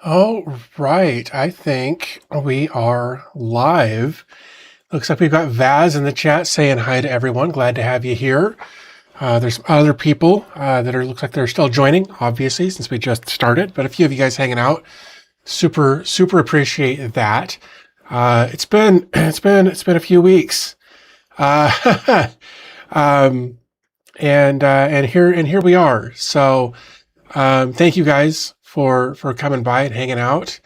All right, I think we are live. Looks like we've got Vaz in the chat saying hi to everyone. Glad to have you here. There's some other people that looks like they're still joining, obviously, since we just started. But a few of you guys hanging out, super appreciate that. It's been a few weeks, uh, um, and here we are. So thank you guys for coming by and hanging out.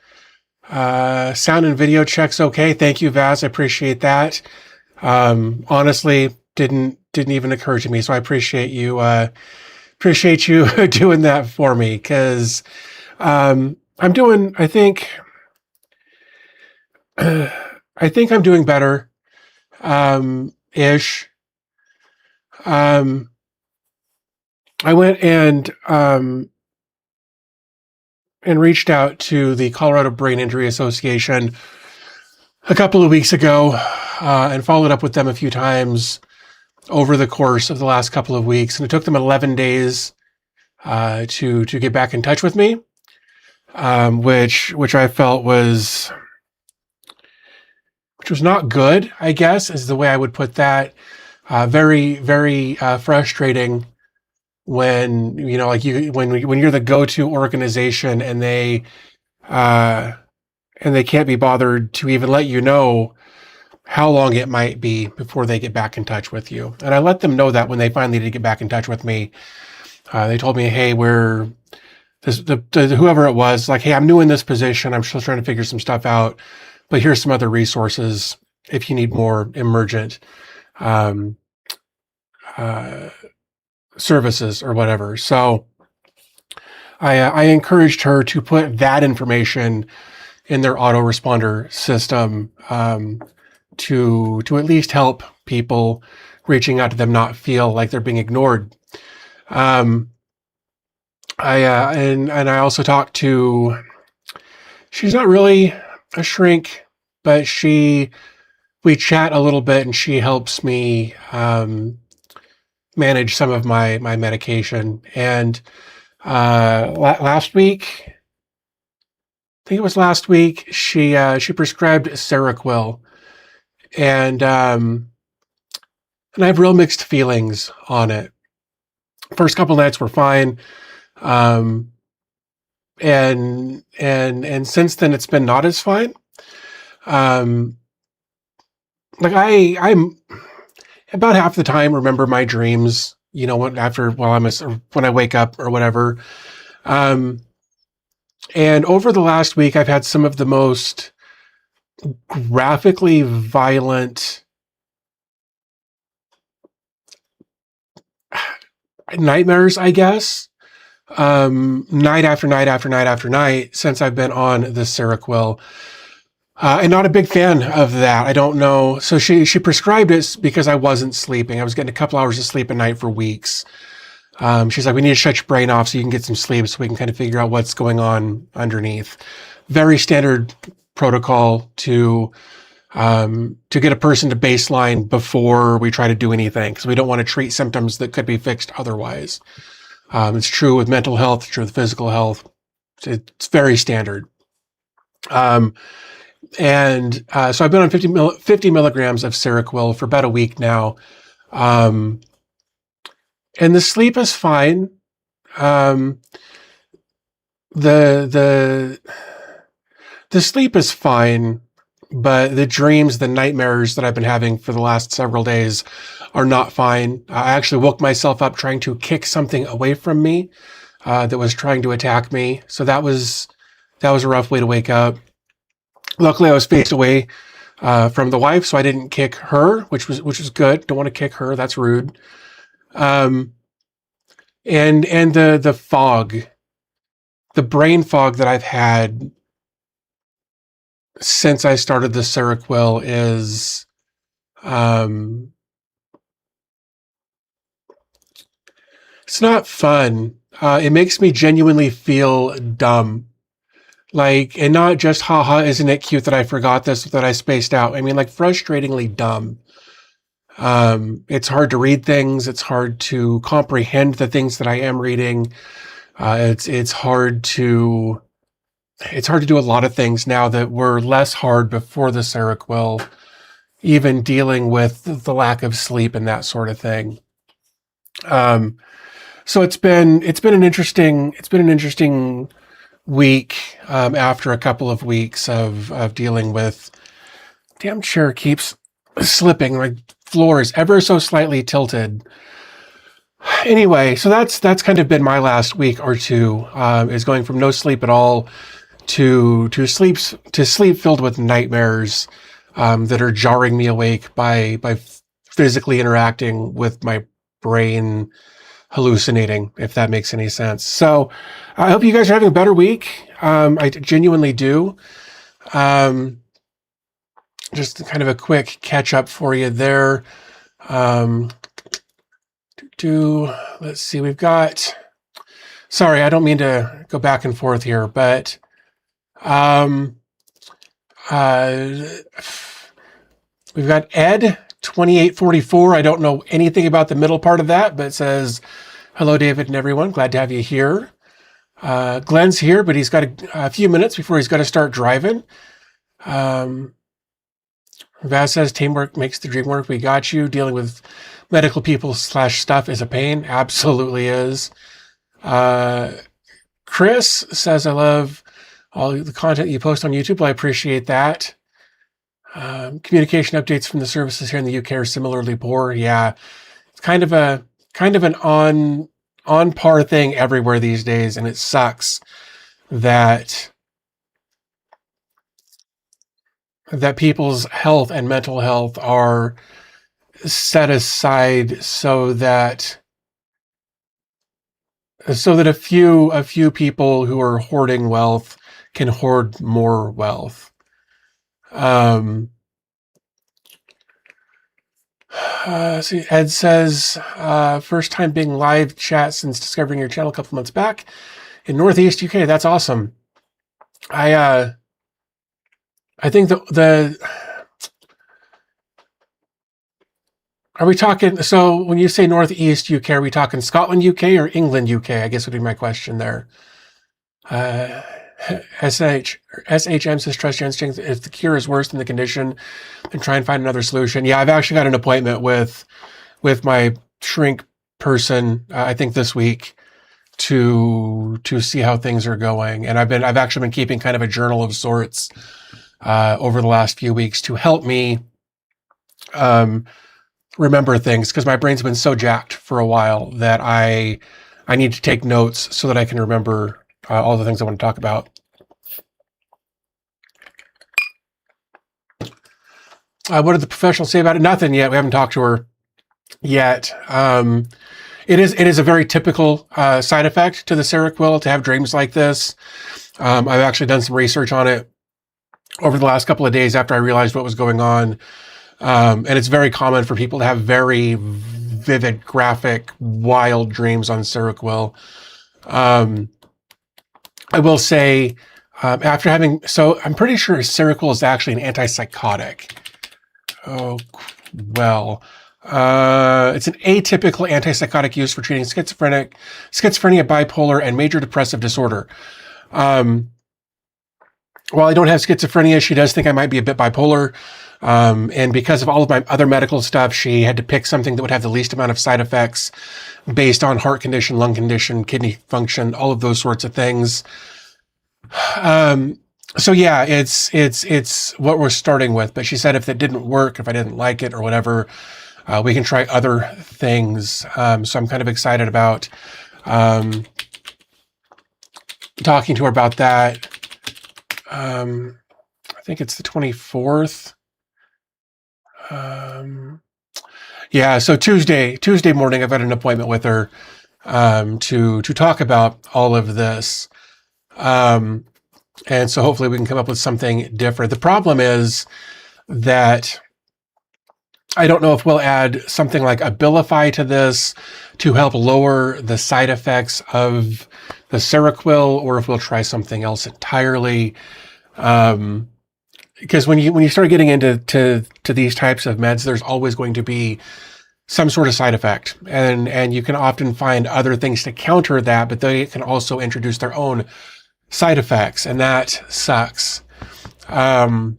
Sound and video checks okay. Thank you, Vaz. I appreciate that. Honestly, didn't even occur to me, so I appreciate you doing that for me, because I'm doing. I think I'm doing better, ish. I went and reached out to the Colorado Brain Injury Association a couple of weeks ago, and followed up with them a few times over the course of the last couple of weeks. And it took them 11 days to get back in touch with me, which I felt was not good, I guess, is the way I would put that. Very frustrating when when you're the go-to organization and they can't be bothered to even let you know how long it might be before they get back in touch with you. And I let them know that when they finally did get back in touch with me. They told me, hey, whoever it was, like, hey, I'm new in this position. I'm still trying to figure some stuff out, but here's some other resources if you need more emergent services or whatever. So I encouraged her to put that information in their autoresponder system, to at least help people reaching out to them not feel like they're being ignored. And I also talked to, she's not really a shrink, but we chat a little bit and she helps me manage some of my medication. And last week, I think it was last week, she prescribed Seroquel, and I have real mixed feelings on it. First couple nights were fine, and since then it's been not as fine. I'm about half the time remember my dreams, when I wake up or whatever. And over the last week, I've had some of the most graphically violent nightmares, I guess, night after night after night after night since I've been on the Seroquel. And not a big fan of that. I don't know. So she prescribed it because I wasn't sleeping. I was getting a couple hours of sleep a night for weeks. She's like, we need to shut your brain off so you can get some sleep so we can kind of figure out what's going on underneath. Very standard protocol to get a person to baseline before we try to do anything, because we don't want to treat symptoms that could be fixed otherwise. It's true with mental health, it's true with physical health. It's very standard. So I've been on 50 milligrams of Seroquel for about a week now. And the sleep is fine. The sleep is fine, but the dreams, the nightmares that I've been having for the last several days are not fine. I actually woke myself up trying to kick something away from me that was trying to attack me. So that was a rough way to wake up. Luckily, I was faced away from the wife, so I didn't kick her, which was good. Don't want to kick her. That's rude. And the fog, the brain fog that I've had since I started the Seroquel is, it's not fun. It makes me genuinely feel dumb. Like, and not just, haha, isn't it cute that I forgot this, that I spaced out. I mean, like, frustratingly dumb. It's hard to read things. It's hard to comprehend the things that I am reading. It's hard to it's hard to do a lot of things now that were less hard before the Seroquel, even dealing with the lack of sleep and that sort of thing. So it's been an interesting week after a couple of weeks of dealing with. Damn chair keeps slipping. My floor is ever so slightly tilted. Anyway, so that's kind of been my last week or two, is going from no sleep at all to sleep filled with nightmares that are jarring me awake by physically interacting with my brain hallucinating, if that makes any sense. So I hope you guys are having a better week. I genuinely do. Just kind of a quick catch up for you there. Let's see, we've got, sorry, I don't mean to go back and forth here, but we've got Ed 2844. I don't know anything about the middle part of that, but it says, hello, David and everyone. Glad to have you here. Glenn's here, but he's got a few minutes before he's got to start driving. Vaz says, teamwork makes the dream work. We got you. Dealing with medical people / stuff is a pain. Absolutely is. Chris says, I love all the content you post on YouTube. Well, I appreciate that. Communication updates from the services here in the UK are similarly poor. Yeah, it's kind of an on par thing everywhere these days, and it sucks that people's health and mental health are set aside so that a few people who are hoarding wealth can hoard more wealth. See, Ed says, first time being live chat since discovering your channel a couple months back in Northeast UK. That's awesome. I think are we talking, so when you say Northeast UK, are we talking Scotland UK or England UK? I guess would be my question there. SHM says, trust your instincts. If the cure is worse than the condition, then try and find another solution. Yeah, I've actually got an appointment with my shrink person, I think this week, to see how things are going. And I've actually been keeping kind of a journal of sorts over the last few weeks to help me remember things, because my brain's been so jacked for a while that I need to take notes so that I can remember all the things I want to talk about. What did the professional say about it? Nothing yet. We haven't talked to her yet. It is a very typical side effect to the Seroquel to have dreams like this. I've actually done some research on it over the last couple of days after I realized what was going on. And it's very common for people to have very vivid, graphic, wild dreams on Seroquel. I will say, after having, so I'm pretty sure Seroquel is actually an antipsychotic. Oh, well, it's an atypical antipsychotic used for treating schizophrenia, bipolar, and major depressive disorder. While I don't have schizophrenia, she does think I might be a bit bipolar. And because of all of my other medical stuff, she had to pick something that would have the least amount of side effects based on heart condition, lung condition, kidney function, all of those sorts of things. So yeah, it's what we're starting with. But she said if it didn't work, if I didn't like it or whatever, we can try other things. So I'm kind of excited about talking to her about that. I think it's the 24th. Yeah, so Tuesday morning, I've got an appointment with her to talk about all of this. And so hopefully we can come up with something different. The problem is that I don't know if we'll add something like Abilify to this to help lower the side effects of the Seroquel, or if we'll try something else entirely. Because when you start getting into these types of meds, there's always going to be some sort of side effect, and you can often find other things to counter that, but they can also introduce their own side effects, and that sucks. The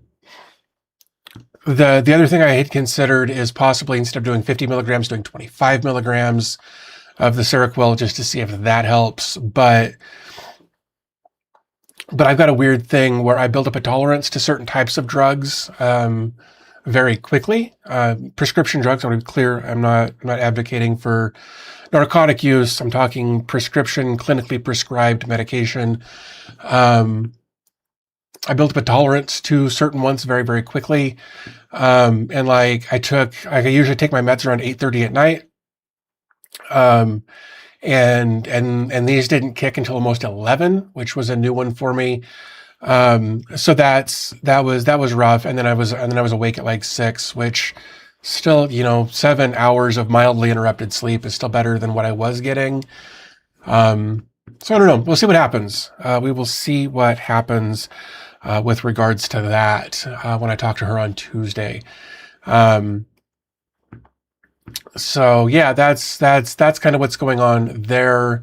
other thing I had considered is possibly, instead of doing 50 milligrams, doing 25 milligrams of the Seroquel, just to see if that helps. But I've got a weird thing where I build up a tolerance to certain types of drugs very quickly. Prescription drugs, I want to be clear, I'm not advocating for narcotic use. I'm talking prescription, clinically prescribed medication. I built up a tolerance to certain ones very, very quickly. And like I usually take my meds around 8:30 at night. And these didn't kick until almost 11, which was a new one for me. So that was rough. And then I was awake at like 6, which still, 7 hours of mildly interrupted sleep is still better than what I was getting. So I don't know. We'll see what happens. We will see what happens with regards to that when I talk to her on Tuesday. So yeah, that's kind of what's going on there.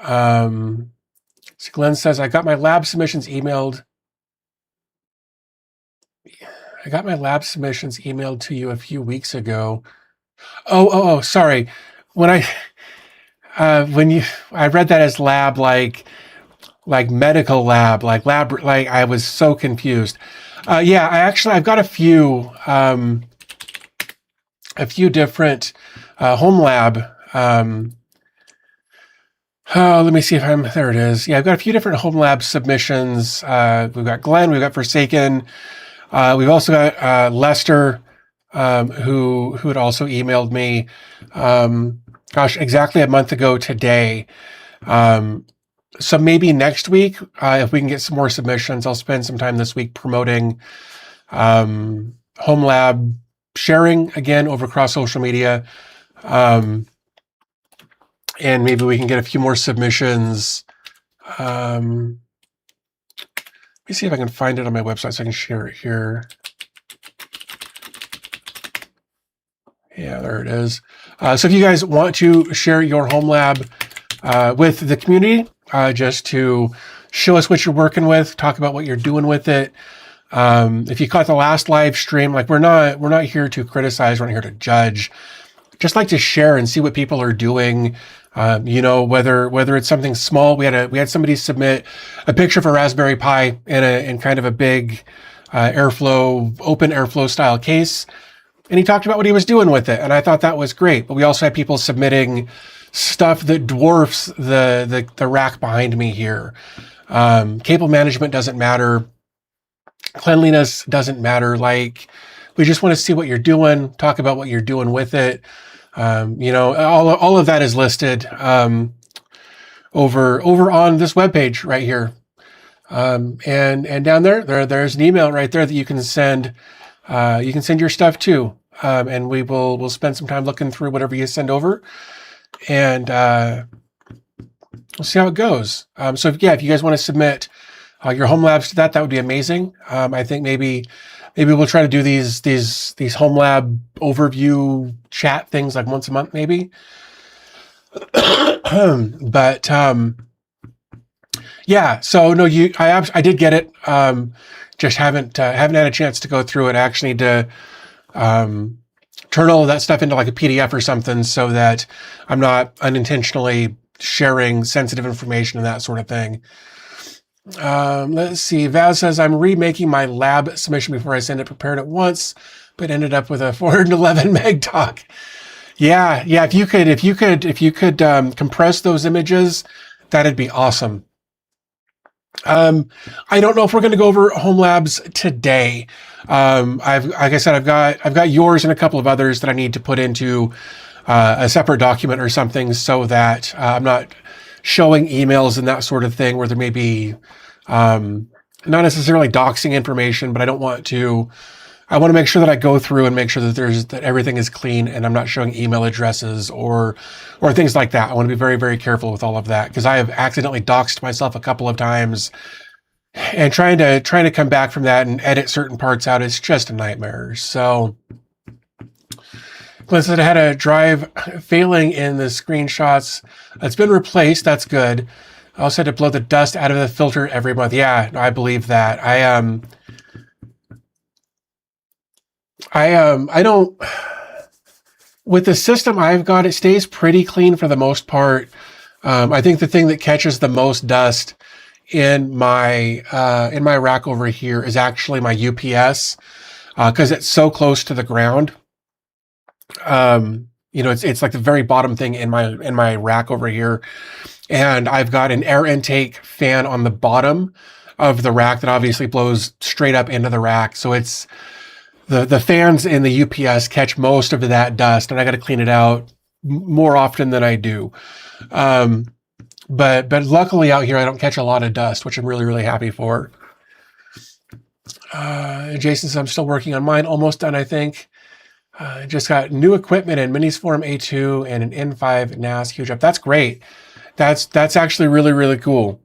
So Glenn says, I got my lab submissions emailed. I got my lab submissions emailed to you a few weeks ago. Oh, sorry. When I read that as lab, like medical lab, like I was so confused. Yeah, I've got a few different home lab. Let me see if there it is. Yeah, I've got a few different home lab submissions. We've got Glenn, we've got Forsaken. We've also got Lester, who had also emailed me, exactly a month ago today. So maybe next week, if we can get some more submissions, I'll spend some time this week promoting home lab sharing again over across social media. And maybe we can get a few more submissions. Let me see if I can find it on my website so I can share it here. Yeah, there it is. So if you guys want to share your home lab with the community, just to show us what you're working with, talk about what you're doing with it. If you caught the last live stream, like we're not here to criticize, we're not here to judge. Just like to share and see what people are doing. Whether it's something small. We had somebody submit a picture of a Raspberry Pi in kind of a big open airflow style case, and he talked about what he was doing with it, and I thought that was great. But we also had people submitting stuff that dwarfs the rack behind me here. Cable management doesn't matter. Cleanliness doesn't matter. Like, we just want to see what you're doing, talk about what you're doing with it. All of that is listed over on this webpage right here. And down there's an email right there that you can send. You can send your stuff to, and we'll spend some time looking through whatever you send over, and we'll see how it goes. So if you guys want to submit your home labs to that would be amazing. I think maybe we'll try to do these home lab overview chat things like once a month, maybe. But yeah. So no, I did get it. Just haven't had a chance to go through it. I actually need to turn all of that stuff into like a PDF or something, so that I'm not unintentionally sharing sensitive information and that sort of thing. Let's see. Vaz says, I'm remaking my lab submission before I send it. Prepared it once, but ended up with a 411 meg doc. Yeah. If you could compress those images, that'd be awesome. I don't know if we're going to go over home labs today. Like I said, I've got yours and a couple of others that I need to put into a separate document or something, so that I'm not showing emails and that sort of thing where there may be not necessarily doxing information, but I want to make sure that I go through and make sure that everything is clean, and I'm not showing email addresses or things like that. I want to be very, very careful with all of that, because I have accidentally doxed myself a couple of times, and trying to come back from that and edit certain parts out is just a nightmare. So Glenn said I had a drive failing in the screenshots. It's been replaced. That's good. I also had to blow the dust out of the filter every month. Yeah, I believe that. I don't, with the system I've got, it stays pretty clean for the most part. I think the thing that catches the most dust in my rack over here is actually my UPS, because it's so close to the ground. It's like the very bottom thing in my rack over here, and I've got an air intake fan on the bottom of the rack that obviously blows straight up into the rack. So it's the fans in the UPS catch most of that dust, and I got to clean it out more often than I do. But luckily out here I don't catch a lot of dust, which I'm really, really happy for. Jason says I'm still working on mine, almost done, I think. Just got new equipment in Minisform A2 and an N5 NAS huge up. That's great. That's actually really, really cool.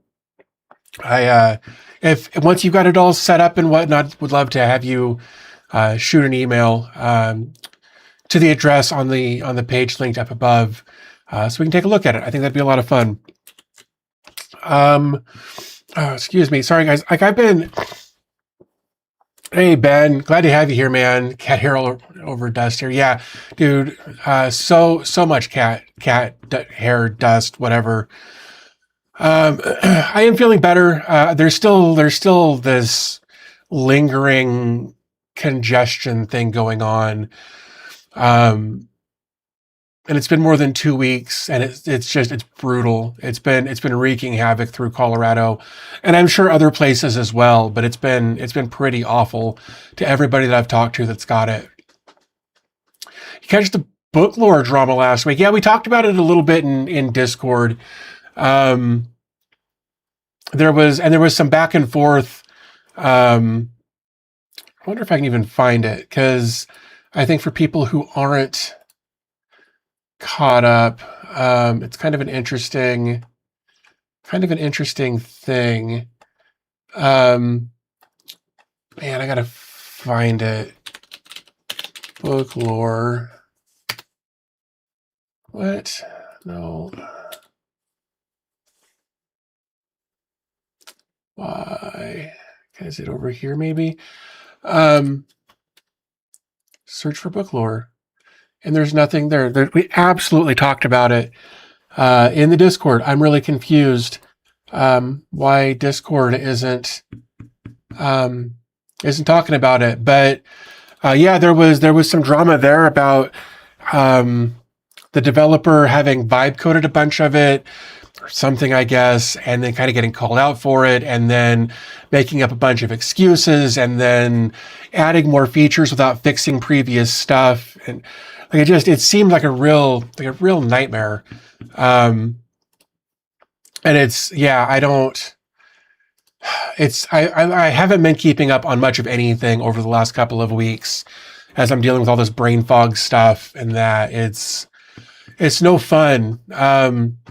If once you've got it all set up and whatnot, would love to have you shoot an email to the address on the page linked up above, so we can take a look at it. I think that'd be a lot of fun. Excuse me, sorry guys. Like I've been. Hey Ben, glad to have you here, man. Cat hair all over dust here. Yeah, dude. So much cat hair dust, whatever. I am feeling better. There's still this lingering congestion thing going on. And it's been more than 2 weeks, and it's brutal. It's been wreaking havoc through Colorado, and I'm sure other places as well. But it's been pretty awful to everybody that I've talked to that's got it. You catch the book lore drama last week? Yeah, we talked about it a little bit in Discord. There was some back and forth. I wonder if I can even find it, because I think for people who aren't caught up, it's kind of an interesting thing. Man, I gotta find it. Book lore. What? No. Why? Is it over here maybe? Search for book lore. And there's nothing there. We absolutely talked about it in the Discord. I'm really confused why Discord isn't talking about it. But yeah, there was some drama there about the developer having vibe coded a bunch of it or something, I guess, and then kind of getting called out for it, and then making up a bunch of excuses, and then adding more features without fixing previous stuff. And like it seemed like a real nightmare. And I haven't been keeping up on much of anything over the last couple of weeks as I'm dealing with all this brain fog stuff, and that it's no fun.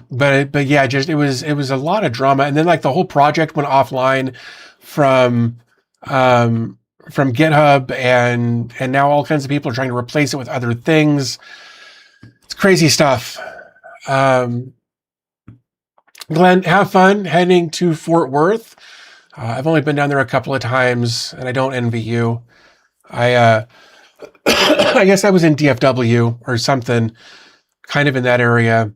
But yeah, just it was a lot of drama, and then like the whole project went offline from GitHub, and now all kinds of people are trying to replace it with other things. It's crazy stuff. Glenn, have fun heading to Fort Worth. I've only been down there a couple of times, and I don't envy you. I guess I was in DFW or something, kind of in that area.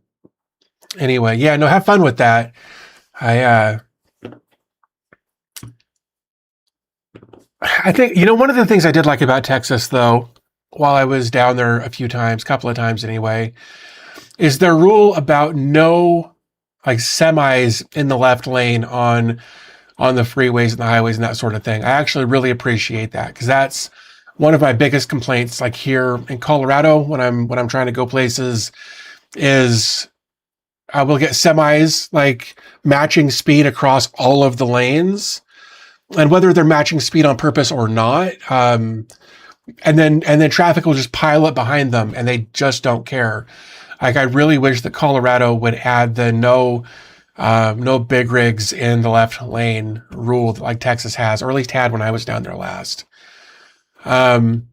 Anyway, yeah, no, have fun with that. I think, one of the things I did like about Texas, though, while I was down there a couple of times anyway, is their rule about no like semis in the left lane on the freeways and the highways and that sort of thing. I actually really appreciate that, because that's one of my biggest complaints, like here in Colorado when I'm trying to go places, is I will get semis like matching speed across all of the lanes. And whether they're matching speed on purpose or not, and then traffic will just pile up behind them, and they just don't care. Like, I really wish that Colorado would add the no big rigs in the left lane rule like Texas has, or at least had when I was down there last. But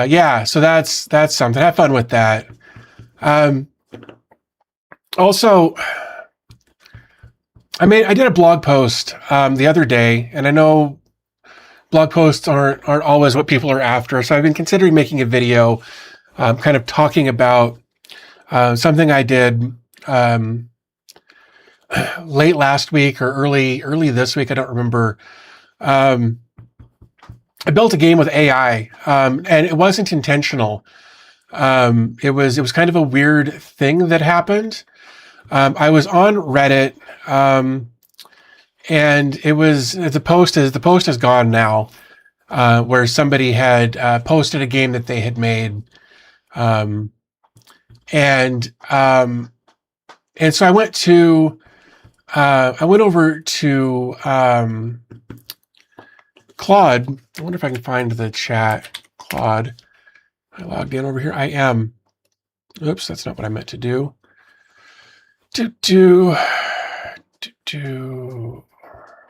yeah, so that's something. Have fun with that. Also, I did a blog post the other day, and I know blog posts aren't always what people are after. So I've been considering making a video, kind of talking about something I did late last week or early this week. I don't remember. I built a game with AI, and it wasn't intentional. It was kind of a weird thing that happened. I was on Reddit, and it was the post is gone now, where somebody had posted a game that they had made, and so I went over to Claude. I wonder if I can find the chat. Claude. I logged in over here. I am. Oops, that's not what I meant to do.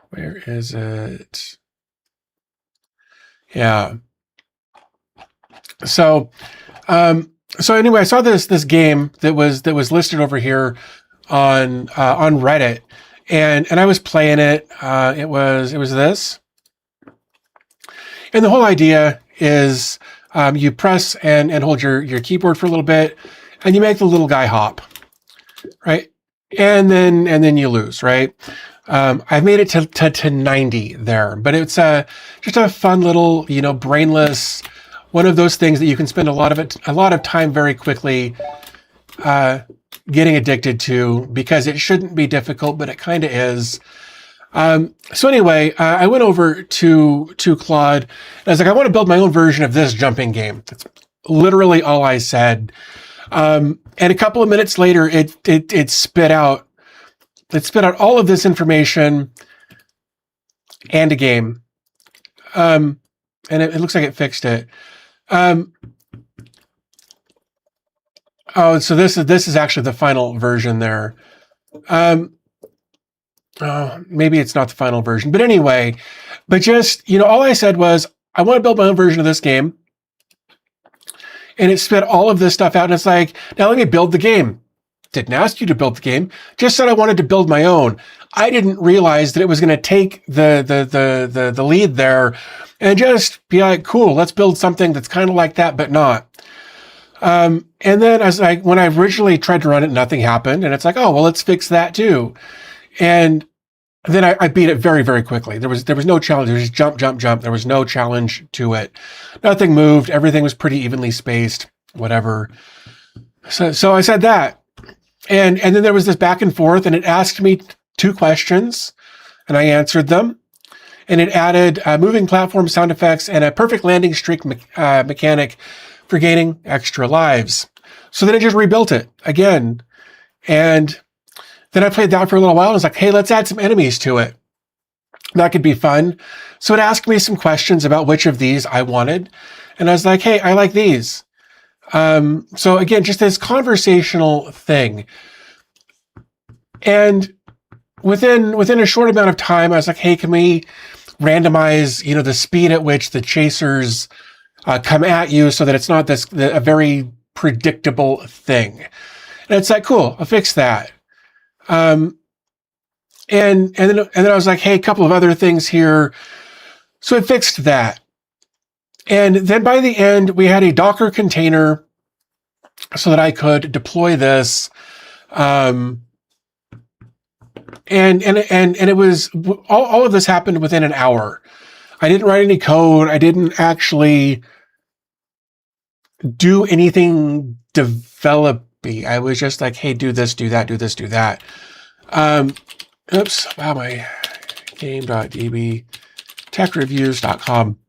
Where is it? Yeah. So anyway, I saw this game that was listed over here on Reddit, and I was playing it. It was this, and the whole idea is you press and hold your keyboard for a little bit, and you make the little guy hop, right? And then you lose, right? I've made it to 90 there, but it's just a fun little, brainless, one of those things that you can spend a lot of time very quickly getting addicted to, because it shouldn't be difficult, but it kind of is. So anyway, I went over to Claude, and I was like, I want to build my own version of this jumping game. That's literally all I said. And a couple of minutes later, it spit out all of this information and a game. And it looks like it fixed it. Oh, so this is actually the final version there. Maybe it's not the final version, but anyway, just, all I said was, I want to build my own version of this game. And it spit all of this stuff out, and it's like, now let me build the game. Didn't ask you to build the game, just said I wanted to build my own. I didn't realize that it was going to take the lead there and just be like, cool, let's build something that's kind of like that, but not. And then when I originally tried to run it, nothing happened. And it's like, oh, well, let's fix that too. And then I beat it very, very quickly. There was no challenge. There was just jump. There was no challenge to it. Nothing moved. Everything was pretty evenly spaced, whatever. So I said that. And then there was this back and forth, and it asked me 2 questions, and I answered them. And it added moving platform sound effects and a perfect landing streak mechanic for gaining extra lives. So then it just rebuilt it again. And then I played that for a little while, and I was like, hey, let's add some enemies to it. That could be fun. So it asked me some questions about which of these I wanted. And I was like, hey, I like these. So again, just this conversational thing. And within a short amount of time, I was like, hey, can we randomize, the speed at which the chasers come at you, so that it's not a very predictable thing. And it's like, cool, I'll fix that. And then I was like, hey, a couple of other things here. So it fixed that. And then by the end, we had a Docker container so that I could deploy this. And it was, all of this happened within an hour. I didn't write any code. I didn't actually do anything developy. I was just like, hey, do this, do that, do this, do that. Oops, wow, my game.db techreviews.com.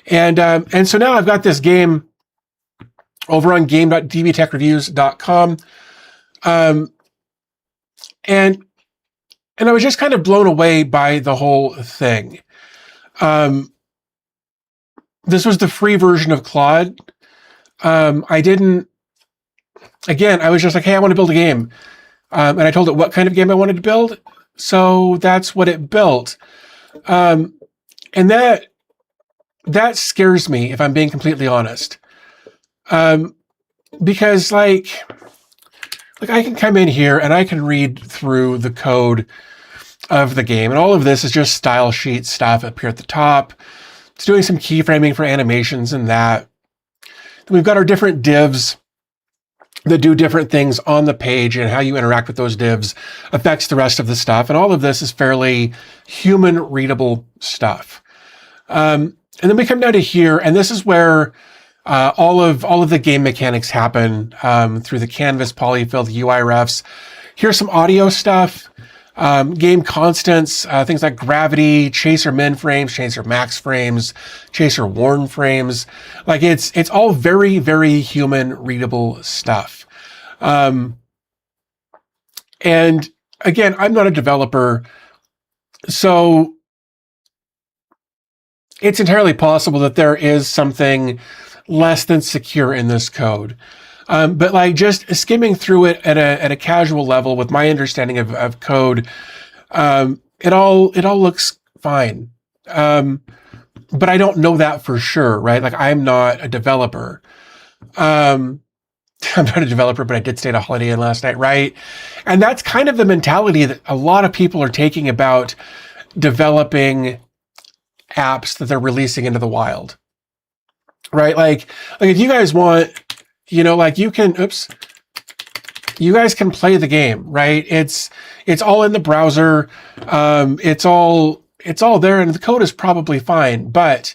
And so now I've got this game over on game.dbtechreviews.com. And I was just kind of blown away by the whole thing. This was the free version of Claude. I was just like, hey, I want to build a game. And I told it what kind of game I wanted to build. So that's what it built. And that scares me, if I'm being completely honest. Because like I can come in here and I can read through the code of the game. And all of this is just style sheet stuff up here at the top. It's doing some keyframing for animations and that. Then we've got our different divs that do different things on the page, and how you interact with those divs affects the rest of the stuff. And all of this is fairly human readable stuff. And then we come down to here, and this is where all of the game mechanics happen through the canvas, polyfill, the UI refs. Here's some audio stuff. Game constants, things like gravity, chaser min frames, chaser max frames, chaser warn frames. Like it's all very, very human readable stuff. And again, I'm not a developer, so it's entirely possible that there is something less than secure in this code. But like just skimming through it at a casual level with my understanding of code, it all looks fine. But I don't know that for sure, right? Like I'm not a developer. I'm not a developer, but I did stay at a Holiday Inn last night, right? And that's kind of the mentality that a lot of people are taking about developing apps that they're releasing into the wild, right? Like if you guys want, like you guys can play the game, right? It's all in the browser. It's all there, and the code is probably fine. But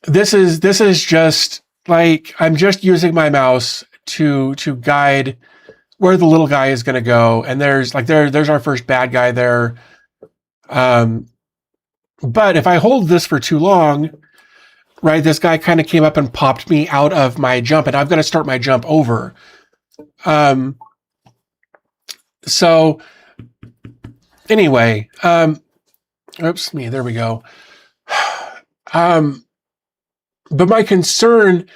this is just like, I'm just using my mouse to guide where the little guy is going to go. And there's our first bad guy there. But if I hold this for too long, right, this guy kind of came up and popped me out of my jump, and I've got to start my jump over. So anyway, oops, there we go. But my concern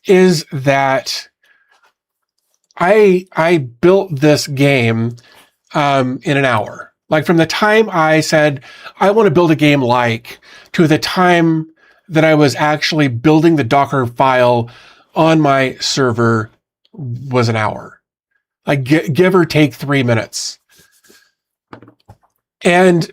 is that I built this game in an hour. Like from the time I said, I want to build a game to the time that I was actually building the Docker file on my server was an hour. Like give or take 3 minutes. And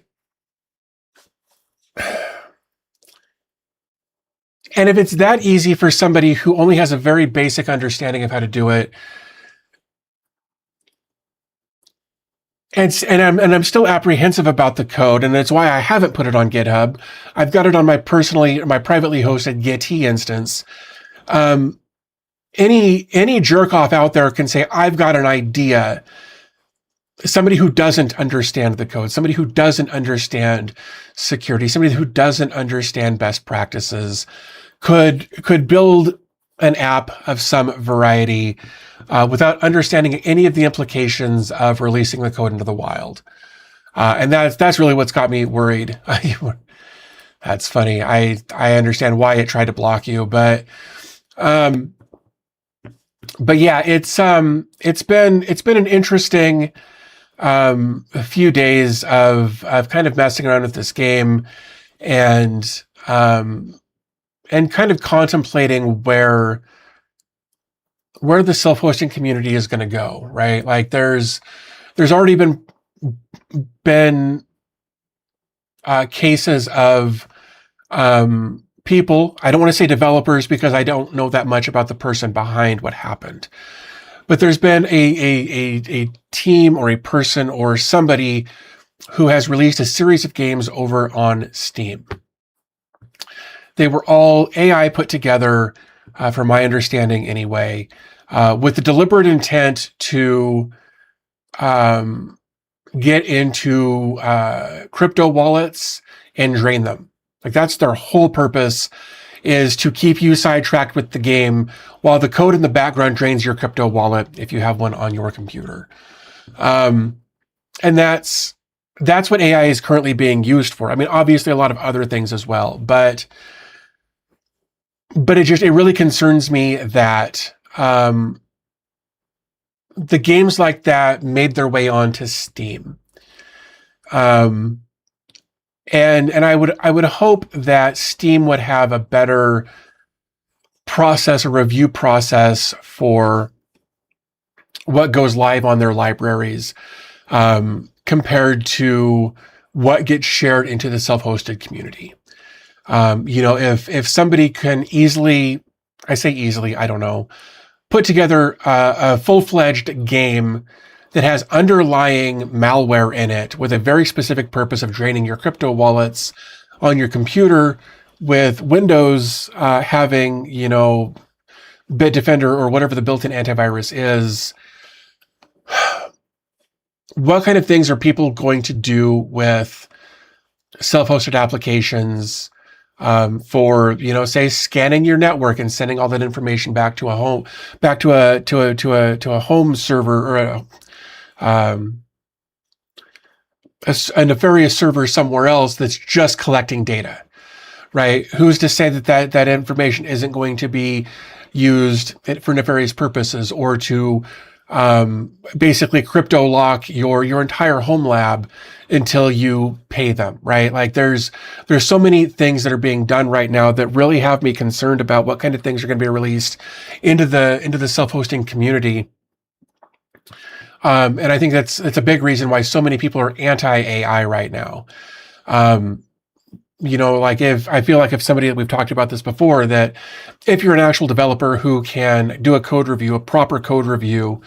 if it's that easy for somebody who only has a very basic understanding of how to do it, and I'm still apprehensive about the code, and that's why I haven't put it on GitHub. I've got it on my privately hosted Git instance. Any jerk off out there can say, I've got an idea. Somebody who doesn't understand the code, somebody who doesn't understand security, somebody who doesn't understand best practices could build an app of some variety without understanding any of the implications of releasing the code into the wild. And that's really what's got me worried. That's funny. I understand why it tried to block you, but yeah, it's been an interesting a few days of kind of messing around with this game and kind of contemplating where the self-hosting community is going to go, right? Like there's already been cases of people, I don't want to say developers because I don't know that much about the person behind what happened, but there's been a team or a person or somebody who has released a series of games over on Steam. They were all AI put together, from my understanding anyway, with the deliberate intent to get into crypto wallets and drain them. Like that's their whole purpose, is to keep you sidetracked with the game while the code in the background drains your crypto wallet if you have one on your computer. And that's what AI is currently being used for. I mean, obviously a lot of other things as well, but it really concerns me that the games like that made their way onto Steam. And I would hope that Steam would have a better process, a review process for what goes live on their libraries compared to what gets shared into the self-hosted community. If somebody can easily, I say easily, I don't know, put together a full-fledged game that has underlying malware in it with a very specific purpose of draining your crypto wallets on your computer, with Windows having, Bitdefender or whatever the built-in antivirus is, what kind of things are people going to do with self-hosted applications for, say, scanning your network and sending all that information back to a home server, or a nefarious server somewhere else that's just collecting data, right? Who's to say that information isn't going to be used for nefarious purposes, or to basically crypto lock your entire home lab until you pay them, right? Like there's so many things that are being done right now that really have me concerned about what kind of things are going to be released into the self-hosting community. And I think it's a big reason why so many people are anti-AI right now. I feel like if somebody that we've talked about this before, that if you're an actual developer who can do a code review, a proper code review,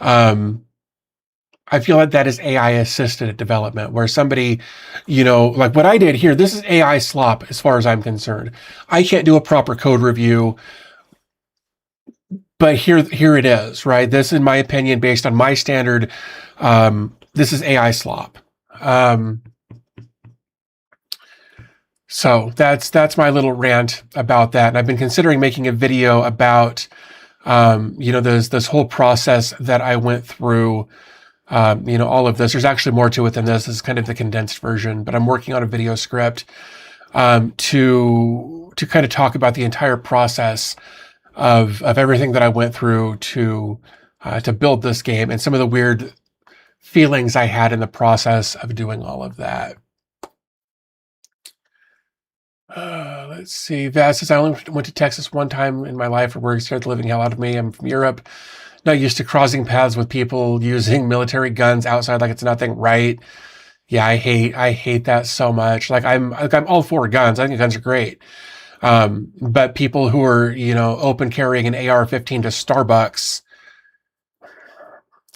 I feel like that is AI assisted development, where somebody, like what I did here, this is AI slop as far as I'm concerned. I can't do a proper code review, but here it is, right? This, in my opinion, based on my standard, this is AI slop. So that's my little rant about that. And I've been considering making a video about, this whole process that I went through, all of this. There's actually more to it than this. This is kind of the condensed version, but I'm working on a video script, to kind of talk about the entire process of everything that I went through to build this game, and some of the weird feelings I had in the process of doing all of that. Let's see. Vaz says, I only went to Texas one time in my life for work. Scared the living hell out of me. I'm from Europe. Not used to crossing paths with people using military guns outside like it's nothing, right? Yeah, I hate that so much. Like I'm all for guns. I think guns are great. But people who are, open carrying an AR-15 to Starbucks,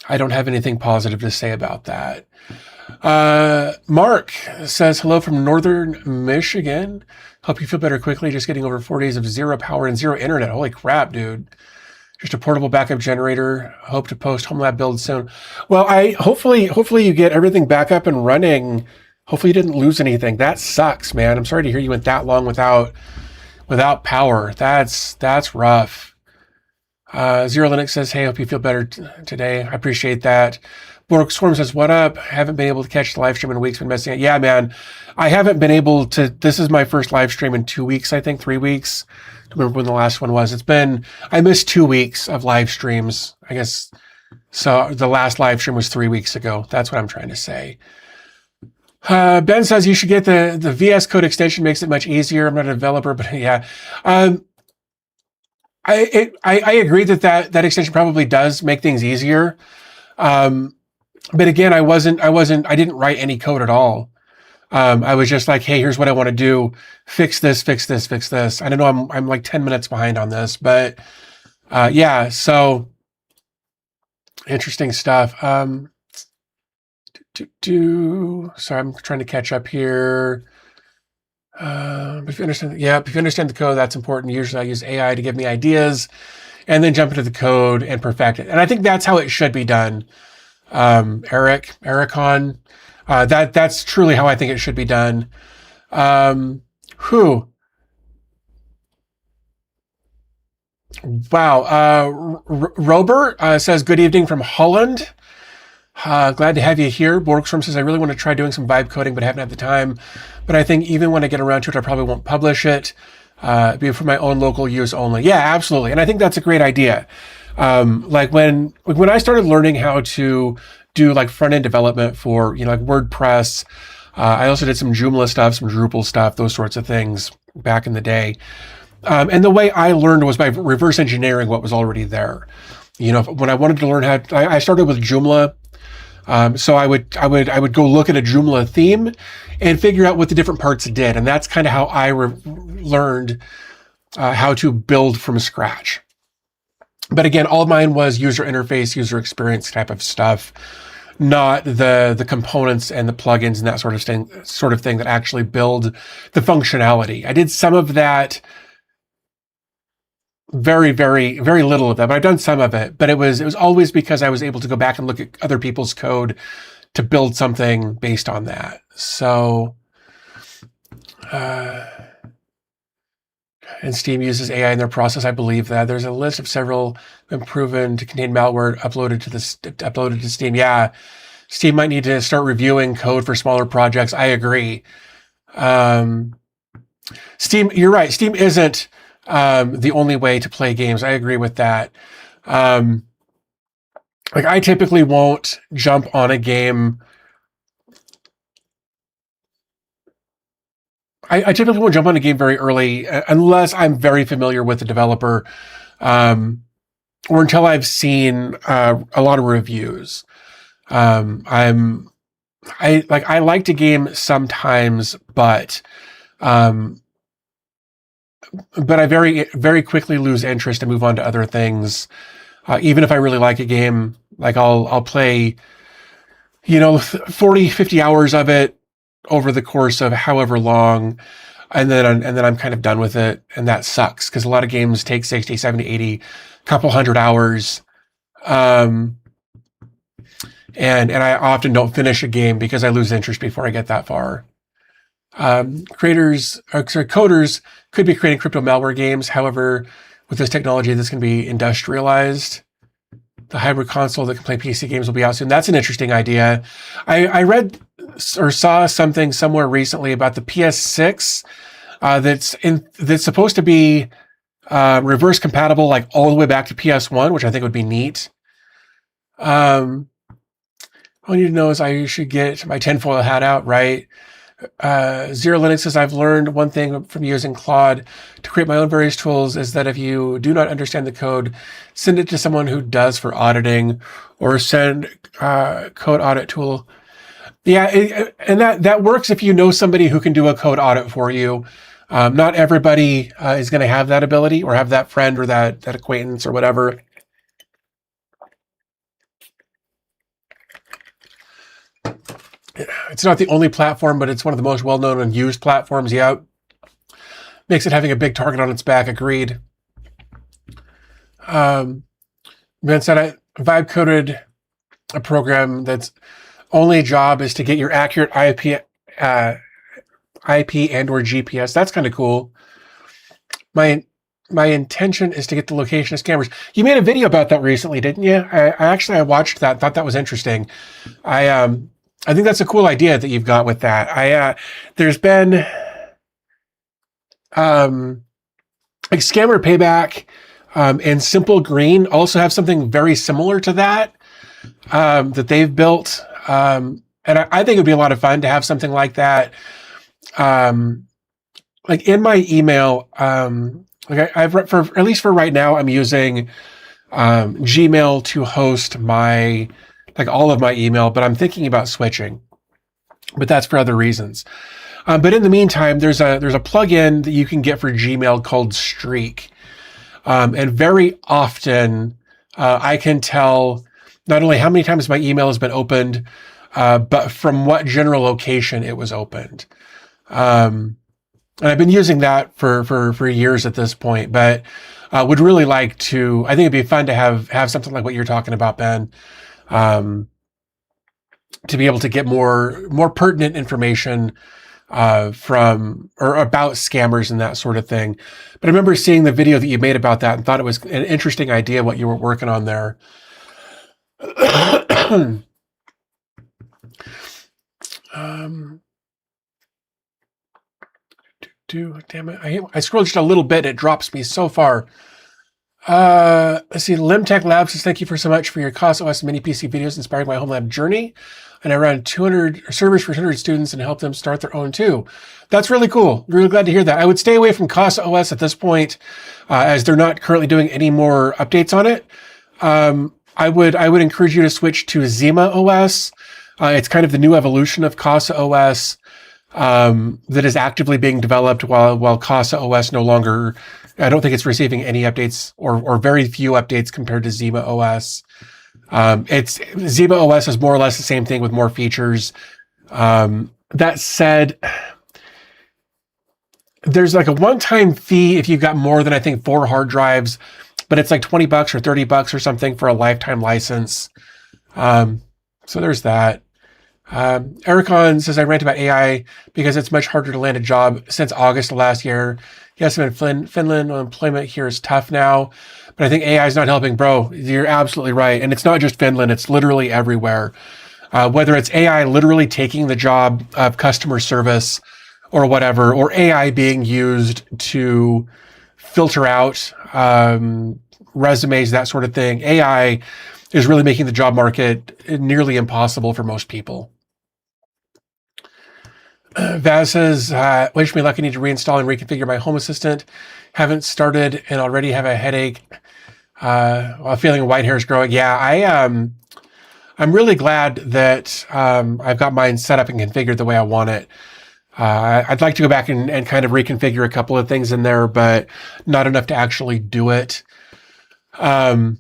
I don't have anything positive to say about that. Mark says, hello from Northern Michigan. Hope you feel better quickly. Just getting over 4 days of zero power and zero internet. Holy crap, dude. Just a portable backup generator. Hope to post home lab build soon. Well, hopefully you get everything back up and running. Hopefully you didn't lose anything. That sucks, man. I'm sorry to hear you went that long without power. That's rough. Zero Linux says, hey, hope you feel better today. I appreciate that. Borg Swarm says, what up? Haven't been able to catch the live stream in weeks. Been messing up. Yeah, man. I haven't been able to. This is my first live stream in 2 weeks, I think, 3 weeks. I don't remember when the last one was. I missed 2 weeks of live streams, I guess. So the last live stream was 3 weeks ago. That's what I'm trying to say. Ben says you should get the VS Code extension. Makes it much easier. I'm not a developer, but yeah. I agree that extension probably does make things easier. But again, I didn't write any code at all. I was just like, hey, here's what I want to do. Fix this. I don't know. I'm like 10 minutes behind on this, but, yeah, so interesting stuff. Sorry, I'm trying to catch up here. If you understand the code, that's important. Usually I use AI to give me ideas and then jump into the code and perfect it. And I think that's how it should be done. Ericon, that's truly how I think it should be done. Wow. Robert says, good evening from Holland. Glad to have you here. Borgstorm says, I really want to try doing some vibe coding, but I haven't had the time. But I think even when I get around to it, I probably won't publish it. Be for my own local use only. Yeah, absolutely. And I think that's a great idea. Like when I started learning how to do like front end development for, like WordPress, I also did some Joomla stuff, some Drupal stuff, those sorts of things back in the day. And the way I learned was by reverse engineering what was already there. when I wanted to learn I started with Joomla. So I would go look at a Joomla theme and figure out what the different parts did. And that's kind of how I learned how to build from scratch. But again, all of mine was user interface, user experience type of stuff, not the components and the plugins and that sort of thing that actually build the functionality. I did some of that, very, very, very little of that, but I've done some of it. But it was always because I was able to go back and look at other people's code to build something based on that. So, and Steam uses AI in their process. I believe that there's a list of several been proven to contain malware uploaded to Steam. Yeah, Steam might need to start reviewing code for smaller projects. I agree. Steam, you're right. Steam isn't the only way to play games. I agree with that. Like I typically won't jump on a game. I typically won't jump on a game very early unless I'm very familiar with the developer, or until I've seen a lot of reviews. I like to game sometimes, but I very, very quickly lose interest and move on to other things. Even if I really like a game, like I'll play, 40, 50 hours of it over the course of however long, and then I'm kind of done with it, and that sucks because a lot of games take 60, 70, 80, couple hundred hours. And I often don't finish a game because I lose interest before I get that far. Coders could be creating crypto malware games. However, with this technology, this can be industrialized. The hybrid console that can play PC games will be out soon. That's an interesting idea. I read or saw something somewhere recently about the PS6 that's supposed to be reverse compatible, like all the way back to PS1, which I think would be neat. All you need to know is I should get my tinfoil hat out, right? Zero Linux says, I've learned one thing from using Claude to create my own various tools is that if you do not understand the code, send it to someone who does for auditing, or send code audit tool. Yeah, and that works if you know somebody who can do a code audit for you. Not everybody is going to have that ability or have that friend or that acquaintance or whatever. It's not the only platform, but it's one of the most well-known and used platforms. Yeah. Makes it having a big target on its back. Agreed. Ben said, I vibe coded a program that's only job is to get your accurate IP and or GPS. That's kind of cool. My intention is to get the location of scammers. You made a video about that recently, didn't you? I watched that. Thought that was interesting. I think that's a cool idea that you've got with that. There's been like Scammer Payback and Simple Green also have something very similar to that that they've built. And I think it'd be a lot of fun to have something like that. Like in my email, like I've for at least for right now, I'm using Gmail to host my all of my email, but I'm thinking about switching. But that's for other reasons. But in the meantime, there's a plugin that you can get for Gmail called Streak, and very often I can tell not only how many times my email has been opened, but from what general location it was opened. And I've been using that for years at this point, but would really like to. I think it'd be fun to have something like what you're talking about, Ben. To be able to get more pertinent information from or about scammers and that sort of thing. But I remember seeing the video that you made about that and thought it was an interesting idea what you were working on there. Damn it! I scrolled just a little bit. It drops me so far. Let's see. Limtech Labs says, thank you so much for your COS-OS mini PC videos inspiring my home lab journey. And I ran 200 servers for 200 students and helped them start their own too. That's really cool. Really glad to hear that. I would stay away from COS-OS at this point, as they're not currently doing any more updates on it. I would encourage you to switch to Zima OS. It's kind of the new evolution of Casa OS that is actively being developed while Casa OS no longer. I don't think it's receiving any updates or very few updates compared to Zima OS. It's Zima OS is more or less the same thing with more features. That said, there's like a one-time fee if you've got more than I think 4 hard drives, but it's like $20 or $30 or something for a lifetime license. So there's that. Ericon says, I rant about AI because it's much harder to land a job since August of last year. Yes, I'm in Finland. Employment here is tough now, but I think AI is not helping. Bro, you're absolutely right. And it's not just Finland. It's literally everywhere. Whether it's AI literally taking the job of customer service or whatever, or AI being used to filter out resumes, that sort of thing. AI is really making the job market nearly impossible for most people. Vaz says, wish me luck. I need to reinstall and reconfigure my Home Assistant. Haven't started and already have a headache while feeling white hairs growing. Yeah, I'm really glad that I've got mine set up and configured the way I want it. I'd like to go back and kind of reconfigure a couple of things in there, but not enough to actually do it. I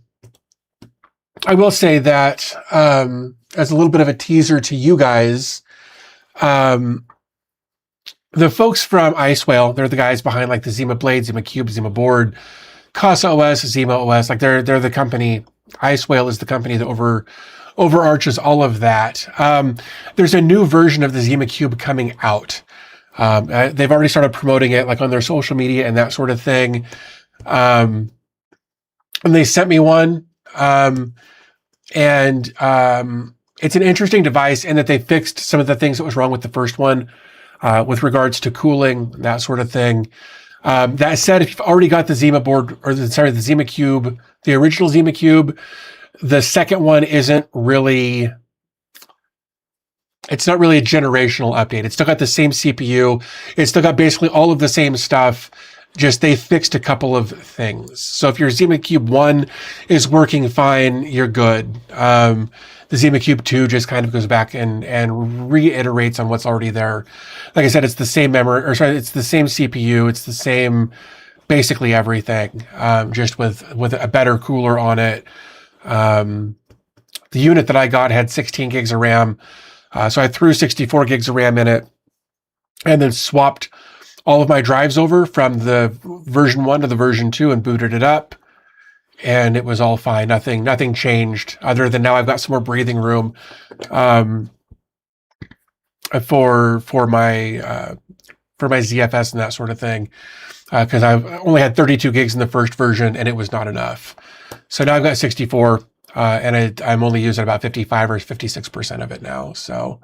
will say that as a little bit of a teaser to you guys, the folks from Icewhale, they're the guys behind like the Zima Blade, Zima Cube, Zima Board, Casa OS, Zima OS. Like they're the company. Icewhale is the company that overarches all of that. There's a new version of the Zima Cube coming out. They've already started promoting it like on their social media and that sort of thing. And they sent me one. And it's an interesting device in that they fixed some of the things that was wrong with the first one, with regards to cooling, that sort of thing. That said, if you've already got the Zima board, the Zima Cube, the original Zima Cube, the second one isn't really, it's not really a generational update. It's still got the same CPU. It's still got basically all of the same stuff. Just they fixed a couple of things. So if your Zima Cube 1 is working fine, you're good. The Zima Cube 2 just kind of goes back and reiterates on what's already there. Like I said, it's the same memory, it's the same CPU. It's the same, basically everything, just with a better cooler on it. The unit that I got had 16 gigs of RAM. So I threw 64 gigs of RAM in it and then swapped all of my drives over from the version 1 to the version 2 and booted it up. And it was all fine. Nothing changed other than now I've got some more breathing room for my ZFS and that sort of thing. Because I've only had 32 gigs in the first version and it was not enough. So now I've got 64 and I'm only using about 55 or 56% of it now. So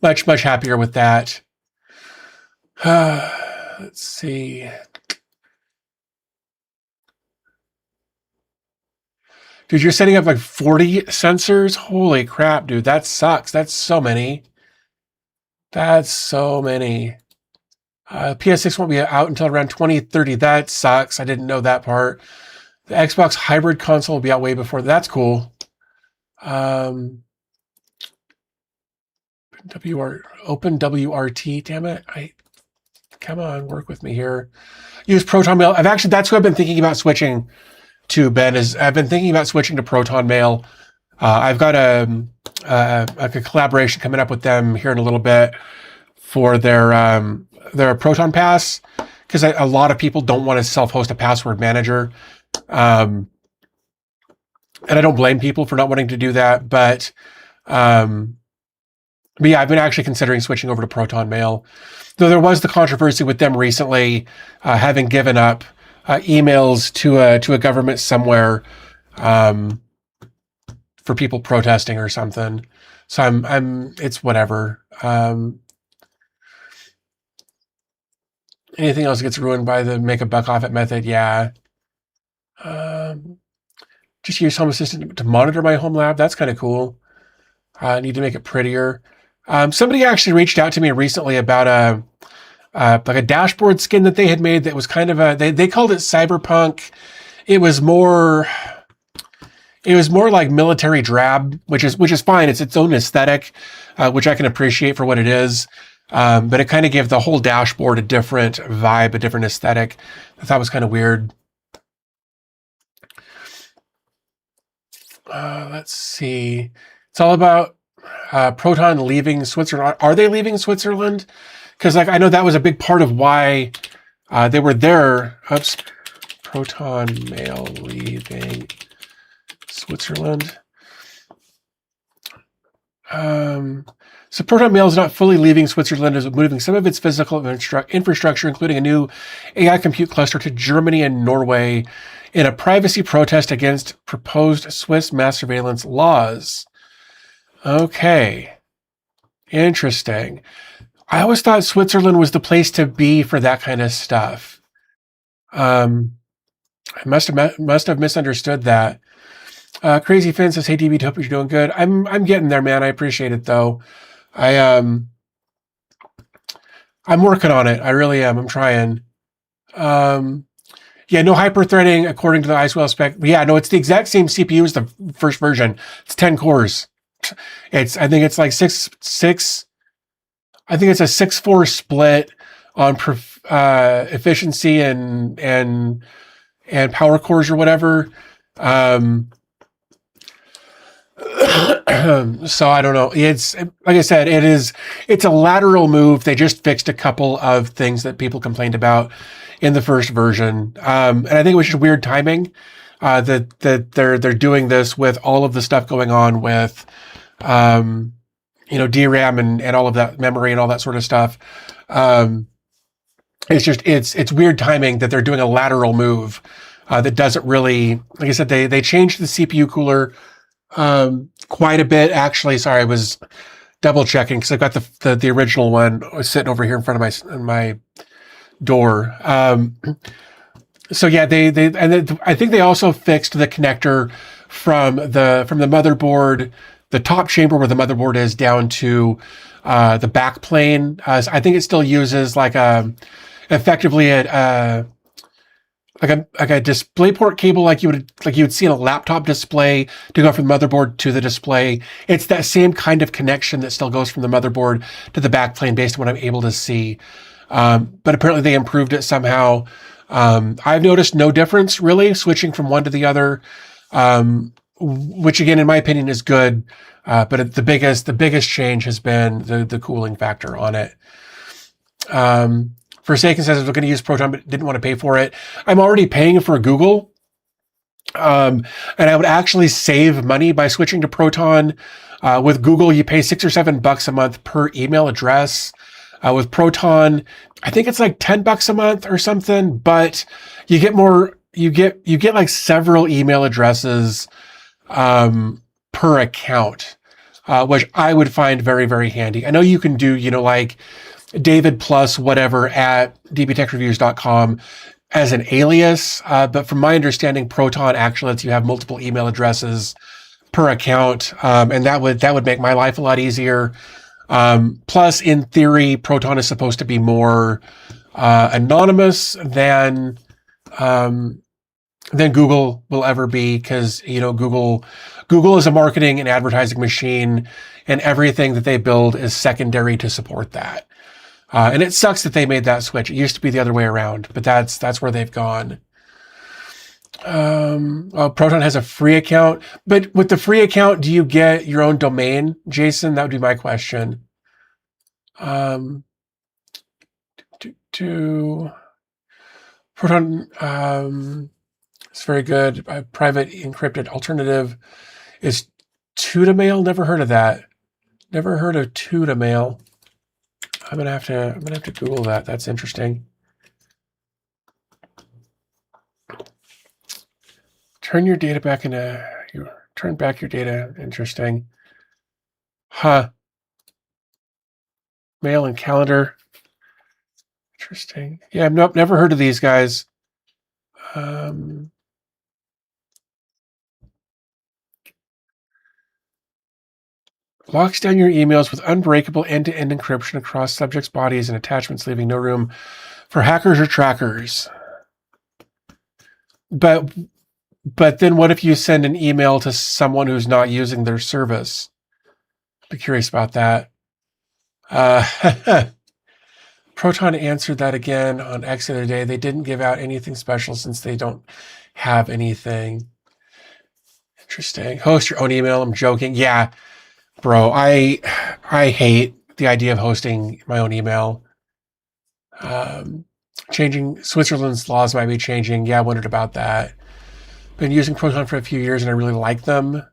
much happier with that. Let's see. Dude, you're setting up like 40 sensors? Holy crap, dude. That sucks. That's so many. That's so many. PS6 won't be out until around 2030. That sucks. I didn't know that part. The Xbox hybrid console will be out way before. That's cool. Open WRT, damn it. Come on, work with me here. Use Proton Mail. That's who I've been thinking about switching to, Ben, I've been thinking about switching to Proton Mail. I've got a collaboration coming up with them here in a little bit for their Proton Pass, because a lot of people don't want to self-host a password manager. And I don't blame people for not wanting to do that, but yeah, I've been actually considering switching over to Proton Mail. Though there was the controversy with them recently, having given up emails to a government somewhere for people protesting or something. So it's whatever. Anything else gets ruined by the make a buck off it method? Yeah. Just use Home Assistant to monitor my home lab. That's kind of cool. I need to make it prettier. Somebody actually reached out to me recently about like a dashboard skin that they had made that was kind of they called it cyberpunk. It was more It was more like military drab, which is fine. It's its own aesthetic, which I can appreciate for what it is. But it kind of gave the whole dashboard a different vibe, a different aesthetic. I thought was kind of weird. Let's see. It's all about Proton leaving Switzerland. Are they leaving Switzerland? Because like I know that was a big part of why they were there. Oops. Proton Mail leaving Switzerland. So Proton Mail is not fully leaving Switzerland, as moving some of its physical infrastructure, including a new AI compute cluster, to Germany and Norway in a privacy protest against proposed Swiss mass surveillance laws. Okay. Interesting. I always thought Switzerland was the place to be for that kind of stuff. I must have misunderstood that. Crazy Finn says, "Hey DB, hope you're doing good." I'm getting there, man. I appreciate it though. I'm working on it. I really am. I'm trying. Yeah, no hyper-threading according to the Icewell spec. Yeah, no, it's the exact same CPU as the first version. It's 10 cores. I think it's like six. I think it's a 6-4 split on efficiency and power cores or whatever. So I don't know. It's like I said, it's a lateral move. They just fixed a couple of things that people complained about in the first version. And I think it was just weird timing, that they're doing this with all of the stuff going on with, DRAM and all of that memory and all that sort of stuff. It's weird timing that they're doing a lateral move, that doesn't really, like I said, they changed the CPU cooler, quite a bit. Actually, sorry, I was double checking because I've got the original one sitting over here in front of my door. So yeah, I think they also fixed the connector from the motherboard, the top chamber where the motherboard is, down to the back plane. I think it still uses like effectively a DisplayPort cable like you would see in a laptop display to go from the motherboard to the display. It's that same kind of connection that still goes from the motherboard to the backplane based on what I'm able to see. But apparently they improved it somehow. I've noticed no difference really switching from one to the other, which again, in my opinion, is good. But the biggest change has been the cooling factor on it. Forsaken says, I was going to use Proton, but didn't want to pay for it. I'm already paying for Google. And I would actually save money by switching to Proton. With Google, you pay $6 or $7 a month per email address. With Proton, I think it's like $10 a month or something, but you get more, you get like several email addresses, per account, which I would find very, very handy. I know you can do, like David plus whatever at dbtechreviews.com as an alias. But from my understanding, Proton actually lets you have multiple email addresses per account. And that would make my life a lot easier. Plus, in theory, Proton is supposed to be more anonymous than Google will ever be, because Google is a marketing and advertising machine, and everything that they build is secondary to support that. And it sucks that they made that switch. It used to be the other way around, but that's where they've gone. Proton has a free account, but with the free account, do you get your own domain, Jason? That would be my question. Proton, it's very good. A private encrypted alternative is Tutamail. Never heard of that. Never heard of Tutamail. I'm gonna have to Google that. That's interesting. Turn your data back into turn back your data. Interesting. Huh. Mail and calendar. Interesting. Yeah, nope, never heard of these guys. Locks down your emails with unbreakable end-to-end encryption across subjects' bodies and attachments, leaving no room for hackers or trackers. But But then what if you send an email to someone who's not using their service? Be curious about that. Proton answered that again on X the other day. They didn't give out anything special since they don't have anything. Interesting. Host your own email. I'm joking. Yeah, bro. I hate the idea of hosting my own email. Changing Switzerland's laws might be changing. Yeah, I wondered about that. Been using Proton for a few years and I really like them.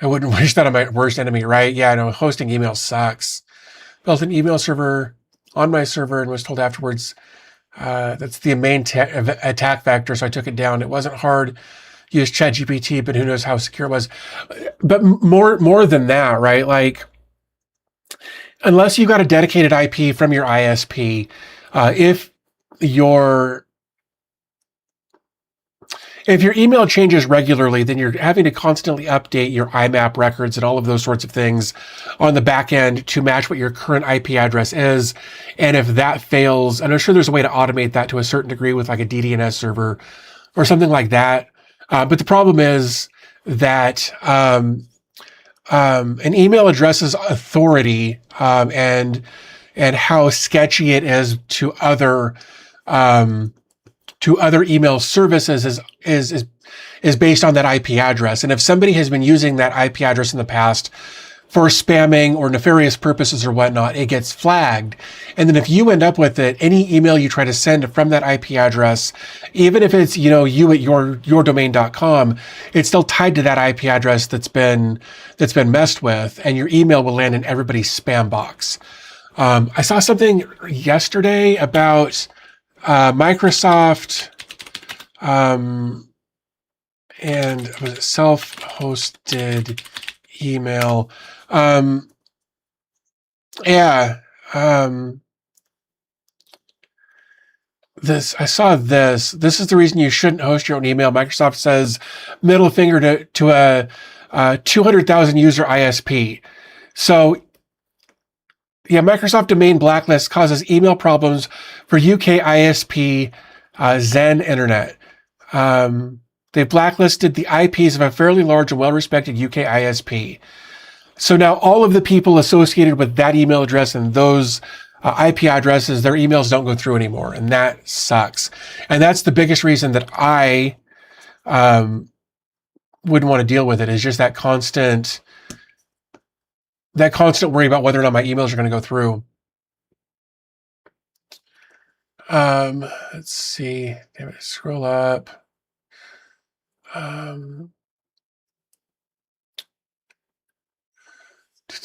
I wouldn't wish that on my worst enemy, right? Yeah, no, hosting email sucks. Built an email server on my server and was told afterwards that's the main attack vector, so I took it down. It wasn't hard. Used ChatGPT, but who knows how secure it was. But more than that, right? Like, unless you got a dedicated IP from your ISP, if your email changes regularly, then you're having to constantly update your IMAP records and all of those sorts of things on the back end to match what your current IP address is. And if that fails, and I'm sure there's a way to automate that to a certain degree with like a DDNS server or something like that. But the problem is that an email address's authority and how sketchy it is to other email services is based on that IP address. And if somebody has been using that IP address in the past for spamming or nefarious purposes or whatnot, it gets flagged. And then if you end up with it, any email you try to send from that IP address, even if it's, you at yourdomain.com, it's still tied to that IP address that's been messed with, and your email will land in everybody's spam box. I saw something yesterday about Microsoft and was it self-hosted email? I saw this. This is the reason you shouldn't host your own email. Microsoft says middle finger to a 200,000 user ISP. So yeah, Microsoft domain blacklist causes email problems for UK ISP Zen Internet. They blacklisted the IPs of a fairly large and well-respected UK ISP. So now all of the people associated with that email address and those IP addresses, their emails don't go through anymore. And that sucks. And that's the biggest reason that I wouldn't want to deal with it, is just that constant worry about whether or not my emails are going to go through. Let's see. Damn it, scroll up.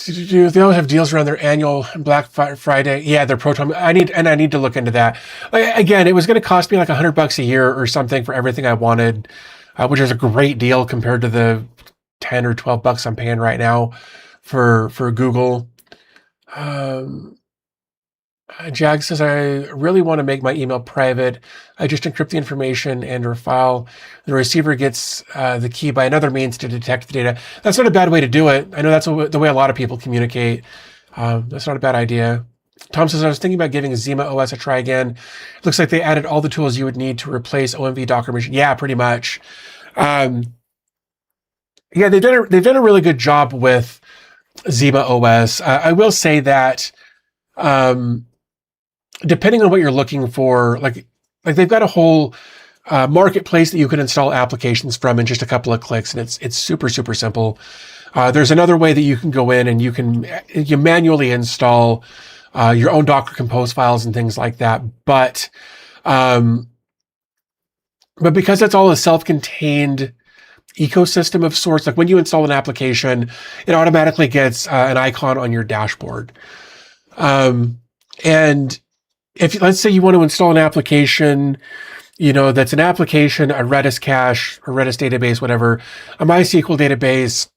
They always have deals around their annual Black Friday. Yeah, their Proton. I need to look into that. Again, it was going to cost me like $100 a year or something for everything I wanted, which is a great deal compared to the $10 or $12 I'm paying right now for Google. Jag says, I really want to make my email private. I just encrypt the information and or file. The receiver gets the key by another means to detect the data. That's not a bad way to do it. I know that's the way a lot of people communicate. That's not a bad idea. Tom says, I was thinking about giving Zima OS a try again. It looks like they added all the tools you would need to replace OMV Docker machine. Yeah, pretty much. Yeah, they've done a really good job with Zima OS. I will say that depending on what you're looking for, like they've got a whole marketplace that you can install applications from in just a couple of clicks, and it's super, super simple. There's another way that you can go in and you manually install your own Docker Compose files and things like that. But because that's all a self-contained ecosystem of sorts, like when you install an application, it automatically gets an icon on your dashboard. And if, let's say you want to install an application, that's an application, a Redis cache, or Redis database, whatever, a MySQL database,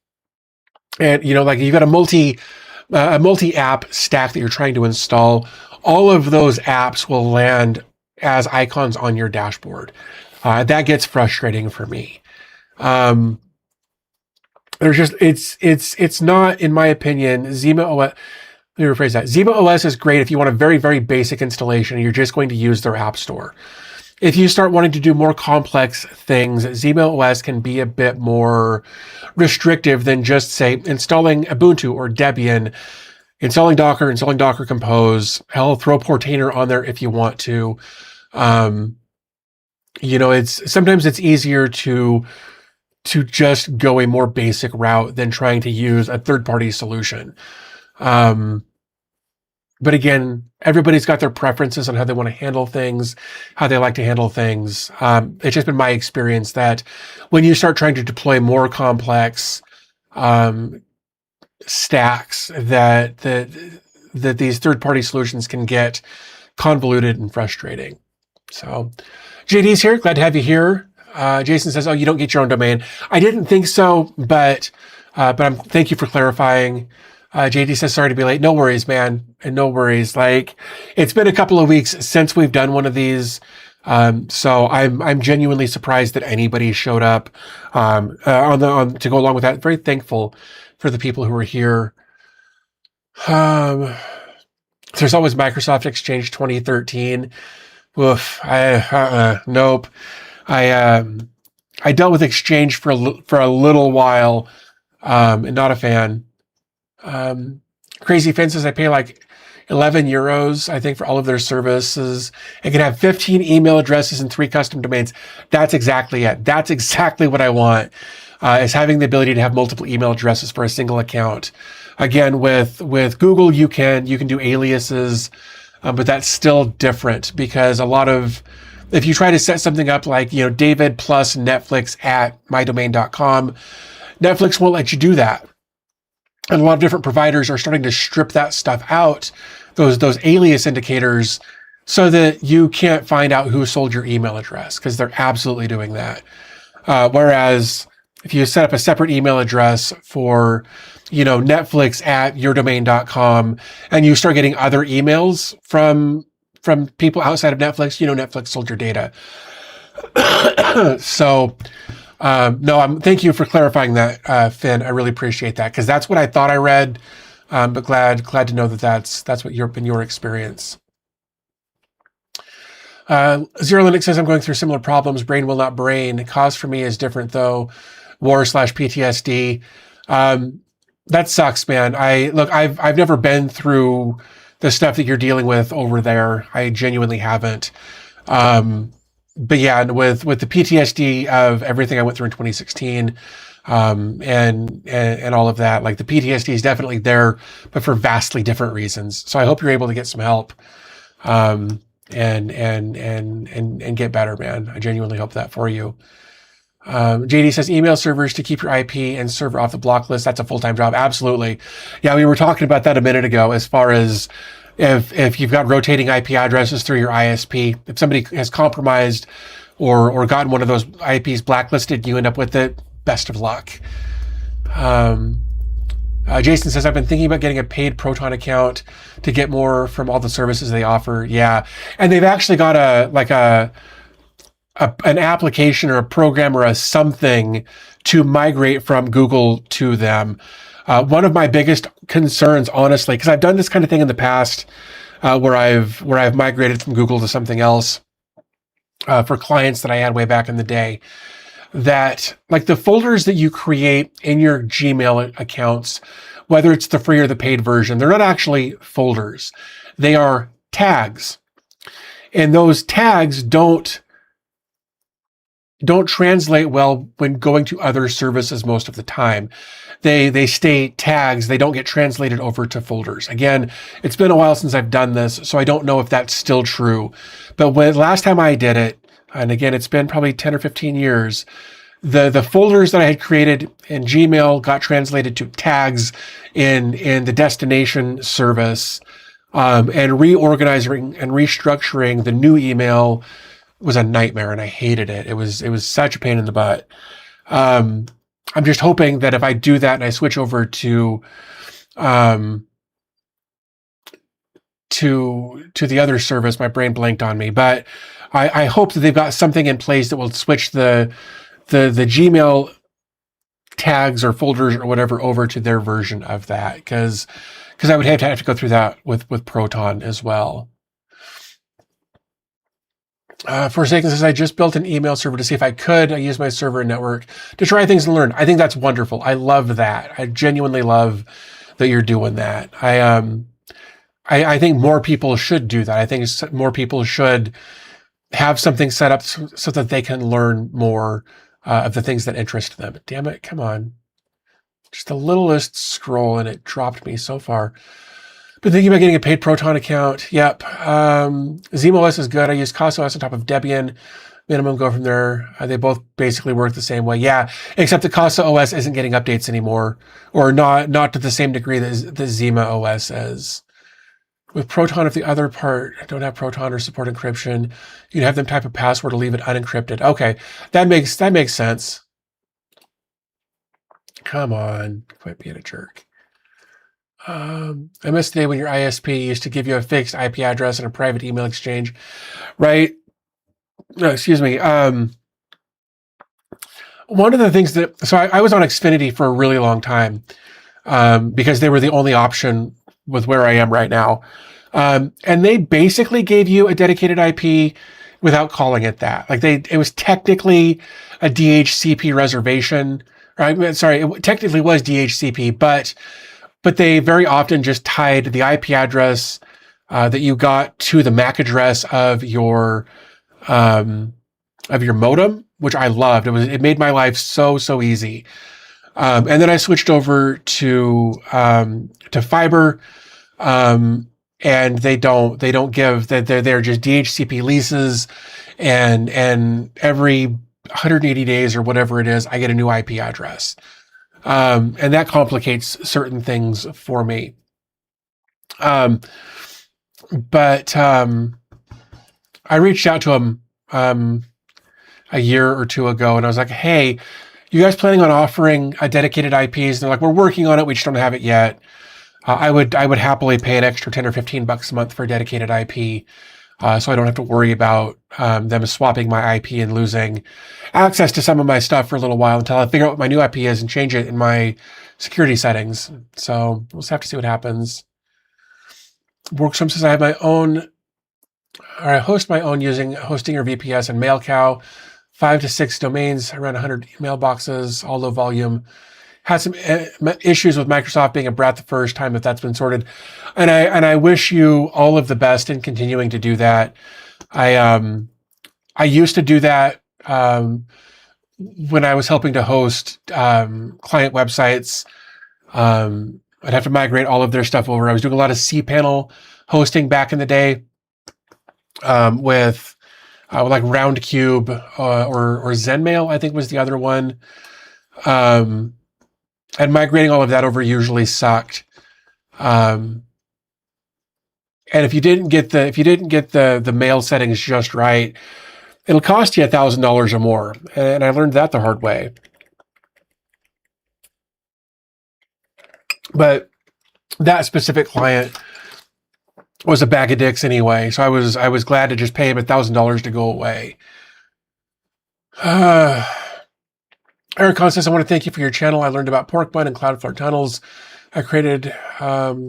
and, like you've got a multi-app stack that you're trying to install, all of those apps will land as icons on your dashboard. That gets frustrating for me. There's just, it's not, in my opinion, Zima OS. Let me rephrase that. Zima OS is great if you want a very, very basic installation and you're just going to use their app store. If you start wanting to do more complex things, Zima OS can be a bit more restrictive than just, say, installing Ubuntu or Debian, installing Docker Compose. Hell, throw Portainer on there if you want to. Sometimes it's easier to just go a more basic route than trying to use a third-party solution. But again, everybody's got their preferences on how they want to handle things, how they like to handle things. It's just been my experience that when you start trying to deploy more complex stacks, that these third-party solutions can get convoluted and frustrating. So, JD's here. Glad to have you here. Jason says, "Oh, you don't get your own domain." I didn't think so, but thank you for clarifying. JD says, "Sorry to be late." No worries, man. And no worries. Like, it's been a couple of weeks since we've done one of these. So I'm genuinely surprised that anybody showed up, to go along with that. Very thankful for the people who are here. There's always Microsoft Exchange 2013. Oof. Nope. I dealt with Exchange for a little while, and not a fan. Crazy Fence says I pay like 11 euros, I think, for all of their services. It can have 15 email addresses and 3 custom domains. That's exactly it. That's exactly what I want, is having the ability to have multiple email addresses for a single account. Again, with Google, you can do aliases, but that's still different because if you try to set something up like, David plus Netflix at mydomain.com, Netflix won't let you do that. And a lot of different providers are starting to strip that stuff out, those alias indicators, so that you can't find out who sold your email address, because they're absolutely doing that. Whereas if you set up a separate email address for, Netflix at yourdomain.com, and you start getting other emails from people outside of Netflix, Netflix sold your data. So, no, thank you for clarifying that, Finn. I really appreciate that, because that's what I thought I read. But glad to know that's what been your experience. Zero Linux says, I'm going through similar problems. Brain will not brain. Cause for me is different though. War/PTSD. That sucks, man. I've never been through the stuff that you're dealing with over there. I genuinely haven't. But yeah, with the PTSD of everything I went through in 2016, and all of that, like the PTSD is definitely there, but for vastly different reasons. So I hope you're able to get some help, and get better, man. I genuinely hope that for you. JD says email servers to keep your IP and server off the block list. That's a full-time job. Absolutely. Yeah, we were talking about that a minute ago, as far as if you've got rotating IP addresses through your ISP, if somebody has compromised or gotten one of those IPs blacklisted, you end up with it. Best of luck. Jason says, I've been thinking about getting a paid Proton account to get more from all the services they offer. Yeah. And they've actually got an application or a program or a something to migrate from Google to them. One of my biggest concerns, honestly, because I've done this kind of thing in the past, where I've migrated from Google to something else, for clients that I had way back in the day, that like the folders that you create in your Gmail accounts, whether it's the free or the paid version, they're not actually folders. They are tags. And those tags don't translate well when going to other services most of the time. They stay tags. They don't get translated over to folders. Again, it's been a while since I've done this, so I don't know if that's still true. But last time I did it, and again, it's been probably 10 or 15 years, the folders that I had created in Gmail got translated to tags in the destination service, and reorganizing and restructuring the new email was a nightmare, and I hated it. It was such a pain in the butt. I'm just hoping that if I do that and I switch over to the other service, my brain blanked on me, but I hope that they've got something in place that will switch the Gmail tags or folders or whatever over to their version of that, because I would have to go through that with Proton as well. Forsaken says, I just built an email server to see if I could. I use my server and network to try things and learn. I think that's wonderful. I love that. I genuinely love that you're doing that. I think more people should do that. I think more people should have something set up so that they can learn more of the things that interest them. Damn it, come on. Just the littlest scroll and it dropped me so far. Been thinking about getting a paid Proton account. Yep. ZemoOS is good. I use CasaOS on top of Debian. Minimum, go from there. They both basically work the same way. Yeah, except the CasaOS isn't getting updates anymore, or not to the same degree that the ZemoOS is. With Proton, if the other part don't have Proton or support encryption, you'd have them type a password to leave it unencrypted. Okay, that makes sense. Come on, quit being a jerk. I missed the day when your ISP used to give you a fixed IP address and a private email exchange, right? No, excuse me. One of the things so I was on Xfinity for a really long time because they were the only option with where I am right now. And they basically gave you a dedicated IP without calling it that. Like it was technically a DHCP reservation. Right? Sorry, it technically was DHCP, but they very often just tied the IP address that you got to the MAC address of your modem, which I loved. It made my life so easy. And then I switched over to fiber, and they're just DHCP leases, and every 180 days or whatever it is, I get a new IP address. And that complicates certain things for me. But I reached out to them a year or two ago, and I was like, hey, you guys planning on offering a dedicated IPs? And they're like, we're working on it. We just don't have it yet. I would happily pay an extra $10 or $15 a month for a dedicated IP. So I don't have to worry about them swapping my IP and losing access to some of my stuff for a little while until I figure out what my new IP is and change it in my security settings. So we'll just have to see what happens. Worksum says, I host my own using Hosting or VPS and MailCow, 5 to 6 domains, around 100 mailboxes, all low volume. Had some issues with Microsoft being a brat the first time, if that's been sorted. And I wish you all of the best in continuing to do that. I used to do that when I was helping to host client websites. I'd have to migrate all of their stuff over. I was doing a lot of cPanel hosting back in the day with like Roundcube or ZenMail, I think was the other one. And migrating all of that over usually sucked. And if you didn't get the mail settings just right, it'll cost you $1,000 or more. And I learned that the hard way. But that specific client was a bag of dicks anyway, so I was glad to just pay him $1,000 to go away. Eric says, I want to thank you for your channel. I learned about pork bun and Cloudflare tunnels. I created my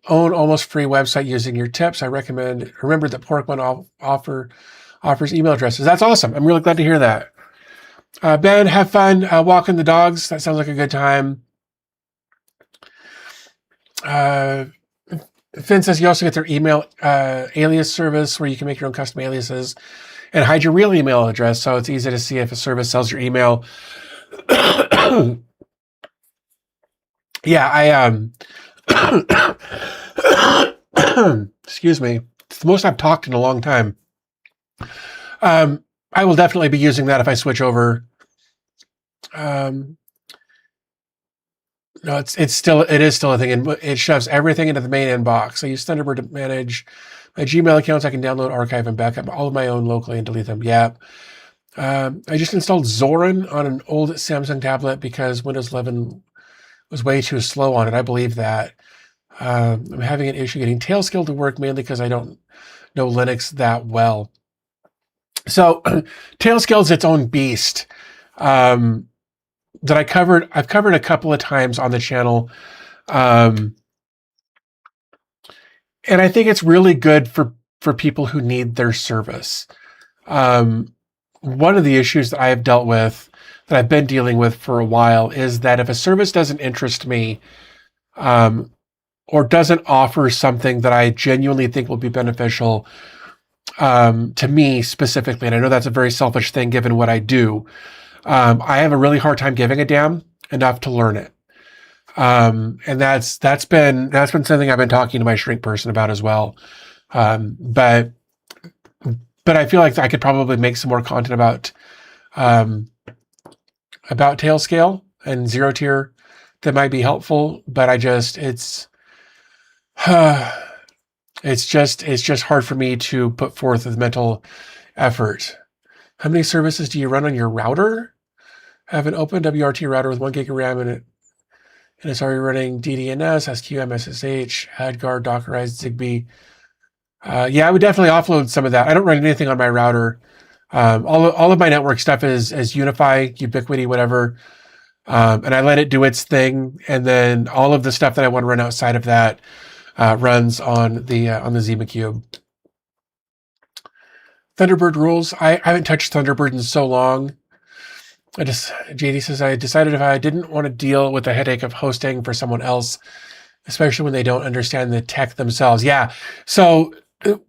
own almost free website using your tips. I remember that pork bun offers email addresses. That's awesome. I'm really glad to hear that. Ben, have fun walking the dogs. That sounds like a good time. Finn says you also get their email alias service where you can make your own custom aliases and hide your real email address, so it's easy to see if a service sells your email. Yeah, excuse me. It's the most I've talked in a long time. I will definitely be using that if I switch over. No, it is still a thing, and it shoves everything into the main inbox. I use Thunderbird to manage my Gmail accounts. I can download, archive, and backup all of my own locally and delete them. Yeah. I just installed Zorin on an old Samsung tablet because Windows 11 was way too slow on it. I believe that. I'm having an issue getting Tailskill to work, mainly because I don't know Linux that well. So Tailskill is its own beast. that I've covered a couple of times on the channel. And I think it's really good for people who need their service. One of the issues that I have dealt with, that I've been dealing with for a while, is that if a service doesn't interest me, or doesn't offer something that I genuinely think will be beneficial to me specifically, and I know that's a very selfish thing given what I do, I have a really hard time giving a damn enough to learn it. And that's been something I've been talking to my shrink person about as well. But I feel like I could probably make some more content about Tailscale and zero tier that might be helpful. But it's just hard for me to put forth the mental effort. How many services do you run on your router? I have an open WRT router with 1 gig of RAM in it, and it's already running DDNS, SQM, SSH, AdGuard, Dockerized, Zigbee. Yeah, I would definitely offload some of that. I don't run anything on my router. All of my network stuff is Unify, Ubiquity, whatever. And I let it do its thing, and then all of the stuff that I want to run outside of that runs on the ZimaCube. Thunderbird rules. I haven't touched Thunderbird in so long. JD says, I decided if I didn't want to deal with the headache of hosting for someone else, especially when they don't understand the tech themselves. Yeah. So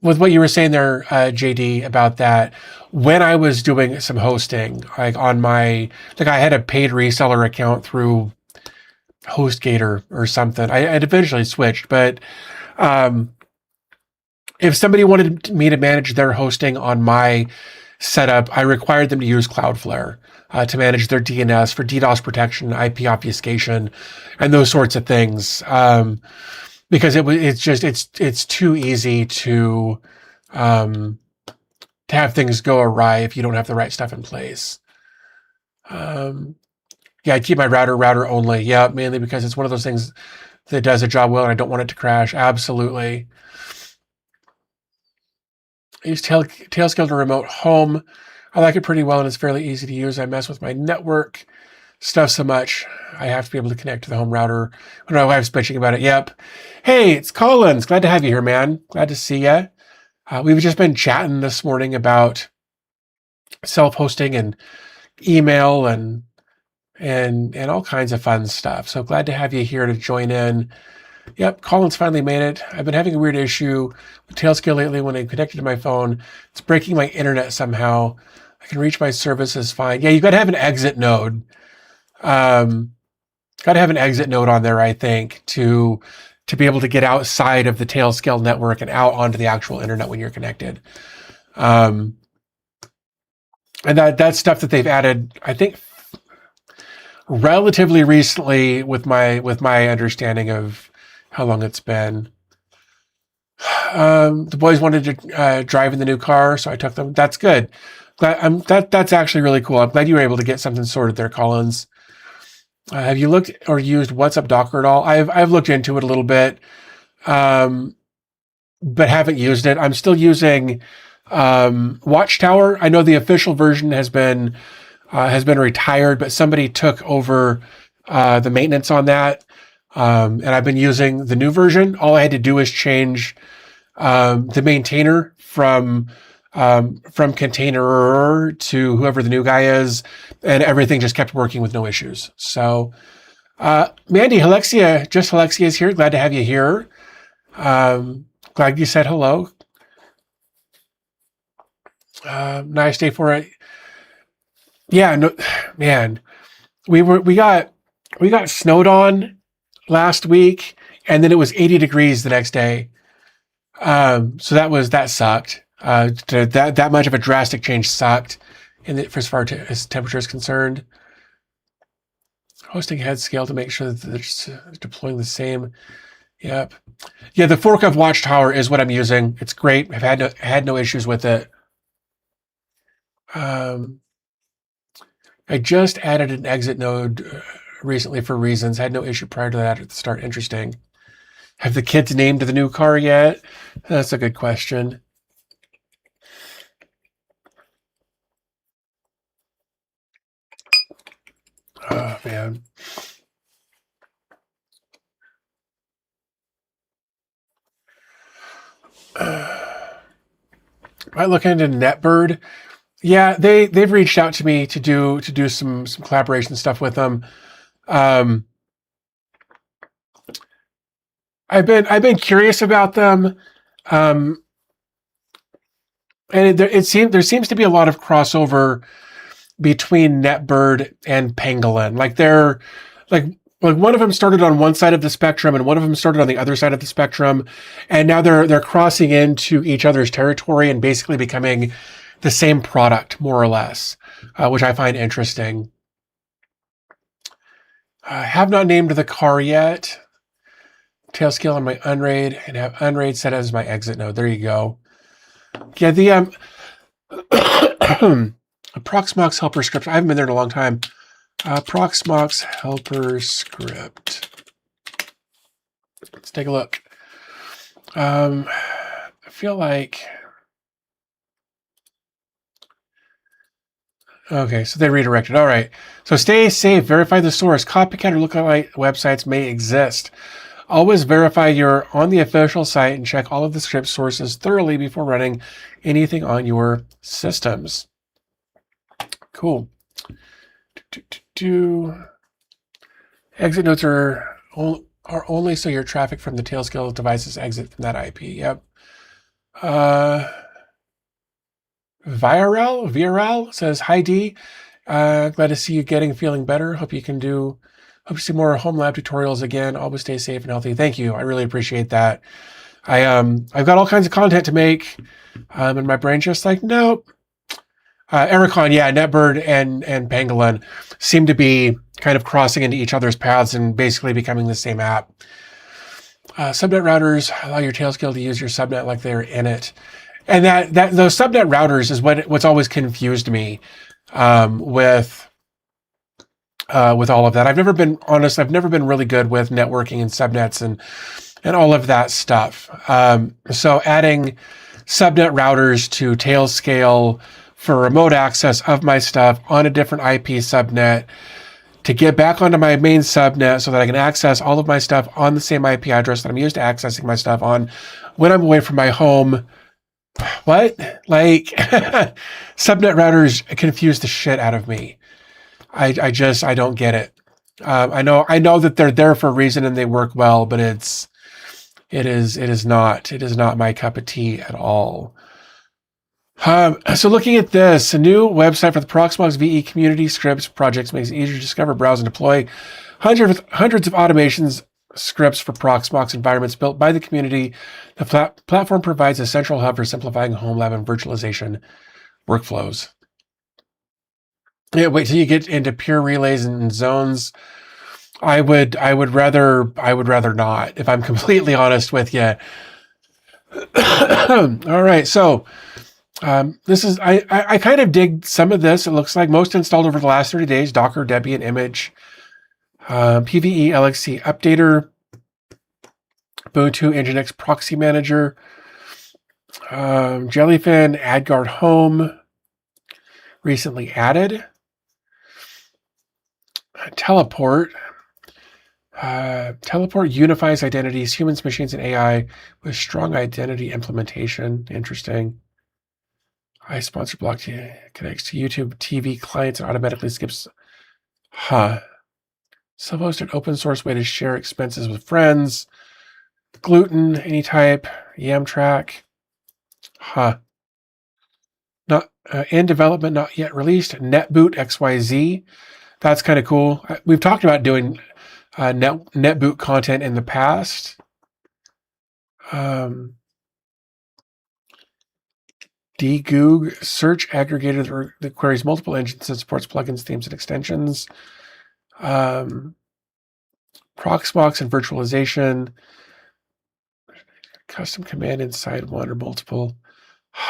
with what you were saying there, JD, about that, when I was doing some hosting, like I had a paid reseller account through HostGator or something. I had eventually switched, but if somebody wanted me to manage their hosting on my setup, I required them to use Cloudflare to manage their DNS for DDoS protection, IP obfuscation, and those sorts of things. Because it's too easy to have things go awry if you don't have the right stuff in place. Yeah, I keep my router only. Yeah, mainly because it's one of those things that does a job well, and I don't want it to crash. Absolutely. I use Tailscale to remote home. I like it pretty well, and it's fairly easy to use. I mess with my network stuff so much. I have to be able to connect to the home router when my wife's bitching about it. Yep. Hey, it's Collins. Glad to have you here, man. Glad to see you. We've just been chatting this morning about self-hosting and email and all kinds of fun stuff. So glad to have you here to join in. Yep, Collins finally made it. I've been having a weird issue with Tailscale lately. When I connected to my phone, it's breaking my internet somehow. I can reach my services fine. Yeah, you've got to have an exit node. Got to have an exit node on there, I think, to be able to get outside of the Tailscale network and out onto the actual internet when you're connected. And that's stuff that they've added, I think, relatively recently with my understanding of how long it's been. The boys wanted to drive in the new car, so I took them. That's good. That's actually really cool. I'm glad you were able to get something sorted there, Collins. Have you looked or used WhatsApp Docker at all? I've looked into it a little bit, but haven't used it. I'm still using Watchtower. I know the official version has been retired, but somebody took over the maintenance on that, and I've been using the new version. All I had to do is change the maintainer from container to whoever the new guy is, and everything just kept working with no issues. So, Mandy, Alexia is here. Glad to have you here. Glad you said hello. Nice day for it. Yeah, no, man, we got snowed on last week, and then it was 80 degrees the next day. So that sucked. That much of a drastic change sucked for as far as temperature is concerned. Hosting head scale to make sure that they're deploying the same. Yep. Yeah, the fork of Watchtower is what I'm using. It's great. I've had no issues with it. I just added an exit node recently for reasons. Had no issue prior to that at the start. Interesting. Have the kids named the new car yet? That's a good question. Oh, man. I look into NetBird. Yeah, they've reached out to me to do some collaboration stuff with them. I've been curious about them, and there seems to be a lot of crossover between NetBird and Pangolin. Like they're like one of them started on one side of the spectrum and one of them started on the other side of the spectrum, and now they're crossing into each other's territory and basically becoming the same product more or less, which I find interesting. I have not named the car yet. Tailscale on my Unraid and have Unraid set as my exit node. There you go. Yeah, the Proxmox helper script. I haven't been there in a long time. Proxmox helper script. Let's take a look. I feel like... Okay, so they redirected. All right. So stay safe. Verify the source. Copycat or lookalike websites may exist. Always verify you're on the official site and check all of the script sources thoroughly before running anything on your systems. Cool. Exit nodes are only so your traffic from the Tailscale devices exit from that IP. Yep. VRL says, "Hi D, glad to see you feeling better. Hope you see more home lab tutorials again. Always stay safe and healthy." Thank you. I really appreciate that. I've got all kinds of content to make, and my brain's just like, nope. Ericon, yeah, NetBird and Pangolin seem to be kind of crossing into each other's paths and basically becoming the same app. Subnet routers allow your Tailscale to use your subnet like they're in it. And those subnet routers is what's always confused me with all of that. I've never been really good with networking and subnets and all of that stuff. So adding subnet routers to Tailscale for remote access of my stuff on a different IP subnet to get back onto my main subnet so that I can access all of my stuff on the same IP address that I'm used to accessing my stuff on when I'm away from my home. What? Like, subnet routers confuse the shit out of me. I don't get it. I know that they're there for a reason and they work well, but it is not my cup of tea at all. So looking at this, a new website for the Proxmox VE community scripts projects makes it easier to discover, browse, and deploy hundreds of automations scripts for Proxmox environments built by the community. The platform provides a central hub for simplifying home lab and virtualization workflows. Yeah, wait till you get into pure relays and zones. I would rather not, if I'm completely honest with you. All right, so this is I kind of dig some of this. It looks like most installed over the last 30 days. Docker, Debian, image, PVE, LXC updater, Ubuntu, Nginx proxy manager, Jellyfin, AdGuard Home, recently added, Teleport. Teleport unifies identities, humans, machines, and AI with strong identity implementation. Interesting. iSponsor block connects to YouTube TV clients and automatically skips. Self-hosted open source way to share expenses with friends. Gluten, any type. Yamtrack. Not in development, not yet released. NetBoot XYZ. That's kind of cool. We've talked about doing NetBoot content in the past. DGoog, search aggregator that queries multiple engines and supports plugins, themes, and extensions. Proxmox and virtualization. Custom command inside one or multiple.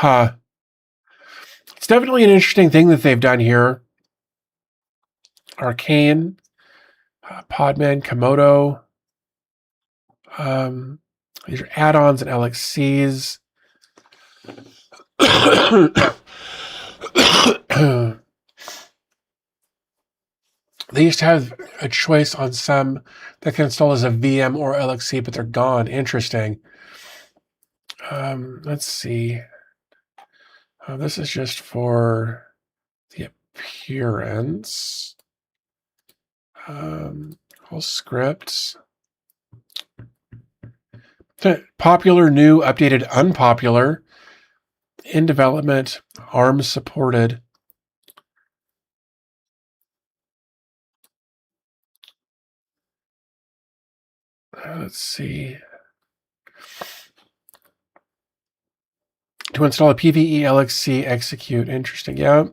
It's definitely an interesting thing that they've done here. Arcane, Podman, Komodo. These are add-ons and LXCs. They used to have a choice on some that can install as a VM or LXC, but they're gone. Interesting. Let's see. This is just for the appearance. Whole scripts. Popular, new, updated, unpopular. In development, ARM supported. Let's see. To install a PVE LXC execute. Interesting. Yeah.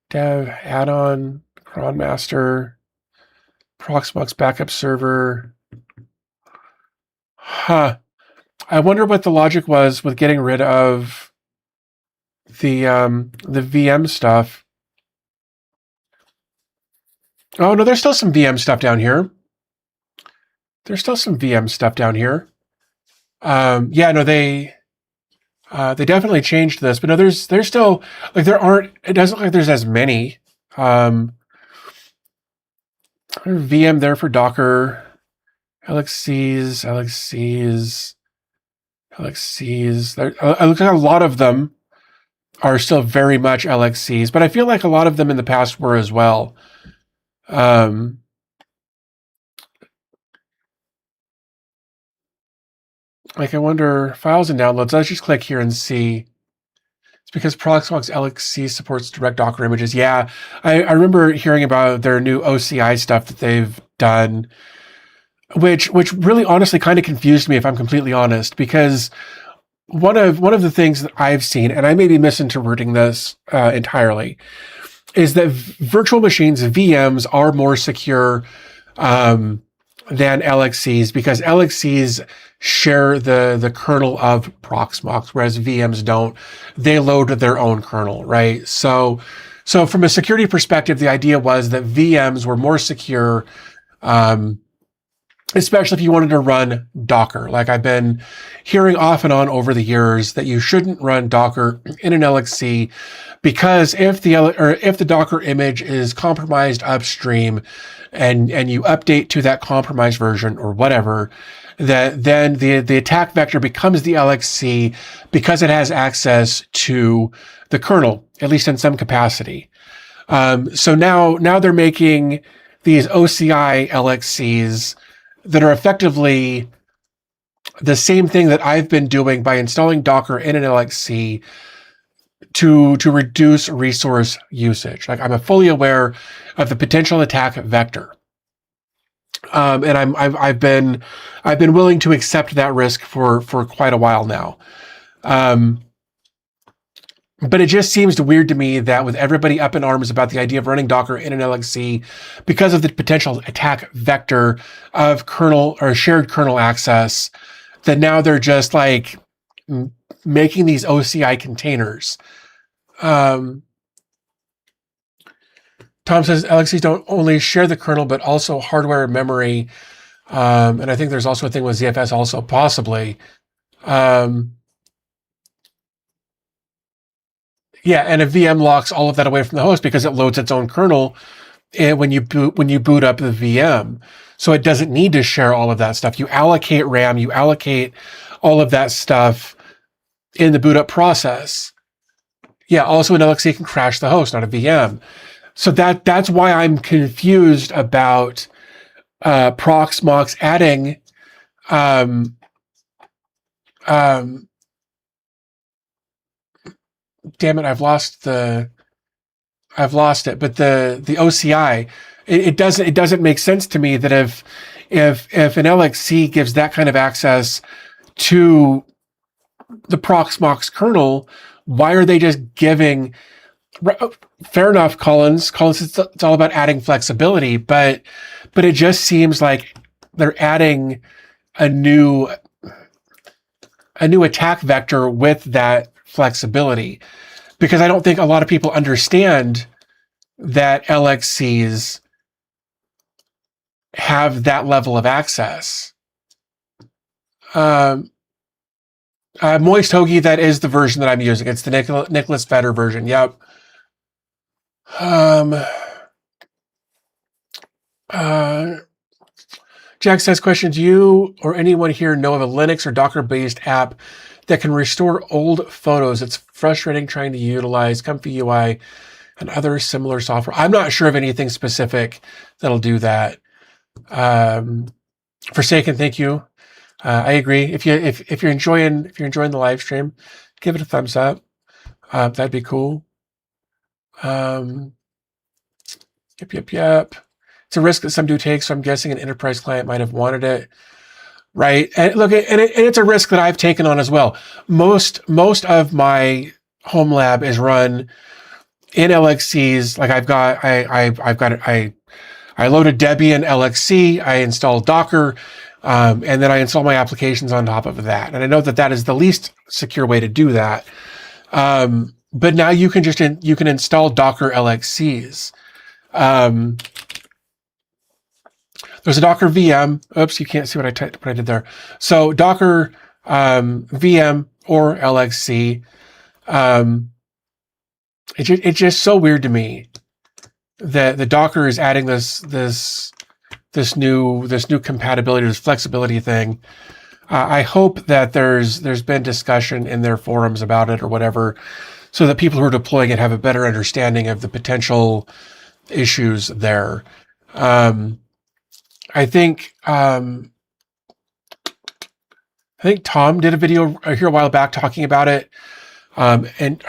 Dev, add-on, Cronmaster, Proxmox backup server. Huh. I wonder what the logic was with getting rid of the VM stuff. Oh no, there's still some VM stuff down here. There's still some VM stuff down here. Yeah, no, they definitely changed this, but no, there's still, like, there aren't, it doesn't look like there's as many. VM there for Docker, LXCs. It looks like a lot of them are still very much LXCs, but I feel like a lot of them in the past were as well. Like, I wonder, files and downloads. Let's just click here and see. It's because Proxmox LXC supports direct Docker images. Yeah, I remember hearing about their new OCI stuff that they've done, which really honestly kind of confused me, if I'm completely honest, because one of the things that I've seen, and I may be misinterpreting this entirely, is that virtual machines, VMs, are more secure than LXCs, because LXCs share the kernel of Proxmox, whereas VMs don't. They load their own kernel, right? So from a security perspective, the idea was that VMs were more secure, especially if you wanted to run Docker. Like, I've been hearing off and on over the years that you shouldn't run Docker in an LXC, because if the Docker image is compromised upstream and you update to that compromised version or whatever, that then the attack vector becomes the LXC, because it has access to the kernel, at least in some capacity. So now they're making these OCI LXCs that are effectively the same thing that I've been doing by installing Docker in an LXC to reduce resource usage. Like, I'm fully aware of the potential attack vector, and I've been willing to accept that risk for quite a while now. But it just seems weird to me that with everybody up in arms about the idea of running Docker in an LXC because of the potential attack vector of kernel or shared kernel access, that now they're just like making these OCI containers. Tom says LXCs don't only share the kernel, but also hardware and memory. And I think there's also a thing with ZFS also, possibly. Yeah, and a VM locks all of that away from the host because it loads its own kernel when you boot up the VM. So it doesn't need to share all of that stuff. You allocate RAM, you allocate all of that stuff in the boot up process. Yeah, also an LXC can crash the host, not a VM. So that's why I'm confused about Proxmox adding damn it, I've lost it. But the OCI, it doesn't make sense to me that if an LXC gives that kind of access to the Proxmox kernel, why are they just giving? Fair enough, Collins. It's all about adding flexibility, but it just seems like they're adding a new attack vector with that flexibility, because I don't think a lot of people understand that LXCs have that level of access. Moist Hoagie, that is the version that I'm using. It's the Nicholas Vetter version. Yep. Jack says, question, do you or anyone here know of a Linux or Docker-based app that can restore old photos? It's frustrating trying to utilize Comfy UI and other similar software. I'm not sure of anything specific that'll do that. Forsaken, thank you. I agree. If you're enjoying the live stream, give it a thumbs up. That'd be cool. Yep. It's a risk that some do take, so I'm guessing an enterprise client might have wanted it, right? And look, and it's a risk that I've taken on as well. Most of my home lab is run in LXCs. Like I loaded Debian LXC, I installed Docker, and then I install my applications on top of that. And I know that is the least secure way to do that. But now you can install Docker LXCs. There's a Docker VM. Oops, you can't see what I did there. So Docker VM or LXC. It's just so weird to me that the Docker is adding this new compatibility, this flexibility thing. I hope that there's been discussion in their forums about it or whatever, so that people who are deploying it have a better understanding of the potential issues there. I think Tom did a video here a while back talking about it, and it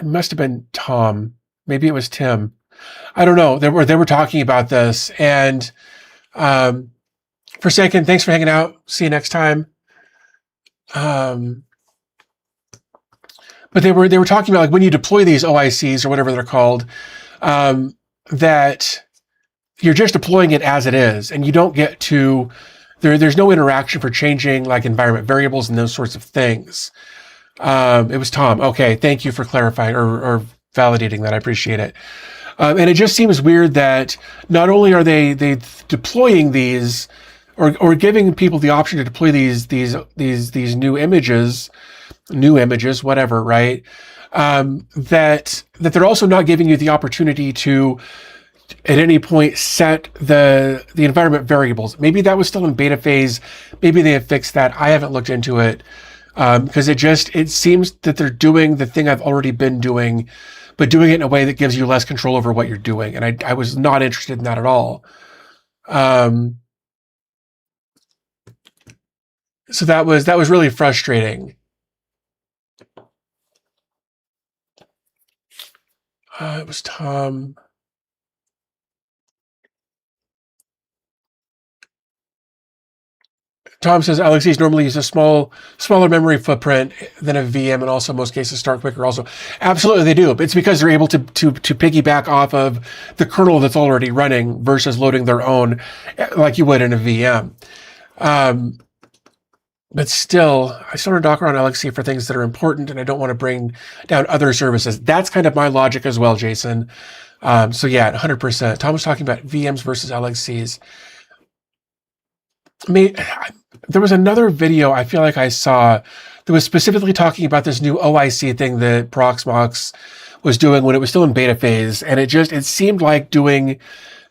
must have been Tom. Maybe it was Tim. I don't know. They were talking about this, and Forsaken, thanks for hanging out. See you next time. But they were talking about, like, when you deploy these OICs or whatever they're called, that you're just deploying it as it is, and you don't get to there's no interaction for changing like environment variables and those sorts of things. It was Tom. Okay, thank you for clarifying or validating that. I appreciate it. And it just seems weird that not only are they deploying these or giving people the option to deploy these new images, whatever, right? That they're also not giving you the opportunity to at any point set the environment variables. Maybe that was still in beta phase. Maybe they have fixed that. I haven't looked into it, because it seems that they're doing the thing I've already been doing, but doing it in a way that gives you less control over what you're doing. And I was not interested in that at all. So that was really frustrating. It was Tom. Tom says LXCs normally use a smaller memory footprint than a VM, and also in most cases start quicker. Also, absolutely they do. But it's because they're able to piggyback off of the kernel that's already running versus loading their own, like you would in a VM. But still, I still run Docker on LXC for things that are important, and I don't want to bring down other services. That's kind of my logic as well, Jason. So yeah, 100%. Tom was talking about VMs versus LXCs. There was another video I feel like I saw that was specifically talking about this new OIC thing that Proxmox was doing when it was still in beta phase, and it seemed like doing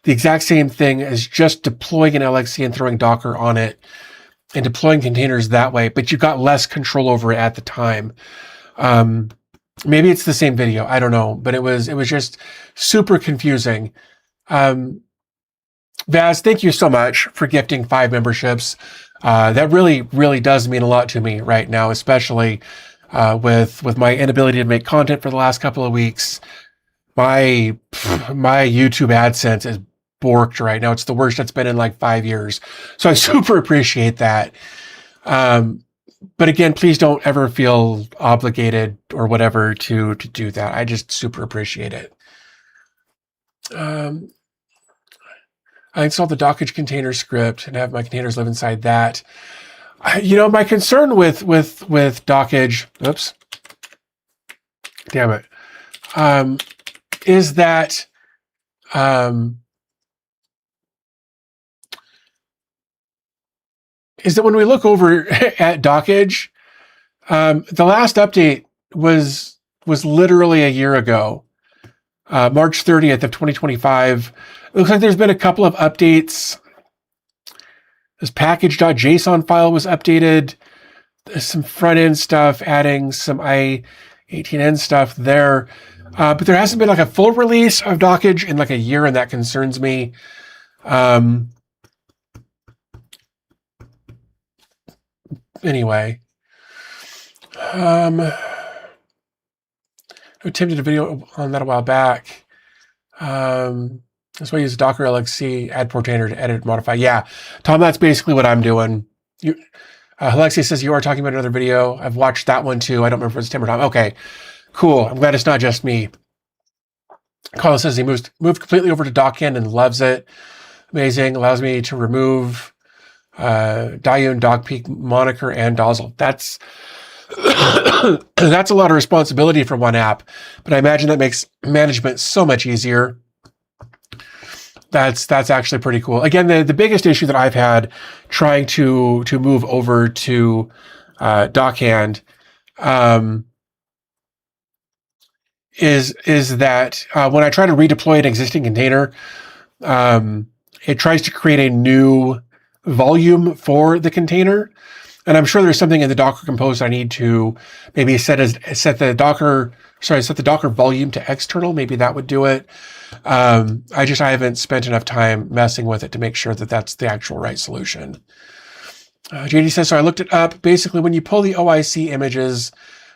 the exact same thing as just deploying an LXC and throwing Docker on it and deploying containers that way, but you got less control over it at the time. Maybe it's the same video, I don't know, but it was just super confusing. Vaz, thank you so much for gifting 5 memberships. That really, really does mean a lot to me right now, especially with my inability to make content for the last couple of weeks. My YouTube AdSense is borked right now. It's the worst it's been in like 5 years. So I super appreciate that. But again, please don't ever feel obligated or whatever to do that. I just super appreciate it. I installed the Dockage container script and have my containers live inside that. My concern with Dockage, oops, damn it, is that when we look over at Dockage, the last update was literally a year ago, March 30th of 2025. Looks like there's been a couple of updates. This package.json file was updated. There's some front-end stuff, adding some i18n stuff there. But there hasn't been like a full release of Dockage in like a year, and that concerns me. Anyway. I attempted a video on that a while back. That's why I use Docker LXC, add portainer to edit, modify. Yeah, Tom, that's basically what I'm doing. Alexia says you are talking about another video. I've watched that one too. I don't remember if it's Tim or Tom. Okay, cool. I'm glad it's not just me. Colin says he moved completely over to Dockend and loves it. Amazing. Allows me to remove Dayun, Dogpeak, Moniker, and Dozzle. That's that's a lot of responsibility for one app, but I imagine that makes management so much easier. That's actually pretty cool. Again, the biggest issue that I've had trying to move over to Dockhand is that when I try to redeploy an existing container, it tries to create a new volume for the container. And I'm sure there's something in the Docker Compose I need to maybe set the Docker volume to external. Maybe that would do it. I haven't spent enough time messing with it to make sure that that's the actual right solution. JD says, so I looked it up. Basically, when you pull the OIC images,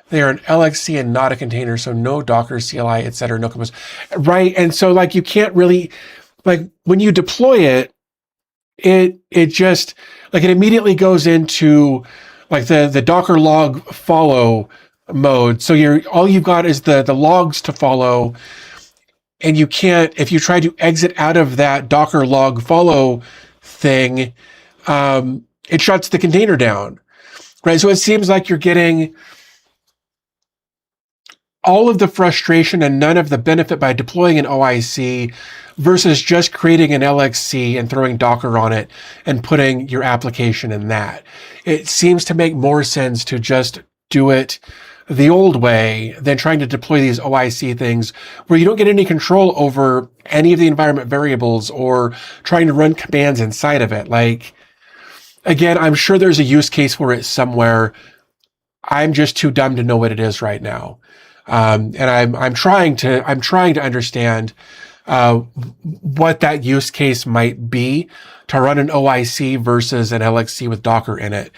they are an LXC and not a container. So no Docker, CLI, etc. No Compose. Right. And so like you can't really, like when you deploy it, it just like it immediately goes into like the Docker log follow mode. So all you've got is the logs to follow, and you can't, if you try to exit out of that Docker log follow thing, it shuts the container down, right? So it seems like you're getting all of the frustration and none of the benefit by deploying an OIC versus just creating an LXC and throwing Docker on it and putting your application in that. It seems to make more sense to just do it the old way than trying to deploy these OIC things where you don't get any control over any of the environment variables or trying to run commands inside of it. Like, again, I'm sure there's a use case for it somewhere. I'm just too dumb to know what it is right now. And I'm trying to understand what that use case might be to run an OIC versus an LXC with Docker in it.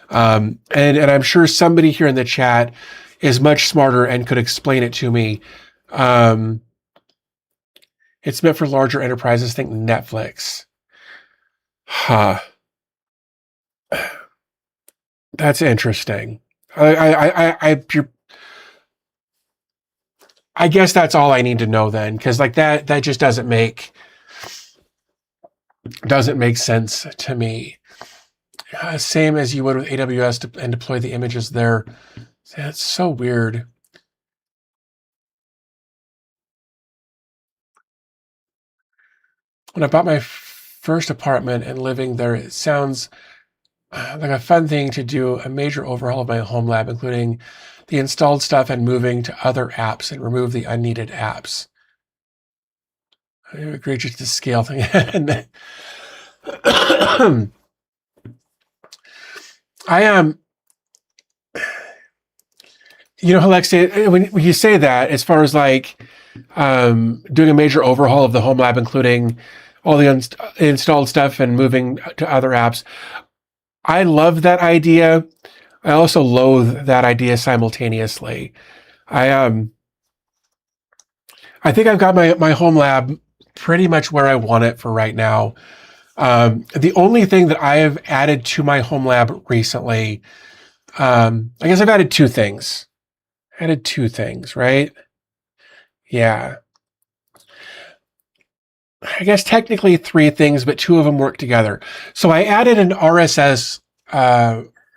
And I'm sure somebody here in the chat is much smarter and could explain it to me. It's meant for larger enterprises. Think Netflix. Huh. That's interesting. I guess that's all I need to know then, because like that just doesn't make sense to me. Same as you would with AWS and deploy the images there. That's so weird. When I bought my first apartment and living there, it sounds like a fun thing to do, a major overhaul of my home lab, including the installed stuff and moving to other apps and remove the unneeded apps. I agree, just the scale thing. I am, Alexia, when you say that, as far as like doing a major overhaul of the home lab, including all the installed stuff and moving to other apps, I love that idea. I also loathe that idea simultaneously. I think I've got my home lab pretty much where I want it for right now. The only thing that I have added to my home lab recently, I guess I've added two things. Right? Yeah. I guess technically three things, but two of them work together. So I added an RSS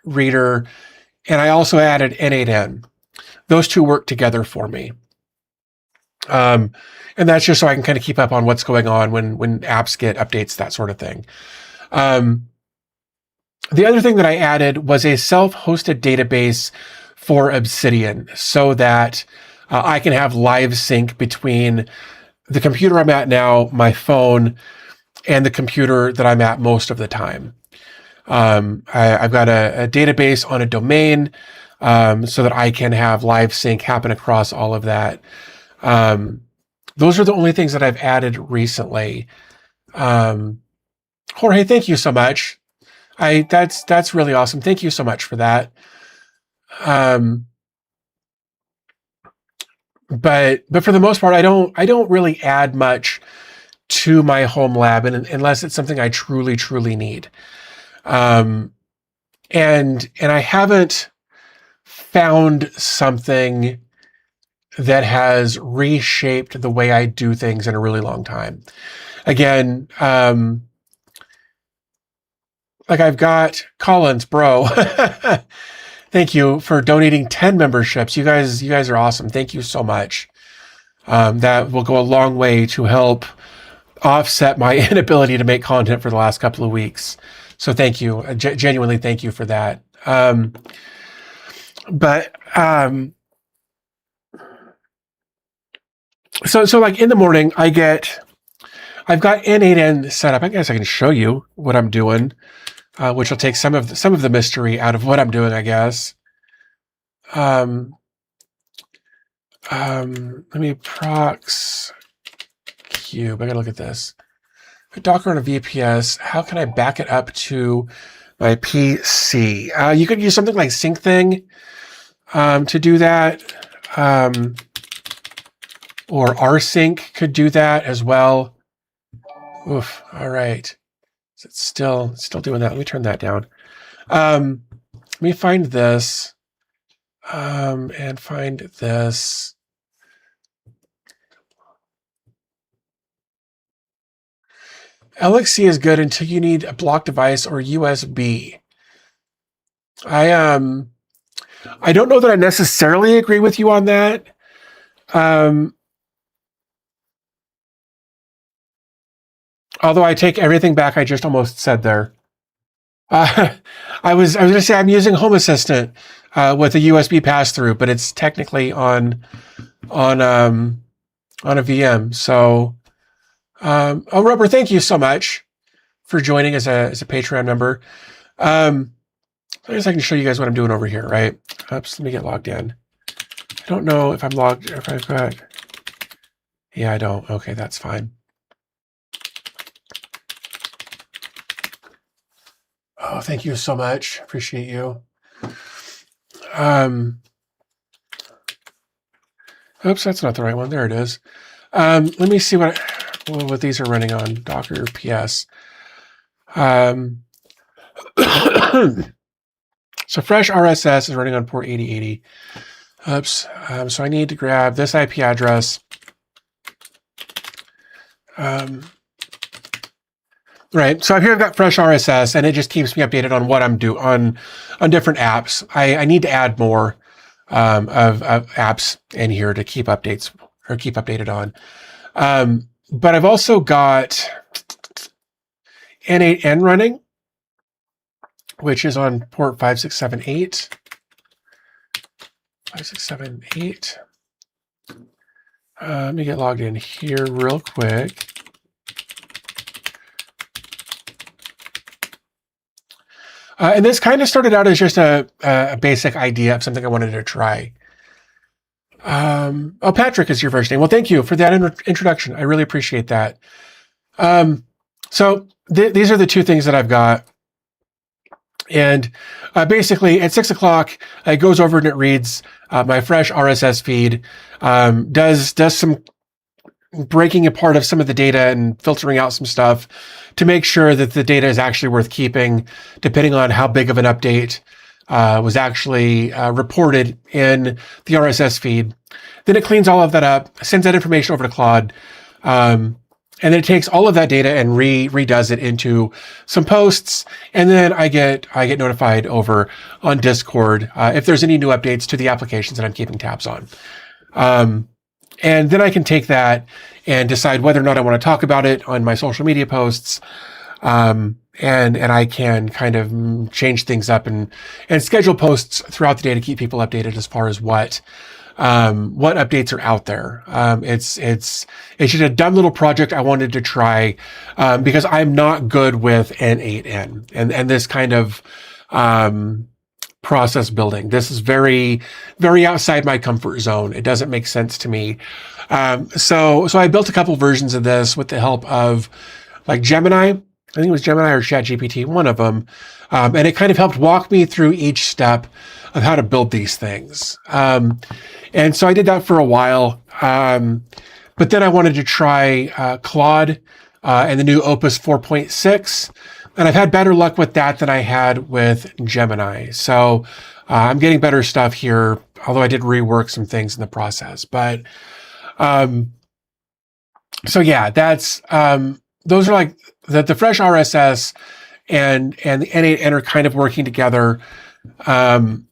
reader, and I also added N8N. Those two work together for me. And that's just so I can kind of keep up on what's going on when apps get updates, that sort of thing. The other thing that I added was a self-hosted database for Obsidian so that I can have live sync between the computer I'm at now, my phone, and the computer that I'm at most of the time. I've got a database on a domain so that I can have live sync happen across all of that. Those are the only things that I've added recently. Jorge, thank you so much. That's really awesome. Thank you so much for that. But for the most part, I don't really add much to my home lab, unless it's something I truly need. And I haven't found something that has reshaped the way I do things in a really long time. Again, like I've got Collins, bro. Thank you for donating 10 memberships. You guys are awesome. Thank you so much. That will go a long way to help offset my inability to make content for the last couple of weeks. So thank you. Genuinely thank you for that. So like in the morning, I've got N8N set up. I guess I can show you what I'm doing, which will take some of the mystery out of what I'm doing, I guess. Let me prox cube. I gotta look at this. Docker on a VPS. How can I back it up to my PC? You could use something like SyncThing to do that, or rsync could do that as well. Oof. All right. Is it still doing that? Let me turn that down. Let me find this and find this. LXC is good until you need a block device or USB. I don't know that I necessarily agree with you on that. Although I take everything back I just almost said there. I was going to say I'm using Home Assistant with a USB pass-through, but it's technically on a VM. So, Rubber, thank you so much for joining as a Patreon member. I guess I can show you guys what I'm doing over here, right? Oops, let me get logged in. I don't know if I'm logged, if I've got... Yeah, I don't. Okay, that's fine. Oh, thank you so much. Appreciate you. Oops, that's not the right one. There it is. Let me see what these are running on. Docker PS. So fresh RSS is running on port 8080. Oops. So I need to grab this IP address. Right. So here I've got fresh RSS, and it just keeps me updated on what I'm doing on different apps. I need to add more of apps in here to keep updated on. But I've also got N8N running, which is on port 5678. 5678. Let me get logged in here real quick. And this kind of started out as just a basic idea of something I wanted to try. Oh, Patrick is your first name. Well, thank you for that introduction. I really appreciate that. So these are the two things that I've got. And basically at 6 o'clock, it goes over and it reads my fresh RSS feed, does some breaking apart of some of the data and filtering out some stuff to make sure that the data is actually worth keeping, depending on how big of an update was actually reported in the RSS feed. Then it cleans all of that up, sends that information over to Claude, and then it takes all of that data and redoes it into some posts. And then I get notified over on Discord if there's any new updates to the applications that I'm keeping tabs on. And then I can take that and decide whether or not I want to talk about it on my social media posts. And I can kind of change things up and schedule posts throughout the day to keep people updated as far as what what updates are out there. It's just a dumb little project I wanted to try, because I'm not good with N8N and this kind of, process building. This is very, very outside my comfort zone. It doesn't make sense to me. So I built a couple versions of this with the help of like Gemini. I think it was Gemini or ChatGPT, one of them. And it kind of helped walk me through each step of how to build these things. And so I did that for a while. But then I wanted to try Claude and the new Opus 4.6. And I've had better luck with that than I had with Gemini. So I'm getting better stuff here, although I did rework some things in the process. But so yeah, that's those are like the fresh RSS and the N8N are kind of working together. And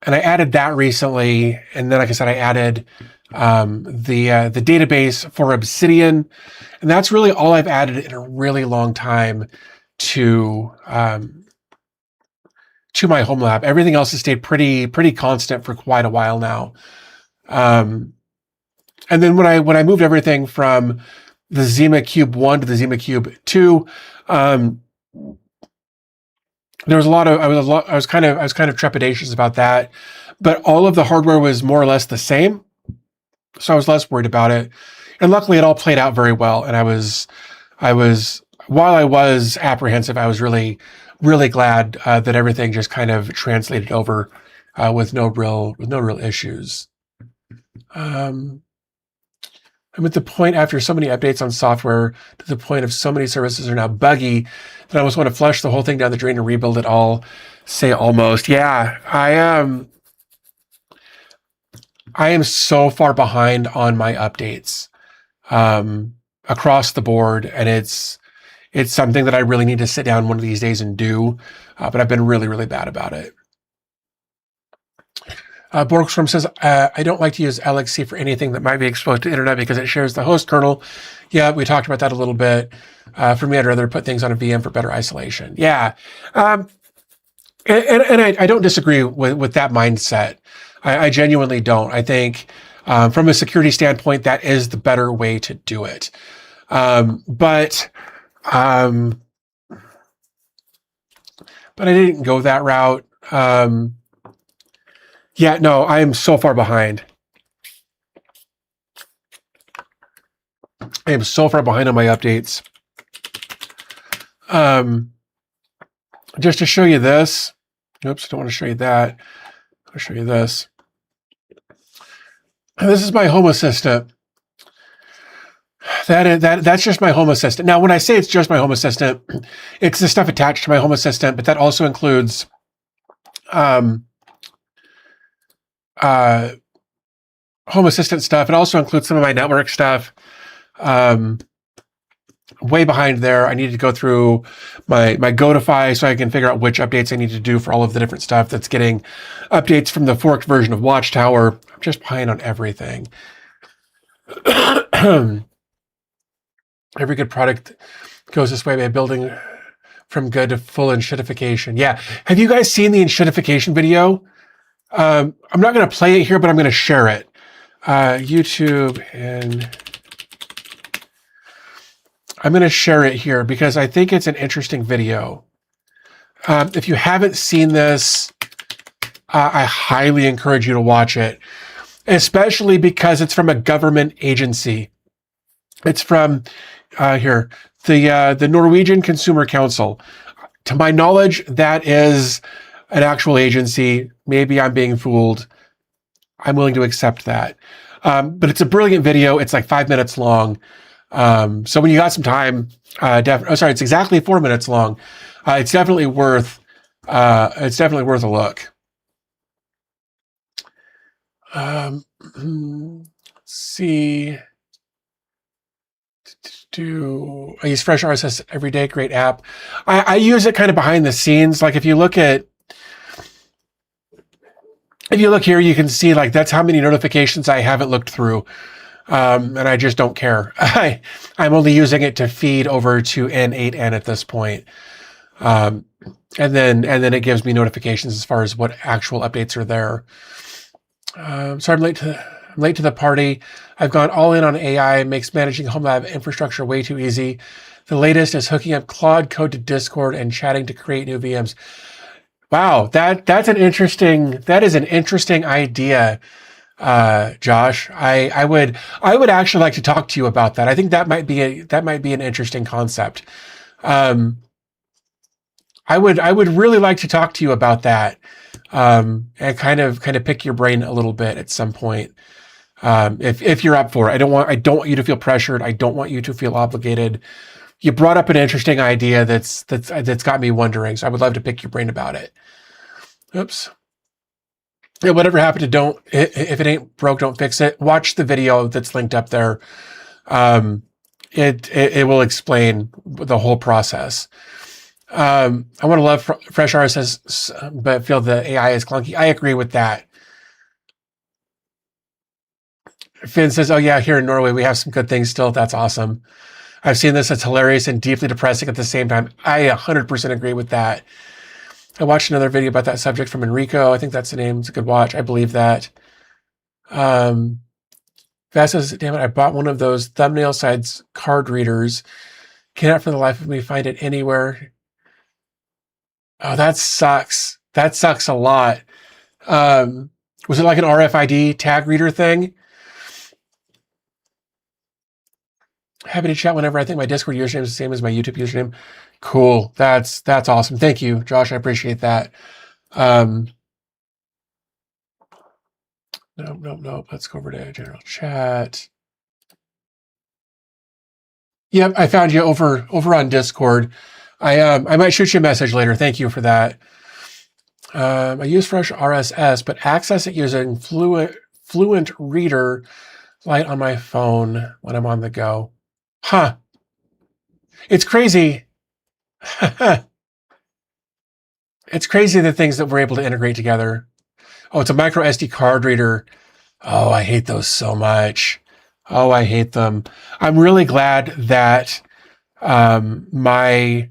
I added that recently. And then, like I said, I added the database for Obsidian. And that's really all I've added in a really long time to my home lab. Everything else has stayed pretty constant for quite a while now. And then when I moved everything from the Zima Cube 1 to the Zima Cube 2, there was I was kind of trepidatious about that, but all of the hardware was more or less the same, so I was less worried about it. And luckily, it all played out very well. And I was while I was apprehensive, I was really glad that everything just kind of translated over with no real issues. I'm at the point after so many updates on software to the point of so many services are now buggy that I almost want to flush the whole thing down the drain and rebuild it all. Say almost. Yeah, I am so far behind on my updates across the board, and it's something that I really need to sit down one of these days and do, but I've been really bad about it. Borgstrom says, I don't like to use LXC for anything that might be exposed to the internet because it shares the host kernel. Yeah, we talked about that a little bit. For me, I'd rather put things on a VM for better isolation. Yeah. And I don't disagree with that mindset. I genuinely don't. I think from a security standpoint, that is the better way to do it. But I didn't go that route. Yeah, no, I am so far behind. I am so far behind on my updates. Just to show you this. Oops, I don't want to show you that. I'll show you this. This is my Home Assistant. That's just my Home Assistant. Now, when I say it's just my Home Assistant, it's the stuff attached to my Home Assistant, but that also includes Home Assistant stuff. It also includes some of my network stuff. Way behind there. I need to go through my Godify so I can figure out which updates I need to do for all of the different stuff that's getting updates from the forked version of Watchtower. I'm just behind on everything. Every good product goes this way by building from good to full enshittification. Yeah. Have you guys seen the enshittification video? I'm not going to play it here, but I'm going to share it. YouTube, and I'm going to share it here because I think it's an interesting video. If you haven't seen this, I highly encourage you to watch it, especially because it's from a government agency. It's from here, the Norwegian Consumer Council. To my knowledge, that is an actual agency. Maybe I'm being fooled. I'm willing to accept that. But it's a brilliant video. It's like 5 minutes long. So when you got some time, it's exactly 4 minutes long. It's definitely worth a look. Let's see. I use Fresh RSS every day. Great app. I use it kind of behind the scenes. Like if you look here, you can see like that's how many notifications I haven't looked through. And I just don't care. I'm only using it to feed over to N8N at this point. And then it gives me notifications as far as what actual updates are there. So I'm late to the party. I've gone all in on AI. Makes managing home lab infrastructure way too easy. The latest is hooking up Claude Code to Discord and chatting to create new VMs. Wow, that is an interesting idea, Josh. I would actually like to talk to you about that. I think that might be an interesting concept. Um, I would really like to talk to you about that, and kind of pick your brain a little bit at some point. If you're up for it. I don't want you to feel pressured. I don't want you to feel obligated. You brought up an interesting idea that's got me wondering. So I would love to pick your brain about it. Oops. Yeah, whatever happened to if it ain't broke, don't fix it. Watch the video that's linked up there. Um, it will explain the whole process. I want to love fresh RSS, but feel the AI is clunky. I agree with that. Finn says, "Oh yeah, here in Norway we have some good things still. That's awesome. I've seen this. It's hilarious and deeply depressing at the same time." I 100% agree with that. I watched another video about that subject from Enrico. I think that's the name. It's a good watch. I believe that. Vass says, "Damn it, I bought one of those thumbnail size card readers. Cannot for the life of me find it anywhere." Oh, that sucks. That sucks a lot. Was it like an RFID tag reader thing? Happy to chat whenever. I think my Discord username is the same as my YouTube username. Cool. That's awesome. Thank you, Josh. I appreciate that. Nope. Let's go over to general chat. Yep, I found you over on Discord. I might shoot you a message later. Thank you for that. I use Fresh RSS, but access it using Fluent Reader Lite on my phone when I'm on the go. Huh. It's crazy. It's crazy the things that we're able to integrate together. Oh, it's a micro SD card reader. Oh, I hate those so much. Oh, I hate them. I'm really glad that my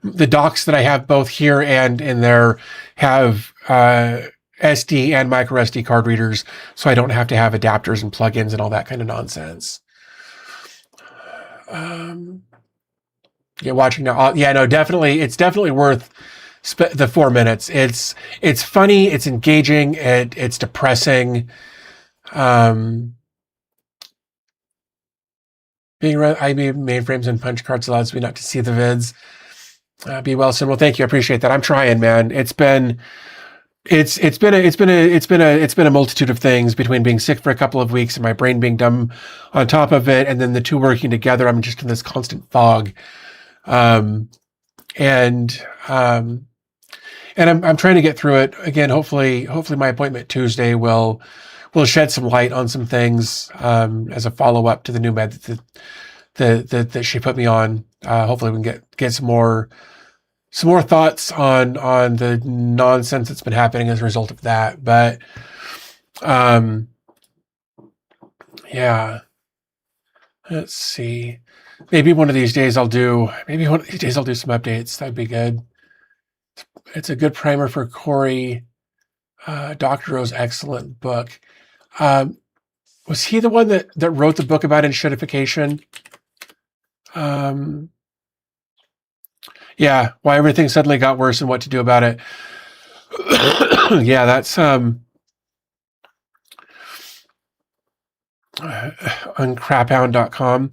the docks that I have both here and in there have SD and micro SD card readers, so I don't have to have adapters and plugins and all that kind of nonsense. Yeah, watching now. Yeah, no, definitely. It's definitely worth the 4 minutes. It's funny. It's engaging. It's depressing. Being IB mainframes and punch cards allows me not to see the vids. Be well, Sim. Well, thank you. I appreciate that. I'm trying, man. It's been a multitude of things between being sick for a couple of weeks and my brain being dumb on top of it, and then the two working together. I'm just in this constant fog. And I'm trying to get through it again. Hopefully my appointment Tuesday will shed some light on some things, as a follow up to the new med that she put me on. Hopefully we can get some more thoughts on the nonsense that's been happening as a result of that. But, yeah, let's see. Maybe one of these days I'll do some updates. That'd be good. It's a good primer for Corey. Dr. O's excellent book. Was he the one that wrote the book about enshittification? Yeah, why everything suddenly got worse and what to do about it. Yeah, that's on craphound.com.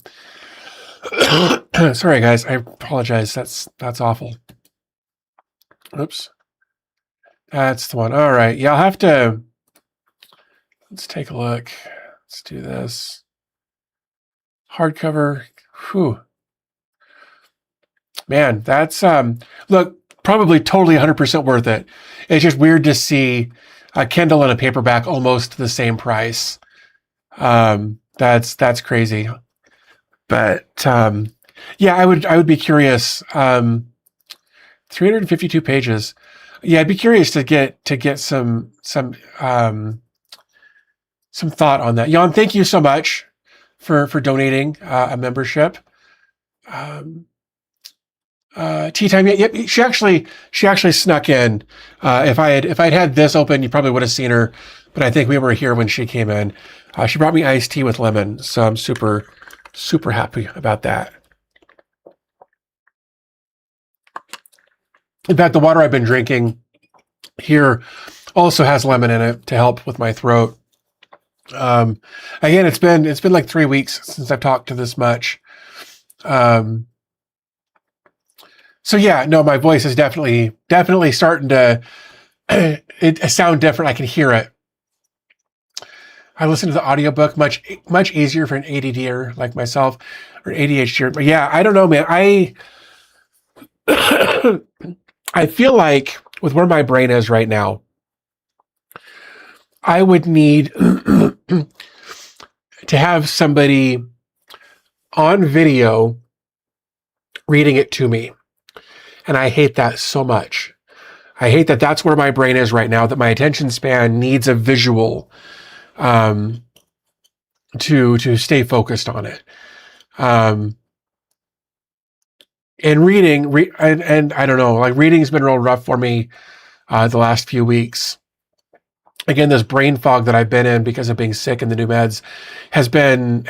Sorry guys, I apologize. That's awful. Oops. That's the one. All right. Yeah, I'll have to. Let's take a look. Let's do this. Hardcover. Whew. Man, that's look, probably totally 100% worth it. It's just weird to see a Kindle and a paperback almost the same price. That's crazy. But yeah, I would be curious. 352 pages. Yeah, I'd be curious to get some thought on that. Jan, thank you so much for donating a membership. Tea time. Yep. She actually snuck in. If I'd had this open, you probably would have seen her, but I think we were here when she came in. She brought me iced tea with lemon. So I'm super, super happy about that. In fact, the water I've been drinking here also has lemon in it to help with my throat. Again, it's been like 3 weeks since I've talked to this much. So yeah, no, my voice is definitely starting to sound different. I can hear it. I listen to the audiobook much easier for an ADDer like myself or ADHDer. But yeah, I don't know, man. I feel like with where my brain is right now, I would need to have somebody on video reading it to me. And I hate that so much. I hate that that's where my brain is right now, that my attention span needs a visual to stay focused on it. And reading, and I don't know, like reading's been real rough for me the last few weeks. Again, this brain fog that I've been in because of being sick and the new meds has been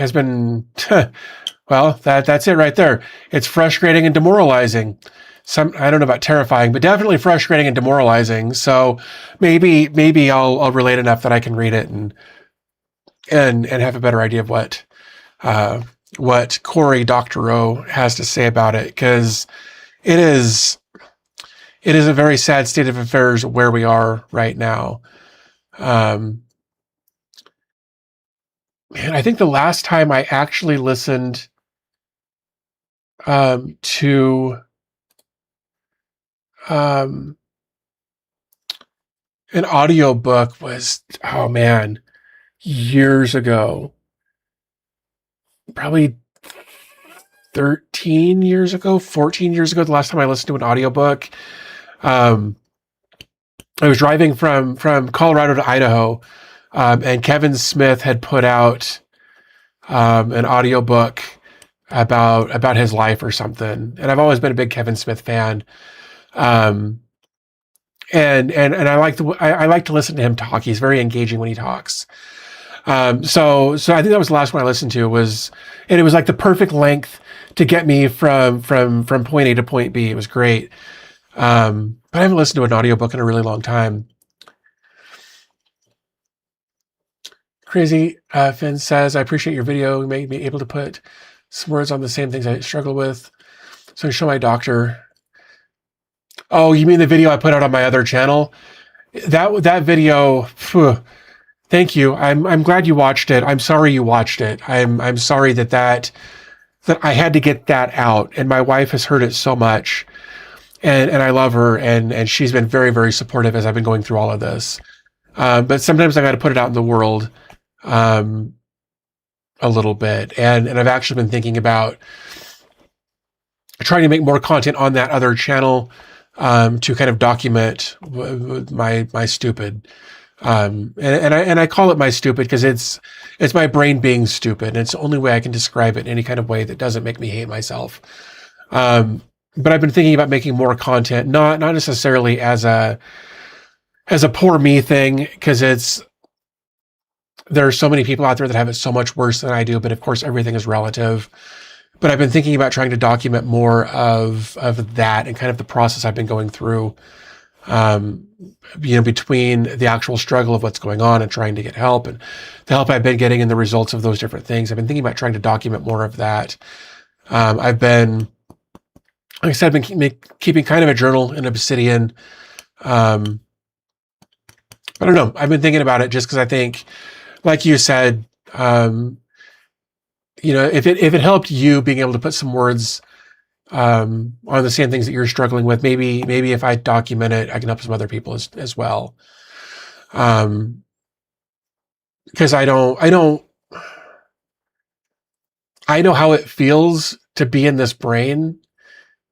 well, that's it right there. It's frustrating and demoralizing. I don't know about terrifying, but definitely frustrating and demoralizing. So maybe I'll relate enough that I can read it and have a better idea of what Corey Doctorow has to say about it, because it is a very sad state of affairs where we are right now. And I think the last time I actually listened to an audiobook was, oh man, years ago. Probably 13 years ago, 14 years ago, the last time I listened to an audiobook. I was driving from Colorado to Idaho, and Kevin Smith had put out an audiobook about his life or something. And I've always been a big Kevin Smith fan. And I like to listen to him talk. He's very engaging when he talks. So I think that was the last one I listened to and it was like the perfect length to get me from point A to point B. It was great. But I haven't listened to an audiobook in a really long time. Crazy Finn says, I appreciate your video. You made me able to put some words on the same things I struggle with. So I show my doctor. Oh, you mean the video I put out on my other channel? That video, phew, thank you. I'm glad you watched it. I'm sorry you watched it. I'm sorry that I had to get that out. And my wife has heard it so much. And I love her, and she's been very, very supportive as I've been going through all of this. But sometimes I got to put it out in the world a little bit. And I've actually been thinking about trying to make more content on that other channel to kind of document my stupid. And I call it my stupid because it's my brain being stupid. And it's the only way I can describe it in any kind of way that doesn't make me hate myself. But I've been thinking about making more content, not necessarily as a poor me thing, because there are so many people out there that have it so much worse than I do. But of course, everything is relative. But I've been thinking about trying to document more of that and kind of the process I've been going through, between the actual struggle of what's going on and trying to get help, and the help I've been getting and the results of those different things. I've been thinking about trying to document more of that. I've been, like I said, I've been keeping kind of a journal in Obsidian. I don't know. I've been thinking about it just because I think, like you said, if it helped you being able to put some words on the same things that you're struggling with, maybe if I document it, I can help some other people as well. Because I know how it feels to be in this brain,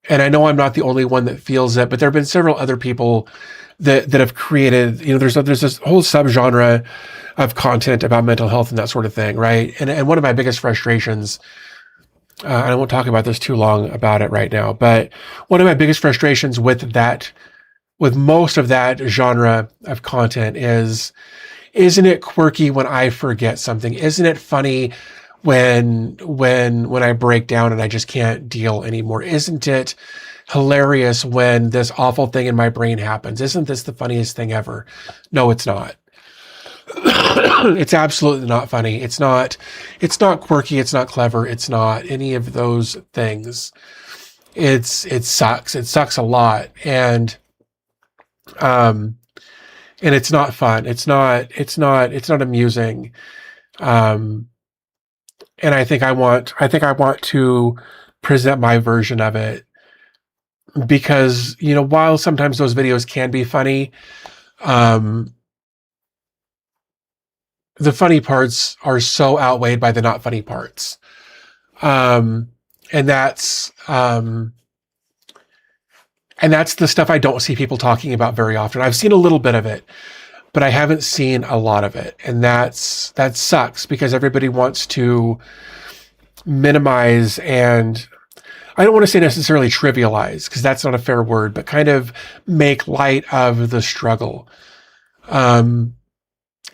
and I know I'm not the only one that feels it, but there have been several other people that have created, there's this whole subgenre of content about mental health and that sort of thing, right? And one of my biggest frustrations I won't talk about this too long about it right now, but one of my biggest frustrations with that, with most of that genre of content is, isn't it quirky when I forget something? Isn't it funny when I break down and I just can't deal anymore? Isn't it hilarious when this awful thing in my brain happens? Isn't this the funniest thing ever? No, it's not. It's absolutely not funny. It's not quirky. It's not clever. It's not any of those things. It sucks. It sucks a lot. And it's not fun. It's not amusing. And I think I want to present my version of it, because, while sometimes those videos can be funny, the funny parts are so outweighed by the not funny parts. And that's the stuff I don't see people talking about very often. I've seen a little bit of it, but I haven't seen a lot of it. And that sucks, because everybody wants to minimize, and I don't want to say necessarily trivialize, because that's not a fair word, but kind of make light of the struggle.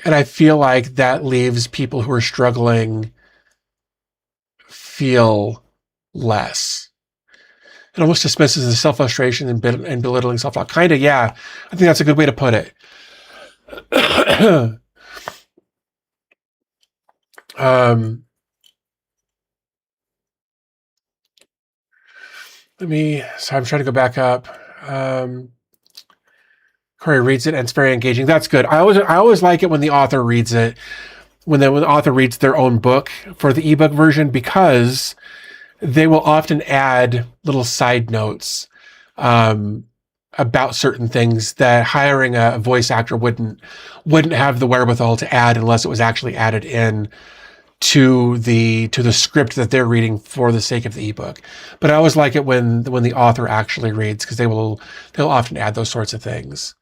And I feel like that leaves people who are struggling feel less. It almost dismisses the self-frustration and belittling self-talk. Kind of, yeah. I think that's a good way to put it. So I'm trying to go back up. Corey reads it and it's very engaging. That's good. I always like it when the author reads it, when the author reads their own book for the ebook version, because they will often add little side notes about certain things that hiring a voice actor wouldn't have the wherewithal to add, unless it was actually added in to the script that they're reading for the sake of the ebook. But I always like it when the author actually reads, because they'll often add those sorts of things.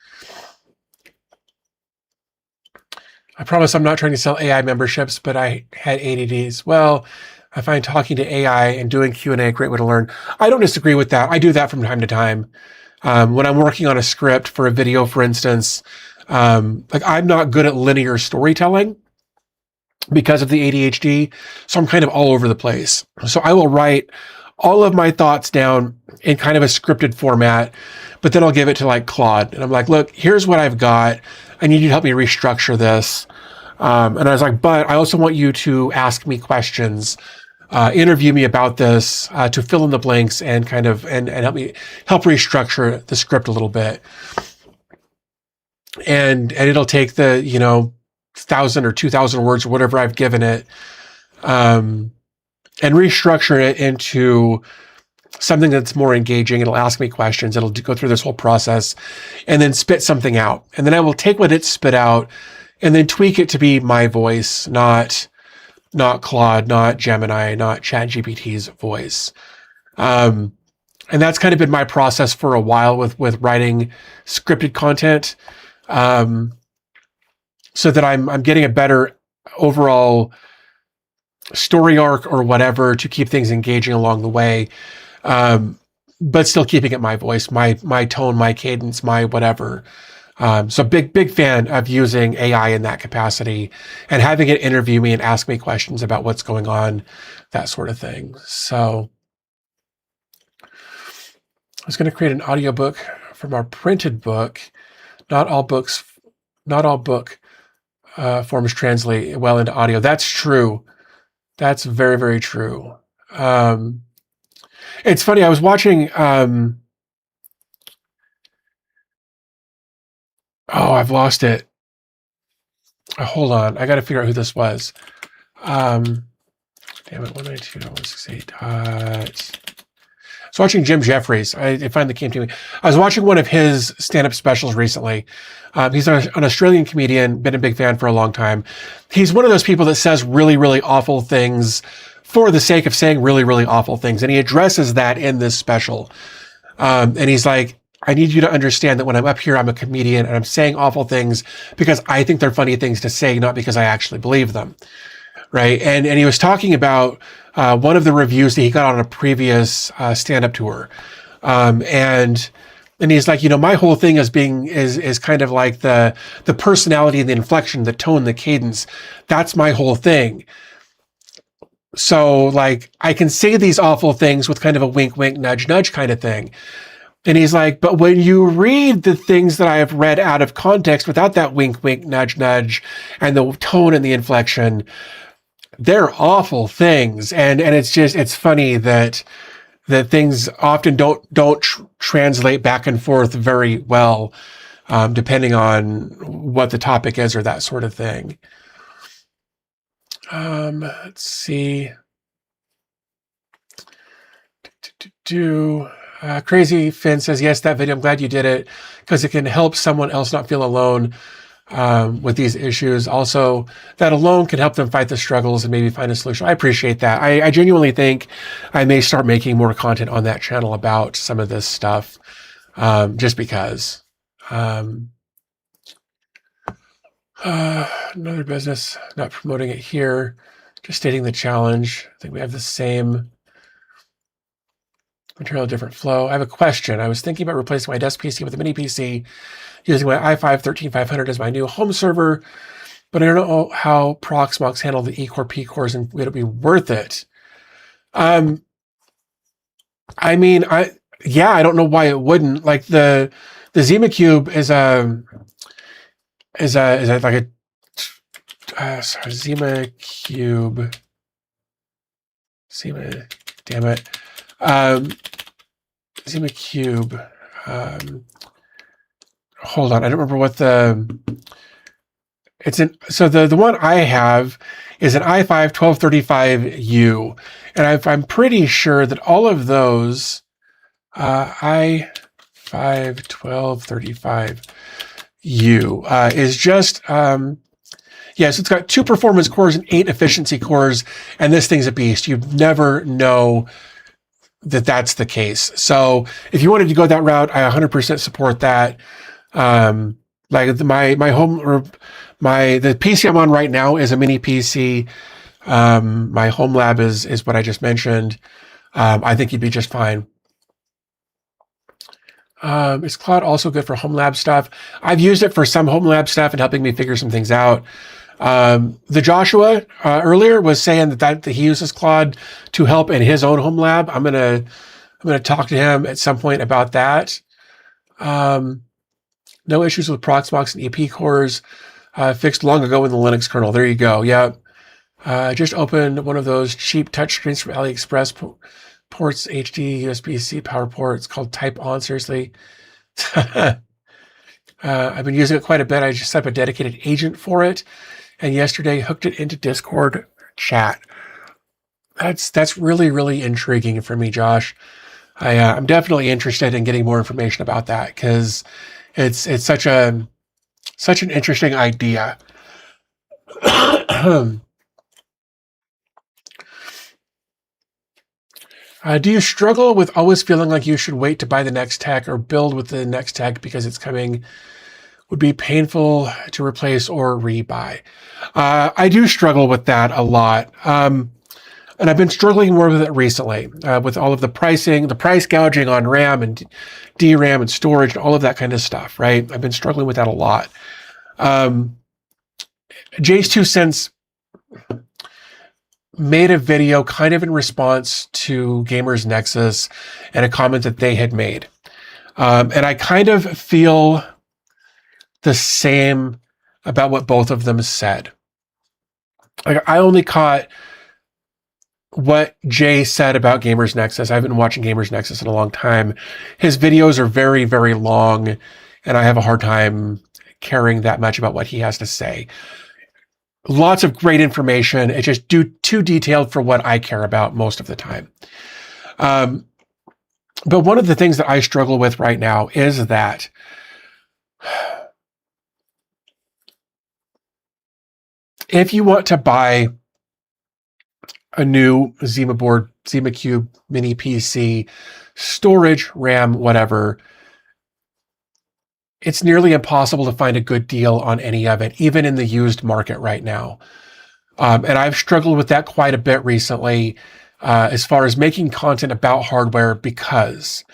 I promise I'm not trying to sell AI memberships, but I had ADDs. Well, I find talking to AI and doing Q&A a great way to learn. I don't disagree with that. I do that from time to time. When I'm working on a script for a video, for instance, like, I'm not good at linear storytelling because of the ADHD. So I'm kind of all over the place. So I will write all of my thoughts down in kind of a scripted format, but then I'll give it to like Claude. And I'm like, look, here's what I've got. I need you to help me restructure this. And I was like, but I also want you to ask me questions, interview me about this, to fill in the blanks and kind of, and help restructure the script a little bit. And it'll take the, 1,000 or 2,000 words or whatever I've given it, and restructure it into something that's more engaging. It'll ask me questions. It'll go through this whole process and then spit something out. And then I will take what it spit out and then tweak it to be my voice, not Claude, not Gemini, not ChatGPT's voice. And that's kind of been my process for a while with writing scripted content. So that I'm getting a better overall story arc or whatever to keep things engaging along the way. But still keeping it my voice, my tone, my cadence, my whatever. So big fan of using AI in that capacity and having it interview me and ask me questions about what's going on, that sort of thing. So I was going to create an audiobook from our printed book. Not all book forms translate well into audio. That's true. That's very, very true. It's funny. I was watching, I've lost it. Hold on. I got to figure out who this was. Damn it. 192.168. I was watching Jim Jeffries. It finally came to me. I was watching one of his stand-up specials recently. He's an Australian comedian, been a big fan for a long time. He's one of those people that says really, really awful things for the sake of saying really, really awful things. And he addresses that in this special. And he's like, I need you to understand that when I'm up here, I'm a comedian and I'm saying awful things because I think they're funny things to say, not because I actually believe them. right? And he was talking about one of the reviews that he got on a previous stand-up tour, and he's like, my whole thing is kind of like the personality and the inflection, the tone, the cadence. That's my whole thing. So like I can say these awful things with kind of a wink, wink, nudge, nudge kind of thing. And he's like, but when you read the things that I have read out of context without that wink, wink, nudge, nudge, and the tone and the inflection, they're awful things. And it's funny that things often don't translate back and forth very well, depending on what the topic is or that sort of thing. Let's see. Crazy Finn says, yes, that video, I'm glad you did it because it can help someone else not feel alone with these issues. Also, that alone can help them fight the struggles and maybe find a solution. I appreciate that. I genuinely think I may start making more content on that channel about some of this stuff, just because. Another business, not promoting it here, just stating the challenge. I think we have the same material, different flow. I have a question. I was thinking about replacing my desk PC with a mini PC using my i5-13500 as my new home server, but I don't know how Proxmox handle the E-core, P-cores, and would it be worth it? I don't know why it wouldn't. Like the Zima Cube is like a Zima Cube. Damn it. Zima Cube. Hold on, I don't remember what so the one I have is an i5-1235U, and I'm pretty sure that all of those i5-1235U is just yes, it's got 2 performance cores and 8 efficiency cores, and this thing's a beast. You never know that that's the case. So if you wanted to go that route, I 100% support that. Like my home, or the PC I'm on right now is a mini PC. My home lab is what I just mentioned. I think you'd be just fine. Is Cloud also good for home lab stuff? I've used it for some home lab stuff and helping me figure some things out. The Joshua earlier was saying that he uses Claude to help in his own home lab. I'm gonna talk to him at some point about that. No issues with Proxmox and EP cores. Fixed long ago in the Linux kernel. There you go. Yep. Just opened one of those cheap touchscreens from AliExpress. Ports HD USB-C power port. It's called Type On. Seriously. I've been using it quite a bit. I just set up a dedicated agent for it, and yesterday hooked it into Discord chat. That's really, really intriguing for me, Josh. I'm definitely interested in getting more information about that because it's such an interesting idea. Do you struggle with always feeling like you should wait to buy the next tech or build with the next tech because it's coming? Would be painful to replace or rebuy. I do struggle with that a lot. And I've been struggling more with it recently, with all of the pricing, the price gouging on RAM and DRAM and storage and all of that kind of stuff, right? I've been struggling with that a lot. Jay's 2 Cents made a video kind of in response to Gamers Nexus and a comment that they had made. And I kind of feel the same about what both of them said. Like, I only caught what Jay said about Gamers Nexus. I've been watching Gamers Nexus in a long time. His videos are very, very long, and I have a hard time caring that much about what he has to say. Lots of great information. It's just too detailed for what I care about most of the time. But one of the things that I struggle with right now is that if you want to buy a new Zima board, Zima Cube, mini PC, storage, RAM, whatever, it's nearly impossible to find a good deal on any of it, even in the used market right now. And I've struggled with that quite a bit recently, as far as making content about hardware, because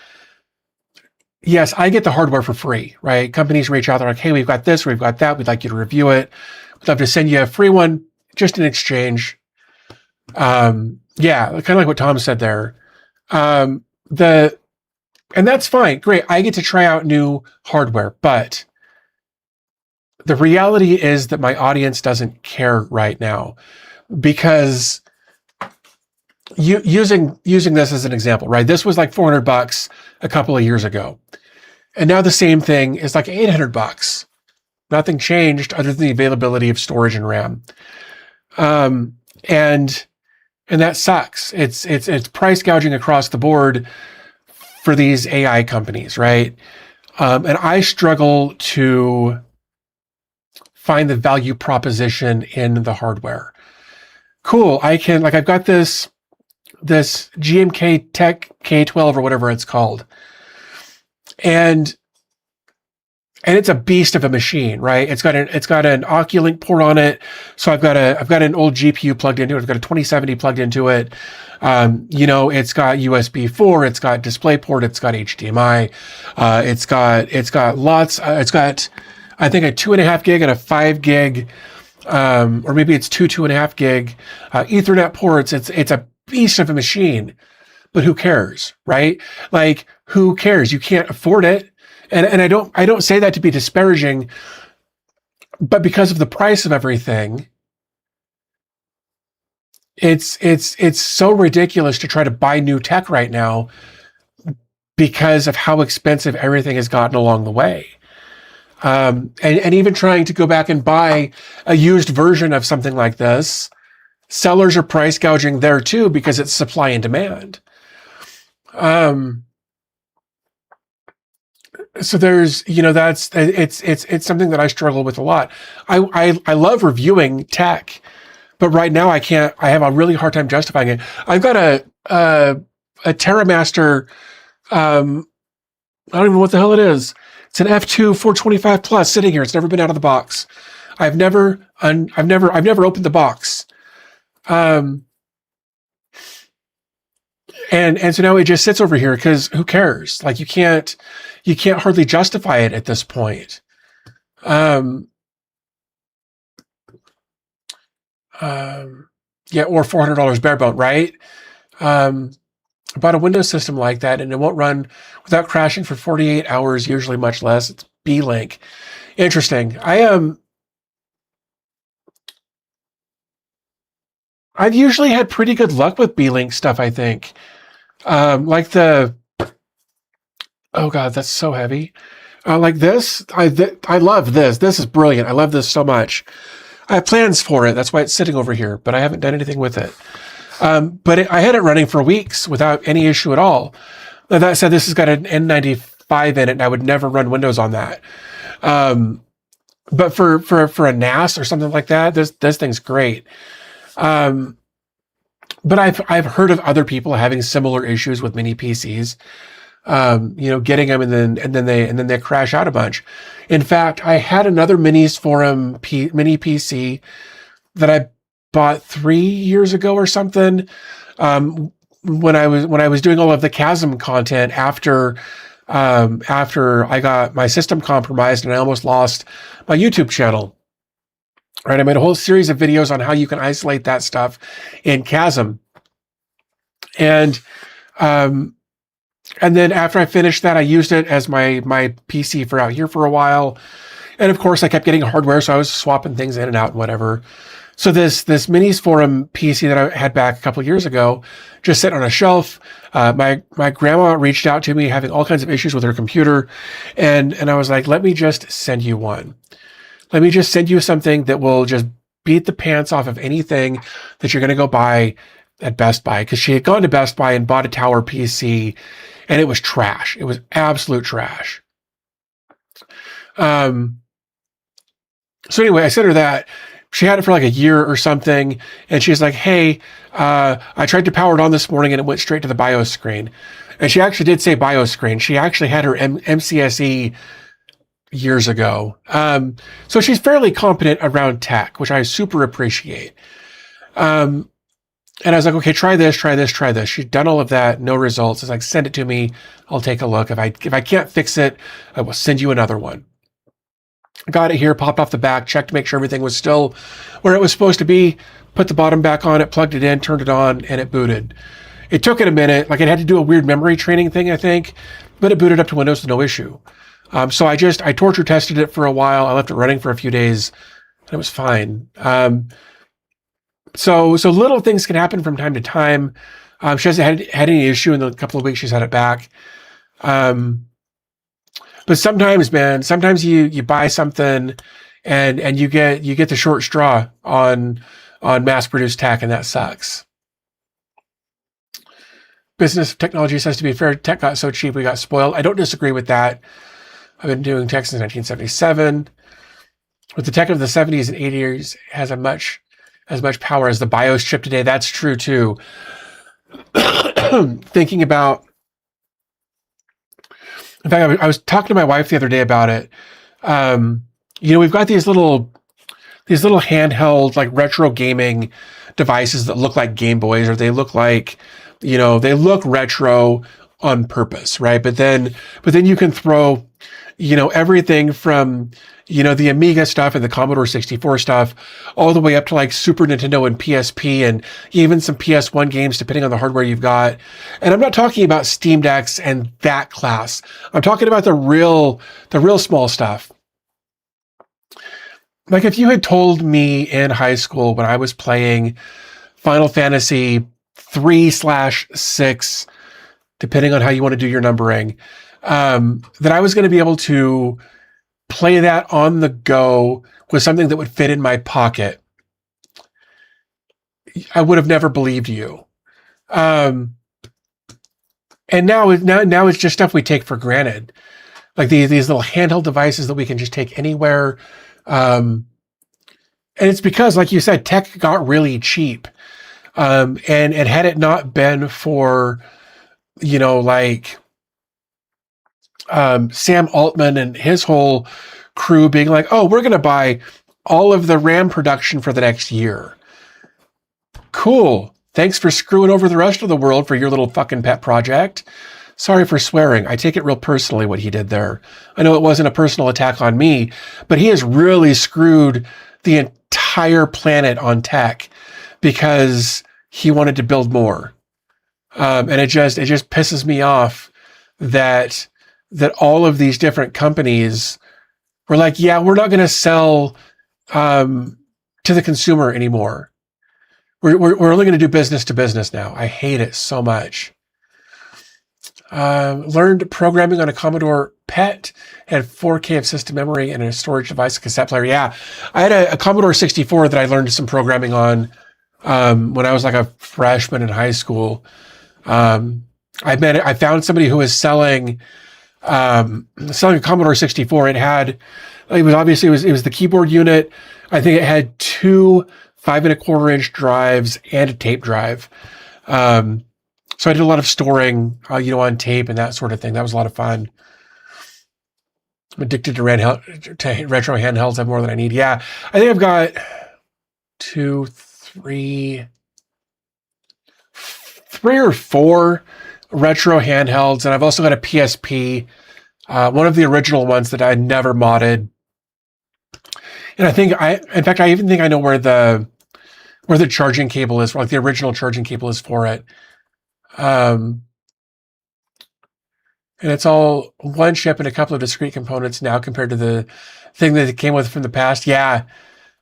yes, I get the hardware for free, right? Companies reach out, they're like, hey, we've got this, we've got that, we'd like you to review it. We'd love to send you a free one just in exchange. Yeah, kind of like what Tom said there. And that's fine. Great. I get to try out new hardware, but the reality is that my audience doesn't care right now, because using this as an example, right? This was like $400 a couple of years ago. And now the same thing is like $800. Nothing changed other than the availability of storage and RAM. And that sucks. It's price gouging across the board for these AI companies, right? And I struggle to find the value proposition in the hardware. Cool. I've got this GMK Tech K12 or whatever it's called. And it's a beast of a machine, right? It's got an Oculink port on it. So I've got an old GPU plugged into it. I've got a 2070 plugged into it. It's got USB 4, it's got DisplayPort, it's got HDMI. It's got lots, it's got, I think, a 2.5 gig and a 5 gig, or maybe it's 2.5 gig, Ethernet ports. It's a beast of a machine, but who cares, right? Like, who cares? You can't afford it. And I don't say that to be disparaging, but because of the price of everything, it's so ridiculous to try to buy new tech right now because of how expensive everything has gotten along the way. And even trying to go back and buy a used version of something like this, sellers are price gouging there too, because it's supply and demand. So there's, it's something that I struggle with a lot. I love reviewing tech, but right now I have a really hard time justifying it. I've got a TerraMaster, I don't even know what the hell it is. It's an F2 425 Plus sitting here. It's never been out of the box. I've never opened the box. And so now it just sits over here because who cares? Like, you can't hardly justify it at this point. Yeah, or $400 bare bone, right? Bought a Windows system like that, and it won't run without crashing for 48 hours, usually much less. It's B-Link. Interesting. I've usually had pretty good luck with B-Link stuff, I think. Oh God, that's so heavy. Like this, I love this. This is brilliant. I love this so much. I have plans for it. That's why it's sitting over here, but I haven't done anything with it. I had it running for weeks without any issue at all. That said, this has got an N95 in it, and I would never run Windows on that. But for a NAS or something like that, this thing's great. But I've heard of other people having similar issues with mini PCs. Getting them and then they crash out a bunch. In fact, I had another Minis Forum mini PC that I bought 3 years ago or something. When I was doing all of the Chasm content after I got my system compromised and I almost lost my YouTube channel. Right, I made a whole series of videos on how you can isolate that stuff in Chasm, and then after I finished that, I used it as my PC for out here for a while, and of course I kept getting hardware, so I was swapping things in and out and whatever. So this Minis Forum PC that I had back a couple of years ago, just sitting on a shelf. My grandma reached out to me having all kinds of issues with her computer, and I was like, let me just send you one. Let me just send you something that will just beat the pants off of anything that you're going to go buy at Best Buy. Because she had gone to Best Buy and bought a tower PC, and it was trash. It was absolute trash. So anyway, I sent her that. She had it for like a year or something, and she's like, hey, I tried to power it on this morning, and it went straight to the BIOS screen. And she actually did say BIOS screen. She actually had her MCSE years ago. So she's fairly competent around tech, which I super appreciate. And I was like, okay, try this, try this, try this. She'd done all of that, no results. It's like, send it to me. I'll take a look. If I can't fix it, I will send you another one. Got it here, popped off the back, checked to make sure everything was still where it was supposed to be, put the bottom back on it, plugged it in, turned it on, and it booted. It took it a minute. Like, it had to do a weird memory training thing, I think, but it booted up to Windows with no issue. So I torture tested it for a while. I left it running for a few days, and it was fine. So little things can happen from time to time. She hasn't had any issue in the couple of weeks she's had it back. But sometimes, man, you buy something and you get the short straw on mass-produced tech, and that sucks. Business technology says, to be fair, tech got so cheap we got spoiled. I don't disagree with that. I've been doing tech since 1977. With the tech of the 70s and 80s has as much power as the BIOS chip today. That's true too. Thinking about, in fact, I was talking to my wife the other day about it. We've got these little handheld, like, retro gaming devices that look like Game Boys, or they look like, they look retro on purpose, right? But then you can throw, everything from, the Amiga stuff and the Commodore 64 stuff, all the way up to like Super Nintendo and PSP, and even some PS1 games, depending on the hardware you've got. And I'm not talking about Steam Decks and that class. I'm talking about the real small stuff. Like, if you had told me in high school when I was playing Final Fantasy 3/6, depending on how you want to do your numbering, that I was going to be able to play that on the go with something that would fit in my pocket, I would have never believed you. And now it's just stuff we take for granted, like these little handheld devices that we can just take anywhere. And it's because, like you said, tech got really cheap. And had it not been for, Sam Altman and his whole crew being like, oh, we're going to buy all of the RAM production for the next year. Cool. Thanks for screwing over the rest of the world for your little fucking pet project. Sorry for swearing. I take it real personally what he did there. I know it wasn't a personal attack on me, but he has really screwed the entire planet on tech because he wanted to build more. And it just pisses me off that all of these different companies were like, yeah, we're not going to sell to the consumer anymore. We're only going to do business to business now. I hate it so much. Learned programming on a Commodore PET, had 4K of system memory and a storage device, a cassette player. Yeah, I had a Commodore 64 that I learned some programming on when I was like a freshman in high school. I found somebody who was selling a Commodore 64. It was the keyboard unit. I think it had two 5.25-inch drives and a tape drive. So I did a lot of storing, on tape and that sort of thing. That was a lot of fun. I'm addicted to retro handhelds. I have more than I need. Yeah, I think I've got 3 or 4 retro handhelds, and I've also got a PSP, one of the original ones that I never modded. And I even think I know where the charging cable is, like the original charging cable is for it. And it's all one chip and a couple of discrete components now compared to the thing that it came with from the past. Yeah.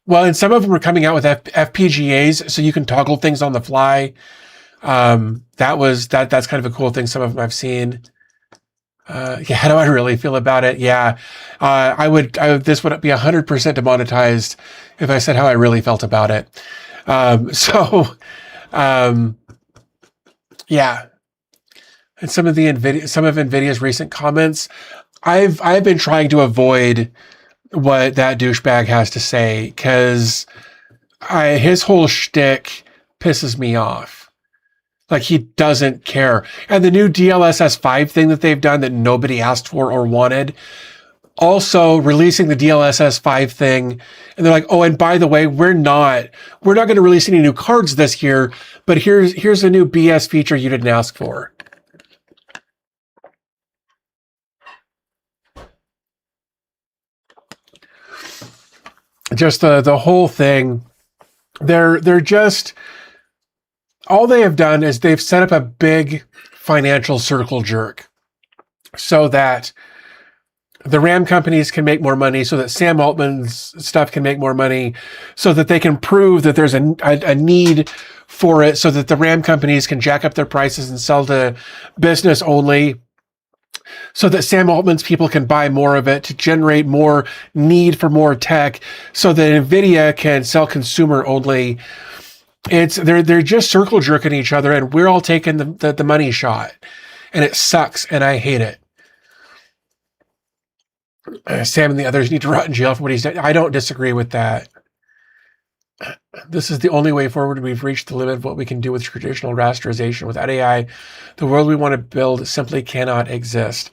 Well, and some of them are coming out with FPGAs, so you can toggle things on the fly. That's kind of a cool thing. Some of them I've seen. How do I really feel about it? Yeah. This would be 100% demonetized if I said how I really felt about it. Yeah. And some of NVIDIA's recent comments, I've been trying to avoid what that douchebag has to say, because his whole shtick pisses me off. Like, he doesn't care. And the new DLSS 5 thing that they've done that nobody asked for or wanted, also releasing the DLSS 5 thing, and they're like, oh, and by the way, we're not going to release any new cards this year, but here's a new BS feature you didn't ask for. Just the whole thing. They're just, all they have done is they've set up a big financial circle jerk so that the RAM companies can make more money, so that Sam Altman's stuff can make more money, so that they can prove that there's a need for it, so that the RAM companies can jack up their prices and sell to business only, so that Sam Altman's people can buy more of it to generate more need for more tech, so that NVIDIA can sell consumer only. They're just circle jerking each other, and we're all taking the money shot, and it sucks, and I hate it. Sam and the others need to rot in jail for what he's done. I don't disagree with that. This is the only way forward. We've reached the limit of what we can do with traditional rasterization. Without AI, the world we want to build simply cannot exist.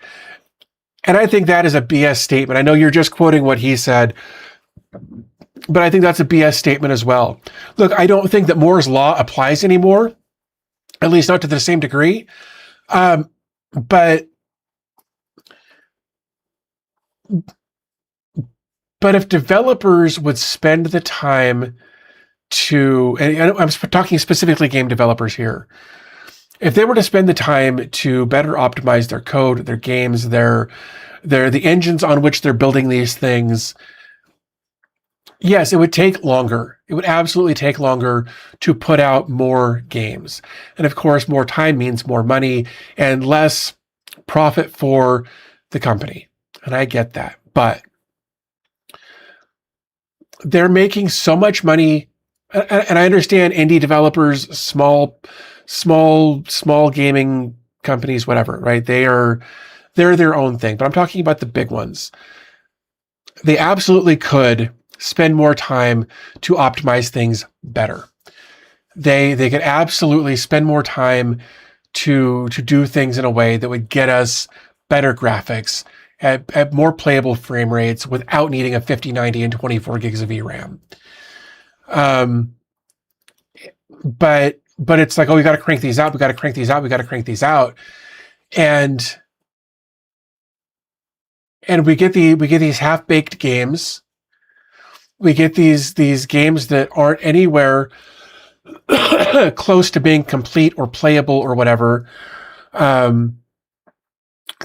And I think that is a BS statement. I know you're just quoting what he said, but I think that's a BS statement as well. Look, I don't think that Moore's Law applies anymore, at least not to the same degree. But if developers would spend the time to, and I'm talking specifically game developers here, if they were to spend the time to better optimize their code, their games, the engines on which they're building these things, yes, it would take longer. It would absolutely take longer to put out more games. And of course, more time means more money and less profit for the company. And I get that. But they're making so much money. And I understand indie developers, small gaming companies, whatever, right? They're their own thing. But I'm talking about the big ones. They absolutely could spend more time to optimize things better. They could absolutely spend more time to do things in a way that would get us better graphics at more playable frame rates without needing a 5090 and 24 gigs of VRAM. But it's like, oh, we got to crank these out. We got to crank these out. We got to crank these out. And we get these half-baked games. We get these games that aren't anywhere close to being complete or playable or whatever.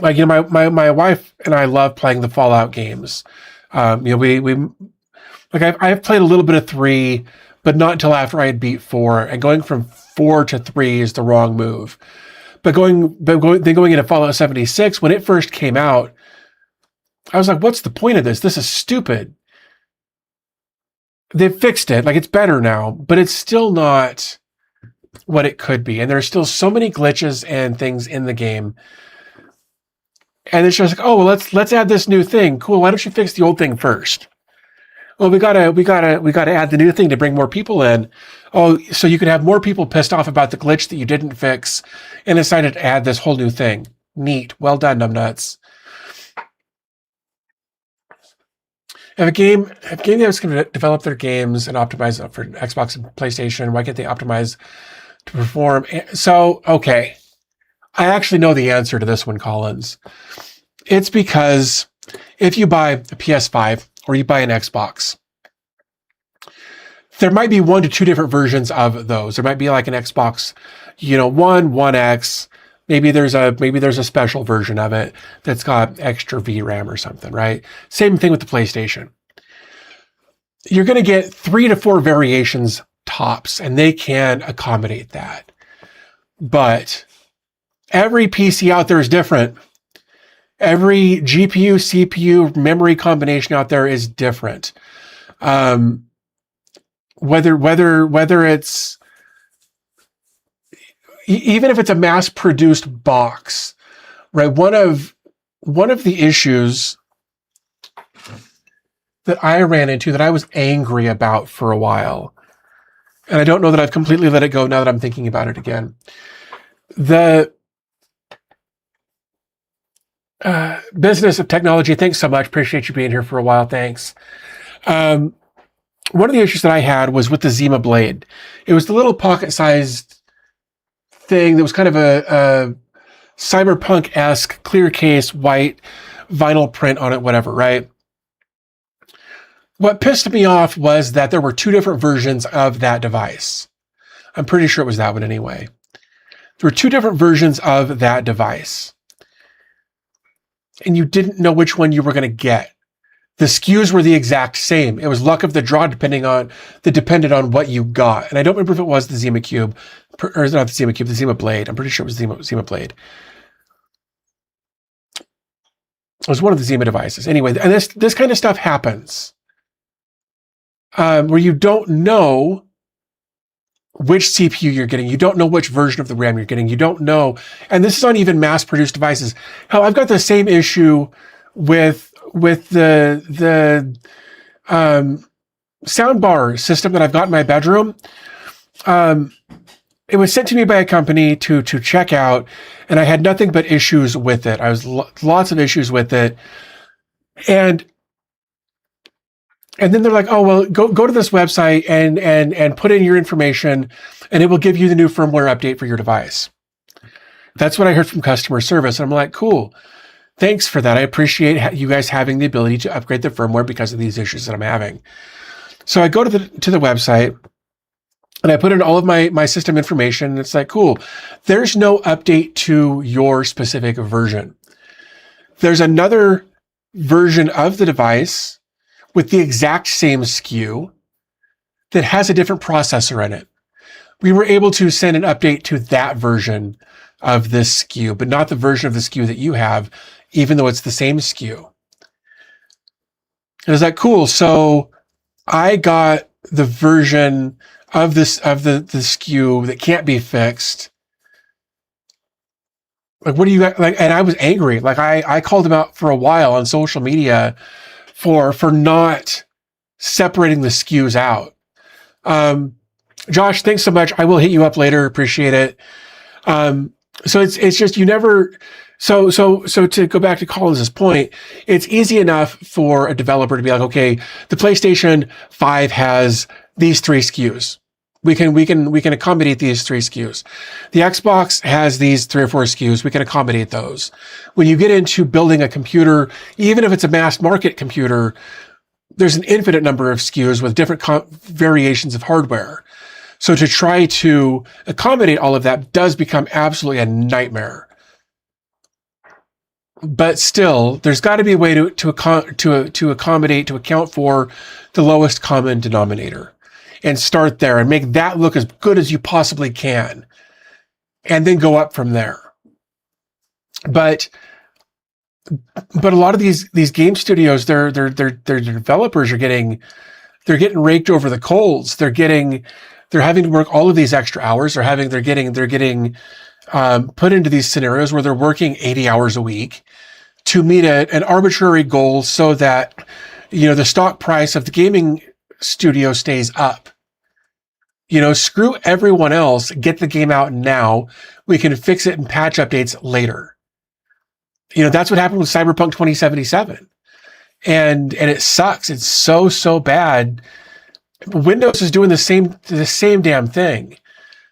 Like, you know, my wife and I love playing the Fallout games. You know, we like I've played a little bit of 3, but not until after I had beat 4. And going from 4 to 3 is the wrong move. But going into Fallout 76, when it first came out, I was like, what's the point of this? This is stupid. They've fixed it. Like, it's better now, but it's still not what it could be. And there's still so many glitches and things in the game. And it's just like, oh, well, let's add this new thing. Cool. Why don't you fix the old thing first? Well, we gotta add the new thing to bring more people in. Oh, so you could have more people pissed off about the glitch that you didn't fix and decided to add this whole new thing. Neat. Well done, numbnuts. If a game that's going to develop their games and optimize it for Xbox and PlayStation, why can't they optimize to perform? So, okay. I actually know the answer to this one, Collins. It's because if you buy a PS5 or you buy an Xbox, there might be 1 to 2 different versions of those. There might be like an Xbox, you know, 1 X. Maybe there's a special version of it that's got extra VRAM or something, right? Same thing with the PlayStation. You're going to get 3 to 4 variations tops, and they can accommodate that. But every PC out there is different. Every GPU, CPU, memory combination out there is different. Whether it's, even if it's a mass-produced box, right? One of the issues that I ran into that I was angry about for a while, and I don't know that I've completely let it go now that I'm thinking about it again. The Business of Technology, thanks so much. Appreciate you being here for a while. Thanks. One of the issues that I had was with the Zima blade. It was the little pocket-sized thing that was kind of a cyberpunk-esque clear case, white vinyl print on it, whatever, right? What pissed me off was that there were two different versions of that device. I'm pretty sure it was that one anyway. There were two different versions of that device. And you didn't know which one you were going to get. The SKUs were the exact same. It was luck of the draw depended on what you got. And I don't remember if it was the Zima Cube, or not the Zima Cube, the Zima Blade. I'm pretty sure it was the Zima Blade. It was one of the Zima devices. Anyway, and this kind of stuff happens. Where you don't know which CPU you're getting. You don't know which version of the RAM you're getting. You don't know. And this is on even mass-produced devices. Hell, I've got the same issue with the soundbar system that I've got in my bedroom. It was sent to me by a company to check out, and I had nothing but issues with it. I was lots of issues with it. And then they're like, oh, well, go to this website and put in your information, and it will give you the new firmware update for your device. That's what I heard from customer service. And I'm like, cool. Thanks for that. I appreciate you guys having the ability to upgrade the firmware because of these issues that I'm having. So I go to the website, and I put in all of my system information, and it's like, cool. There's no update to your specific version. There's another version of the device with the exact same SKU that has a different processor in it. We were able to send an update to that version of this SKU, but not the version of the SKU that you have, even though it's the same SKU. And it's like, cool. So I got the version of the SKU that can't be fixed. Like, what do you like? And I was angry. Like I called him out for a while on social media for not separating the SKUs out. Josh, thanks so much. I will hit you up later. Appreciate it. So it's just, you never, so to go back to Collins's point, it's easy enough for a developer to be like, okay, the PlayStation 5 has these 3 SKUs. We can accommodate these 3 SKUs. The Xbox has these 3 or 4 SKUs. We can accommodate those. When you get into building a computer, even if it's a mass market computer, there's an infinite number of SKUs with different variations of hardware. So to try to accommodate all of that does become absolutely a nightmare. But still, there's got to be a way to accommodate, to account for the lowest common denominator. And start there and make that look as good as you possibly can, and then go up from there. But a lot of these game studios, their developers are getting raked over the coals. They're having to work all of these extra hours. They're getting put into these scenarios where they're working 80 hours a week to meet an arbitrary goal, so that the stock price of the gaming studio stays up. Screw everyone else, get the game out now. We can fix it and patch updates later. That's what happened with Cyberpunk 2077. And it sucks. It's so bad. Windows is doing the same damn thing.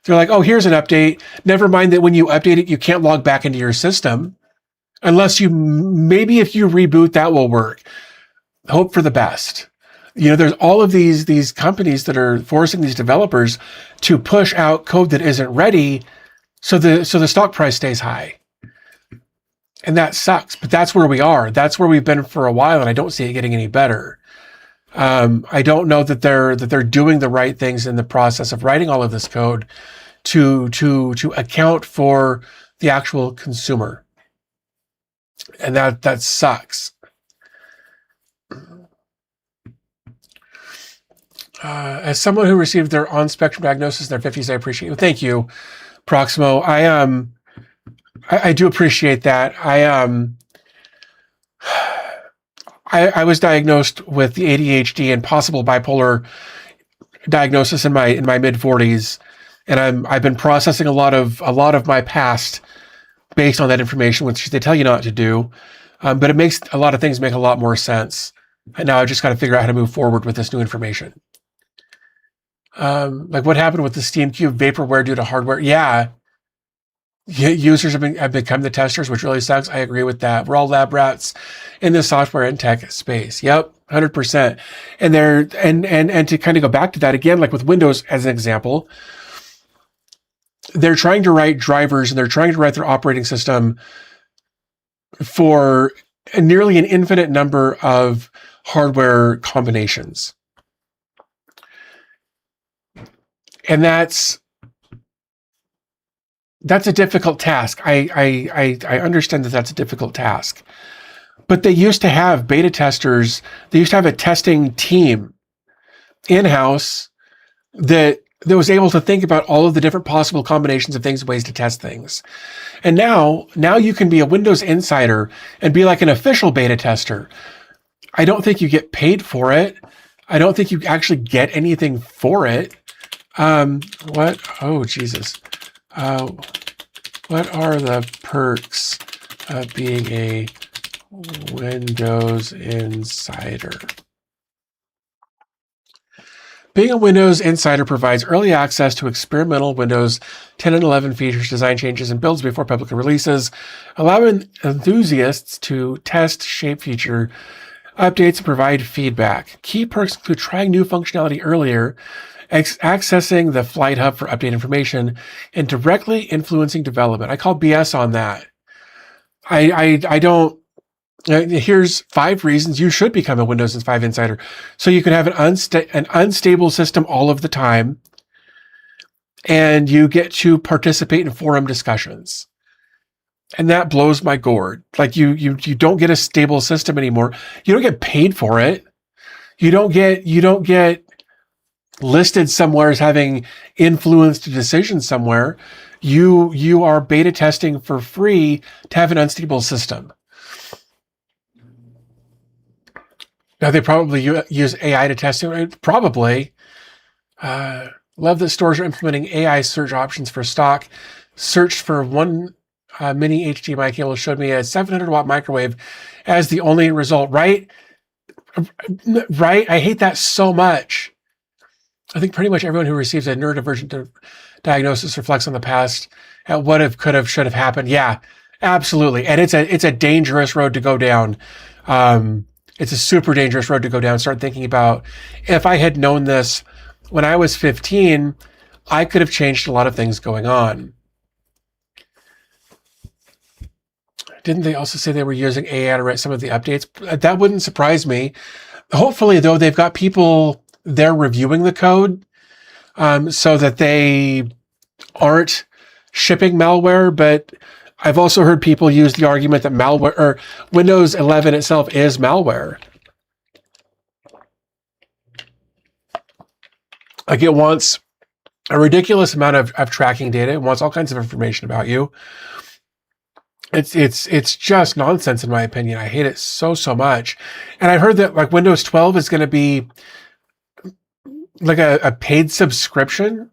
They're like, oh, here's an update. Never mind that when you update it, you can't log back into your system. Unless maybe if you reboot, that will work. Hope for the best. There's all of these companies that are forcing these developers to push out code that isn't ready, so the stock price stays high. And that sucks, but that's where we are. That's where we've been for a while, and I don't see it getting any better. I don't know that they're doing the right things in the process of writing all of this code to account for the actual consumer. And that sucks. As someone who received their on-spectrum diagnosis in their 50s, I appreciate it. Thank you, Proximo. I do appreciate that. I was diagnosed with the ADHD and possible bipolar diagnosis in my mid 40s, and I've been processing a lot of my past based on that information, which they tell you not to do. But it makes a lot of things make a lot more sense. And now I've just got to figure out how to move forward with this new information. Like what happened with the Steam Cube vaporware due to hardware? Yeah. Users have become the testers, which really sucks. I agree with that. We're all lab rats in the software and tech space. Yep, 100%. And and to kind of go back to that again, like with Windows as an example, they're trying to write drivers and they're trying to write their operating system for nearly an infinite number of hardware combinations. And that's a difficult task. I understand that that's a difficult task. But they used to have beta testers. They used to have a testing team in-house that was able to think about all of the different possible combinations of things, ways to test things. And now you can be a Windows insider and be like an official beta tester. I don't think you get paid for it. I don't think you actually get anything for it. What? Oh, Jesus. What are the perks of being a Windows insider? Being a Windows insider provides early access to experimental Windows 10 and 11 features, design changes, and builds before public releases, allowing enthusiasts to test, shape feature updates, and provide feedback. Key perks include trying new functionality earlier, accessing the Flight Hub for update information, and directly influencing development. I call BS on that. I don't. Here's 5 reasons you should become a Windows 5 insider. So you can have an unstable system all of the time, and you get to participate in forum discussions. And that blows my gourd. Like you don't get a stable system anymore. You don't get paid for it. You don't get listed somewhere as having influenced a decision somewhere. You are beta testing for free to have an unstable system. Now, they probably use AI to test it. Probably. Love that stores are implementing AI search options for stock. Searched for one mini HDMI cable, showed me a 700-watt microwave as the only result. Right? Right? I hate that so much. I think pretty much everyone who receives a neurodivergent diagnosis reflects on the past at what have, could have, should have happened. Yeah, absolutely. And it's a dangerous road to go down. It's a super dangerous road to go down. Start thinking about, if I had known this when I was 15, I could have changed a lot of things going on. Didn't they also say they were using AI to write some of the updates? That wouldn't surprise me. Hopefully, though, they've got people there reviewing the code so that they aren't shipping malware. But I've also heard people use the argument that malware or Windows 11 itself is malware. Like it wants a ridiculous amount of tracking data. It wants all kinds of information about you. It's just nonsense in my opinion. I hate it so much. And I heard that like Windows 12 is going to be like a paid subscription.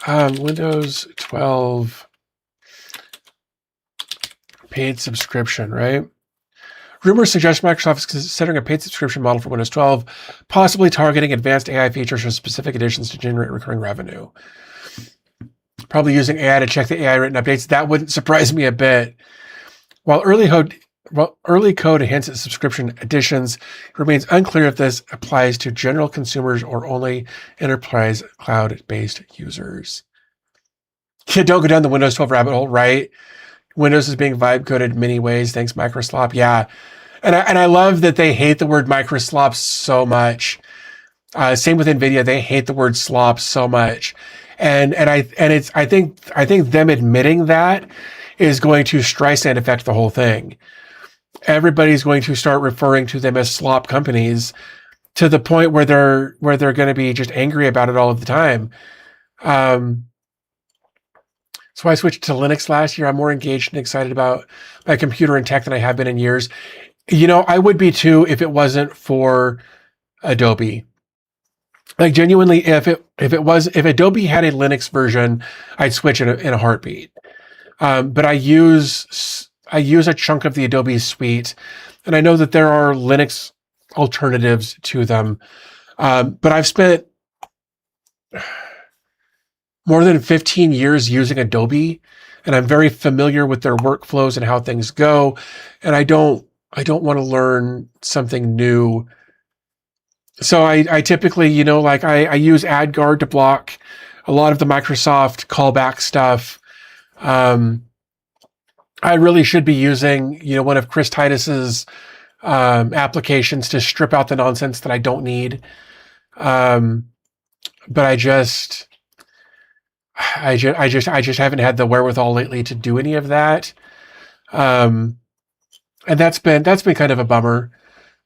Windows 12 paid subscription, right? Rumors suggest Microsoft is considering a paid subscription model for Windows 12, possibly targeting advanced AI features for specific editions to generate recurring revenue. Probably using AI to check the AI written updates. That wouldn't surprise me a bit. While early code hints at subscription editions, it remains unclear if this applies to general consumers or only enterprise cloud-based users. Yeah, don't go down the Windows 12 rabbit hole, right? Windows is being vibe coded in many ways. Thanks, Microslop. Yeah. And I love that they hate the word Microslop so much. Same with NVIDIA. They hate the word slop so much. I think them admitting that is going to Streisand affect the whole thing. Everybody's going to start referring to them as slop companies to the point where they're going to be just angry about it all of the time. So I switched to Linux last year. I'm more engaged and excited about my computer and tech than I have been in years. You know, I would be too if it wasn't for Adobe. Like genuinely, if Adobe had a Linux version, I'd switch in a heartbeat. But I use I use a chunk of the Adobe suite, and I know that there are Linux alternatives to them. But I've spent more than 15 years using Adobe, and I'm very familiar with their workflows and how things go. And I don't want to learn something new. So I typically, like I use AdGuard to block a lot of the Microsoft callback stuff. I really should be using, one of Chris Titus's applications to strip out the nonsense that I don't need. But I just haven't had the wherewithal lately to do any of that. And that's been kind of a bummer.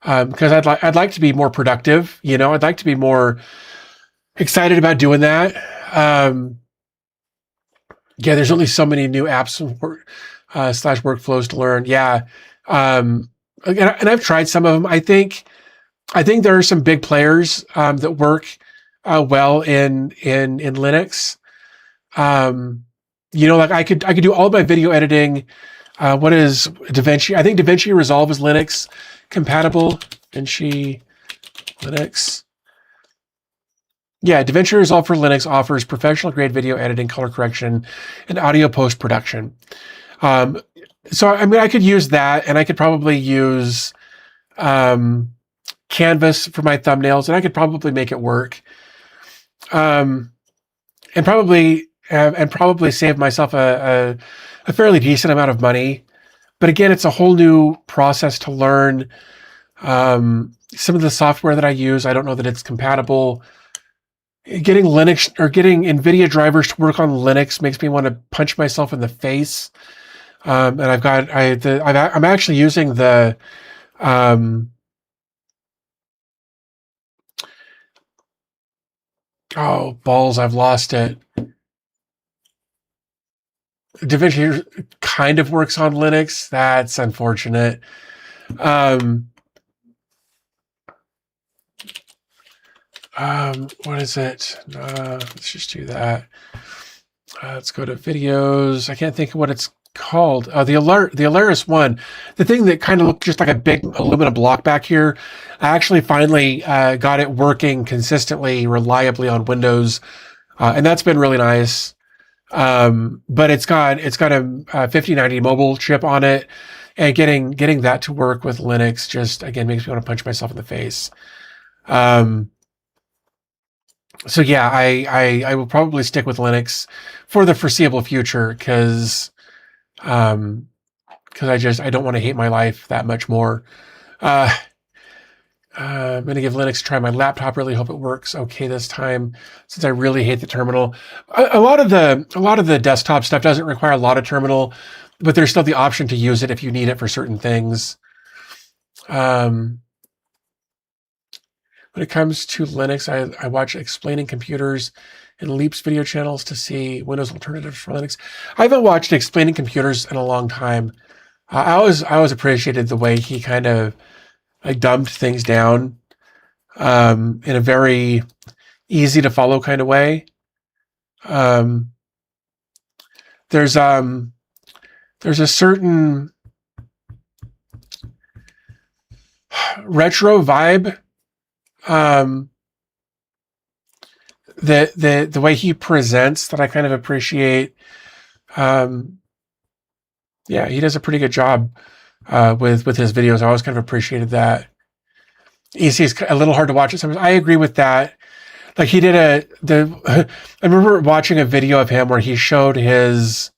Because I'd like to be more productive, I'd like to be more excited about doing that. Yeah, there's only so many new apps slash workflows to learn. Yeah. And I've tried some of them. I think there are some big players that work well in Linux. Like I could do all of my video editing. What is DaVinci? I think DaVinci Resolve is Linux compatible. DaVinci Linux. Yeah, DaVinci Resolve for Linux offers professional grade video editing, color correction, and audio post-production. So I could use that, and I could probably use Canvas for my thumbnails, and I could probably make it work. And probably save myself a fairly decent amount of money. But again, it's a whole new process to learn. Some of the software that I use, I don't know that it's compatible. Getting Linux or getting NVIDIA drivers to work on Linux makes me want to punch myself in the face. And I'm actually using the oh balls, I've lost it. DaVinci kind of works on Linux. That's unfortunate. What is it? Let's just do that. Let's go to videos. I can't think of what it's called. The Alaris one, the thing that kind of looked just like a big aluminum block back here. I actually finally got it working consistently, reliably on Windows, and that's been really nice. But it's got a 5090 mobile chip on it, and getting that to work with Linux just again makes me want to punch myself in the face. So yeah, I will probably stick with Linux for the foreseeable future because I don't want to hate my life that much more. I'm going to give Linux a try. My laptop, really hope it works okay this time, since I really hate the terminal. A lot of the desktop stuff doesn't require a lot of terminal, but there's still the option to use it if you need it for certain things. When it comes to Linux, I watch Explaining Computers and Leap's video channels to see Windows alternatives for Linux. I haven't watched Explaining Computers in a long time. I always appreciated the way he kind of dumbed things down in a very easy to follow kind of way. There's a certain retro vibe. The way he presents that I kind of appreciate. Yeah, he does a pretty good job with his videos. I always kind of appreciated that. Easy is a little hard to watch at sometimes. I agree with that. Like he did I remember watching a video of him where he showed his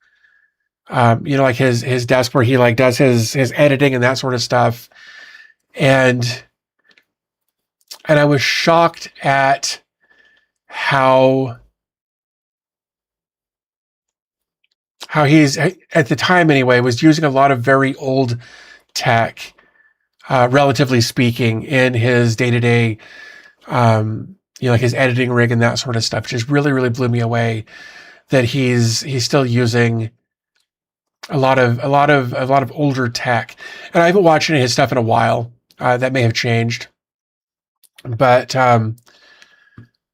like his desk where he like does his editing and that sort of stuff. And I was shocked at how he's, at the time anyway, was using a lot of very old tech, relatively speaking, in his day-to-day, like his editing rig and that sort of stuff. Just really, really blew me away that he's still using a lot of older tech. And I haven't watched any of his stuff in a while. That may have changed. But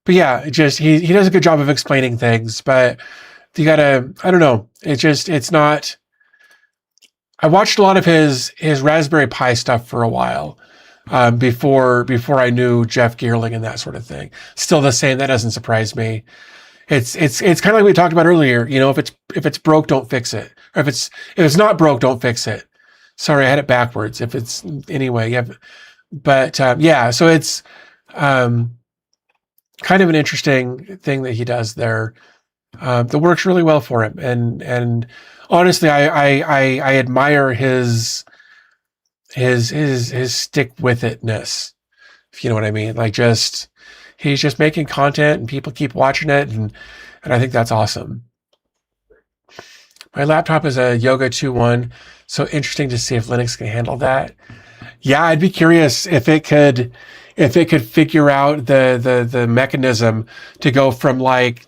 yeah, just he does a good job of explaining things, but you gotta, I don't know. It's not, I watched a lot of his Raspberry Pi stuff for a while. Before I knew Jeff Geerling and that sort of thing. Still the same. That doesn't surprise me. It's kind of like we talked about earlier. You know, if it's broke, don't fix it. Or if it's not broke, don't fix it. Sorry, I had it backwards. If it's anyway, yeah. But yeah, so it's kind of an interesting thing that he does there. That works really well for him, and honestly, I admire his stick with itness, if you know what I mean. Like, he's just making content and people keep watching it, and I think that's awesome. My laptop is a Yoga 2.1, so interesting to see if Linux can handle that. Yeah, I'd be curious if it could figure out the mechanism to go from like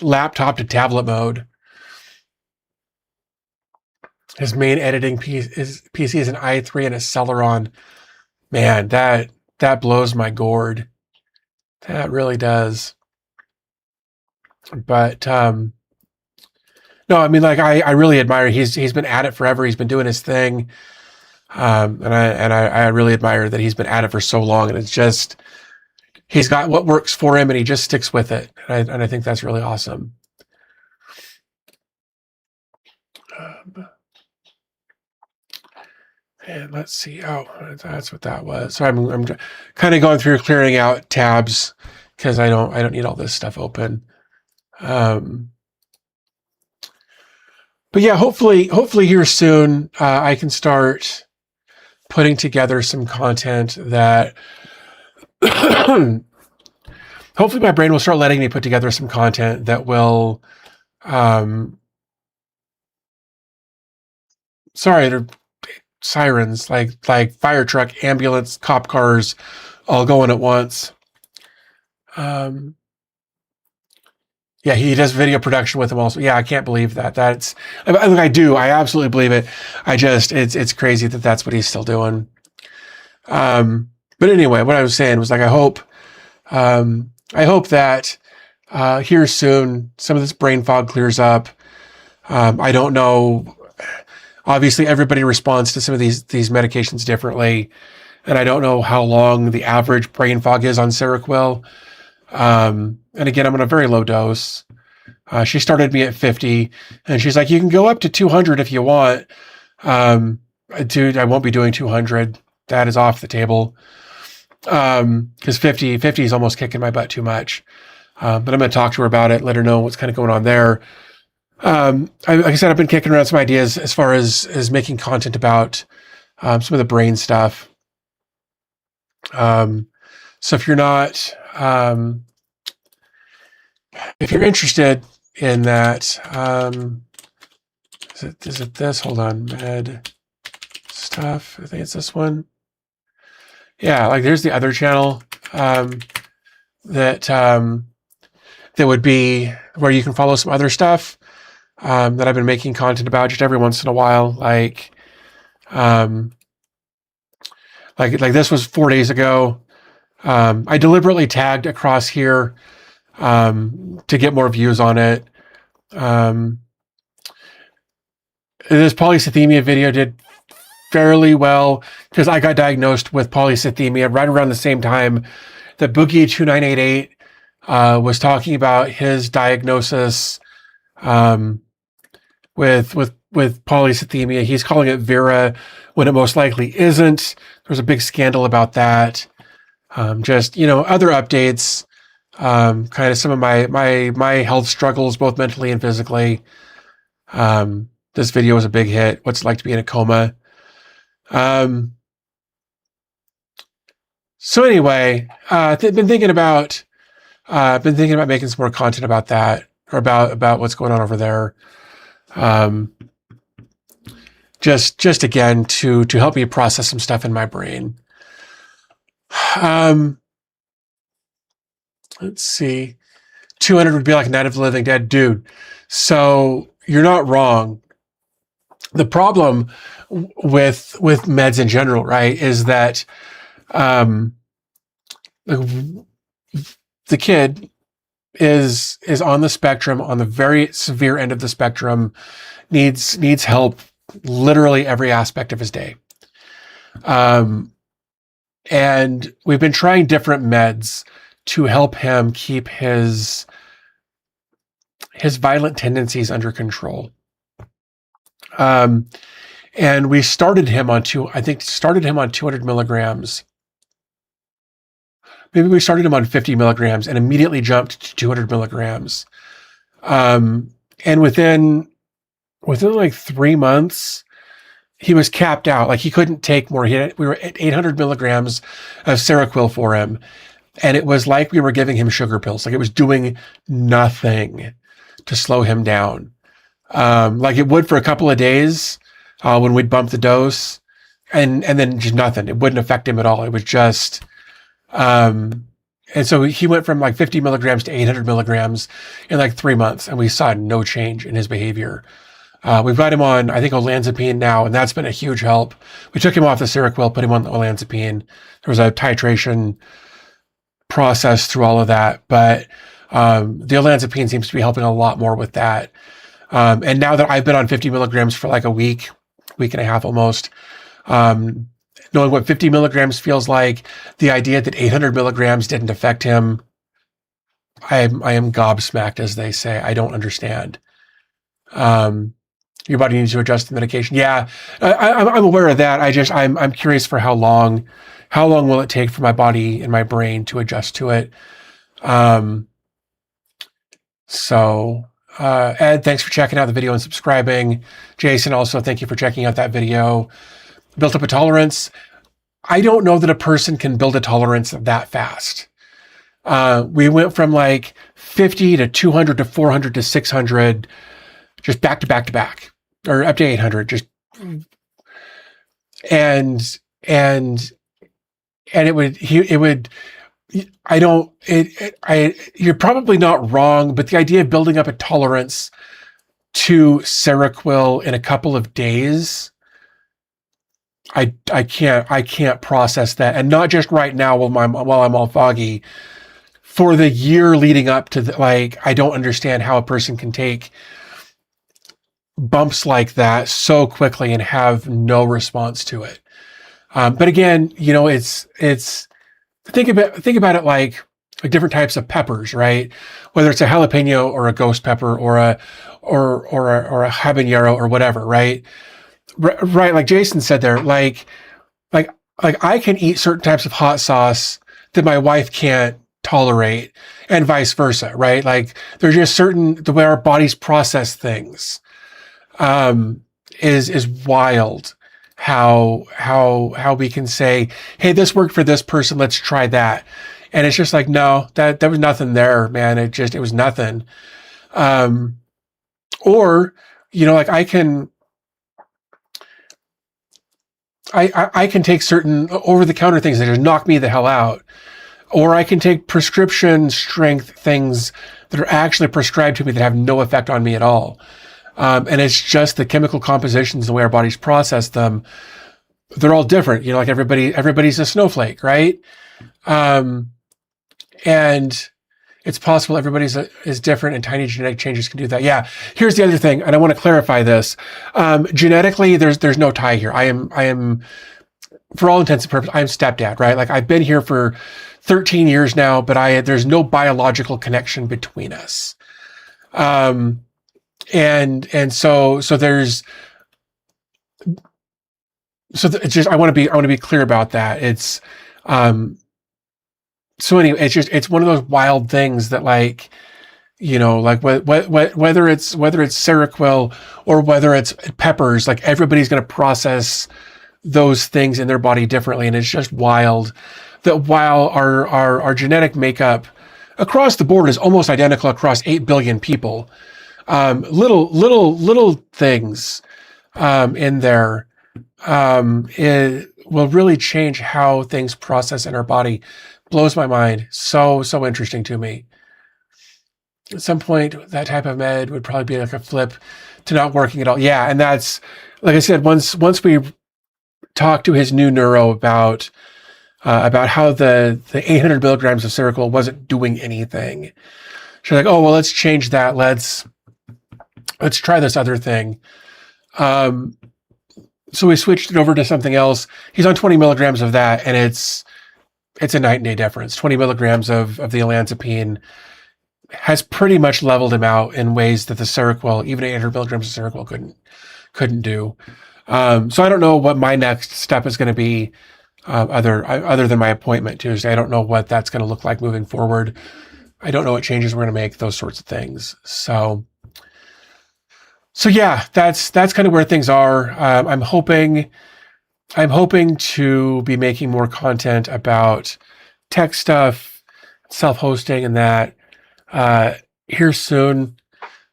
laptop to tablet mode. His main editing PC is an i3 and a Celeron. Man, that blows my gourd. That really does. But no, I mean, like, I really admire. He's been at it forever. He's been doing his thing, and I really admire that he's been at it for so long. And it's just, he's got what works for him, and he just sticks with it. And I think that's really awesome. And let's see. Oh, that's what that was. So I'm kind of going through clearing out tabs because I don't need all this stuff open. But yeah, hopefully here soon I can start putting together some content that hopefully my brain will start letting me put together some content that will sorry, they're sirens, like fire truck, ambulance, cop cars all going at once. Yeah, he does video production with them also. Yeah, I can't believe that. I do. I absolutely believe it. It's crazy that that's what he's still doing. But anyway, what I was saying was, like, I hope that here soon some of this brain fog clears up. I don't know. Obviously, everybody responds to some of these medications differently, and I don't know how long the average brain fog is on Seroquel. And again, I'm on a very low dose. She started me at 50, and she's like, you can go up to 200 if you want. Dude, I won't be doing 200. That is off the table. Because 50 is almost kicking my butt too much. But I'm going to talk to her about it, let her know what's kind of going on there. Like I said, I've been kicking around some ideas as far as making content about some of the brain stuff. So if you're not, if you're interested in that, is it this? Hold on, med stuff. I think it's this one. Yeah, like there's the other channel that would be where you can follow some other stuff that I've been making content about just every once in a while. Like this was 4 days ago. I deliberately tagged across here to get more views on it. This polycythemia video did fairly well because I got diagnosed with polycythemia right around the same time that Boogie2988 was talking about his diagnosis with polycythemia. He's calling it Vera when it most likely isn't. There's a big scandal about that. Just, other updates, kind of some of my health struggles, both mentally and physically. This video was a big hit. What's it like to be in a coma? So anyway, been thinking about making some more content about that, or about what's going on over there. Just again to help me process some stuff in my brain. Let's see. 200 would be like Night of the Living Dead, dude. So you're not wrong. The problem with meds in general, right, is that the kid is on the spectrum, on the very severe end of the spectrum, needs help literally every aspect of his day. And we've been trying different meds to help him keep his violent tendencies under control. And we started him on 200 milligrams. Maybe we started him on 50 milligrams and immediately jumped to 200 milligrams. And within like 3 months, he was capped out. Like he couldn't take more. We were at 800 milligrams of Seroquel for him. And it was like we were giving him sugar pills. Like it was doing nothing to slow him down. Like it would for a couple of days when we'd bump the dose, and then just nothing. It wouldn't affect him at all. It was just, and so he went from like 50 milligrams to 800 milligrams in like 3 months, and we saw no change in his behavior. We've got him on, I think, olanzapine now, and that's been a huge help. We took him off the Seroquel, put him on the olanzapine. There was a titration process through all of that, but the olanzapine seems to be helping a lot more with that. And now that I've been on 50 milligrams for like a week and a half almost, knowing what 50 milligrams feels like, the idea that 800 milligrams didn't affect him, I am gobsmacked, as they say. I don't understand. Your body needs to adjust the medication. Yeah, I'm aware of that. I'm curious for how long will it take for my body and my brain to adjust to it. Ed, thanks for checking out the video and subscribing. Jason, also, thank you for checking out that video. Built up a tolerance. I don't know that a person can build a tolerance that fast. We went from like 50 to 200 to 400 to 600, just back to back to back, or up to 800, just, and you're probably not wrong, but the idea of building up a tolerance to Seroquel in a couple of days, I can't process that. And not just right now while I'm all foggy. For the year leading up to I don't understand how a person can take bumps like that so quickly and have no response to it. But again, it's think about it like different types of peppers, right? Whether it's a jalapeno or a ghost pepper or a habanero or whatever, right? Right, like Jason said there, like I can eat certain types of hot sauce that my wife can't tolerate, and vice versa, right? Like there's just the way our bodies process things is wild. How we can say, hey, this worked for this person, let's try that. And it's just like, no, that there was nothing there, man. It was nothing. Or, like I can take certain over-the-counter things that just knock me the hell out. Or I can take prescription strength things that are actually prescribed to me that have no effect on me at all. And it's just the chemical compositions, the way our bodies process them. They're all different, like everybody's a snowflake, right? And it's possible everybody's is different, and tiny genetic changes can do that. Yeah. Here's the other thing, and I want to clarify this. Genetically, there's no tie here. I am, for all intents and purposes, I'm stepdad, right? Like I've been here for 13 years now, but there's no biological connection between us. And so there's, it's just, I want to be clear about that. It's, so anyway, it's one of those wild things that whether it's Seroquel or whether it's peppers, like everybody's going to process those things in their body differently. And it's just wild that while our genetic makeup across the board is almost identical across 8 billion people, little things in there it will really change how things process in our body. Blows my mind. So interesting to me. At some point, that type of med would probably be like a flip to not working at all. Yeah, and that's, like I said, once we talked to his new neuro about how the 800 milligrams of Seroquel wasn't doing anything. She's like, oh, well, let's change that. Let's try this other thing. So we switched it over to something else. He's on 20 milligrams of that, and it's a night and day difference. 20 milligrams of the olanzapine has pretty much leveled him out in ways that the Seroquel, even 800 milligrams of Seroquel couldn't do. So I don't know what my next step is going to be, other than my appointment Tuesday. I don't know what that's going to look like moving forward. I don't know what changes we're going to make, those sorts of things. So yeah, that's kind of where things are. I'm hoping to be making more content about tech stuff, self-hosting, and that here soon.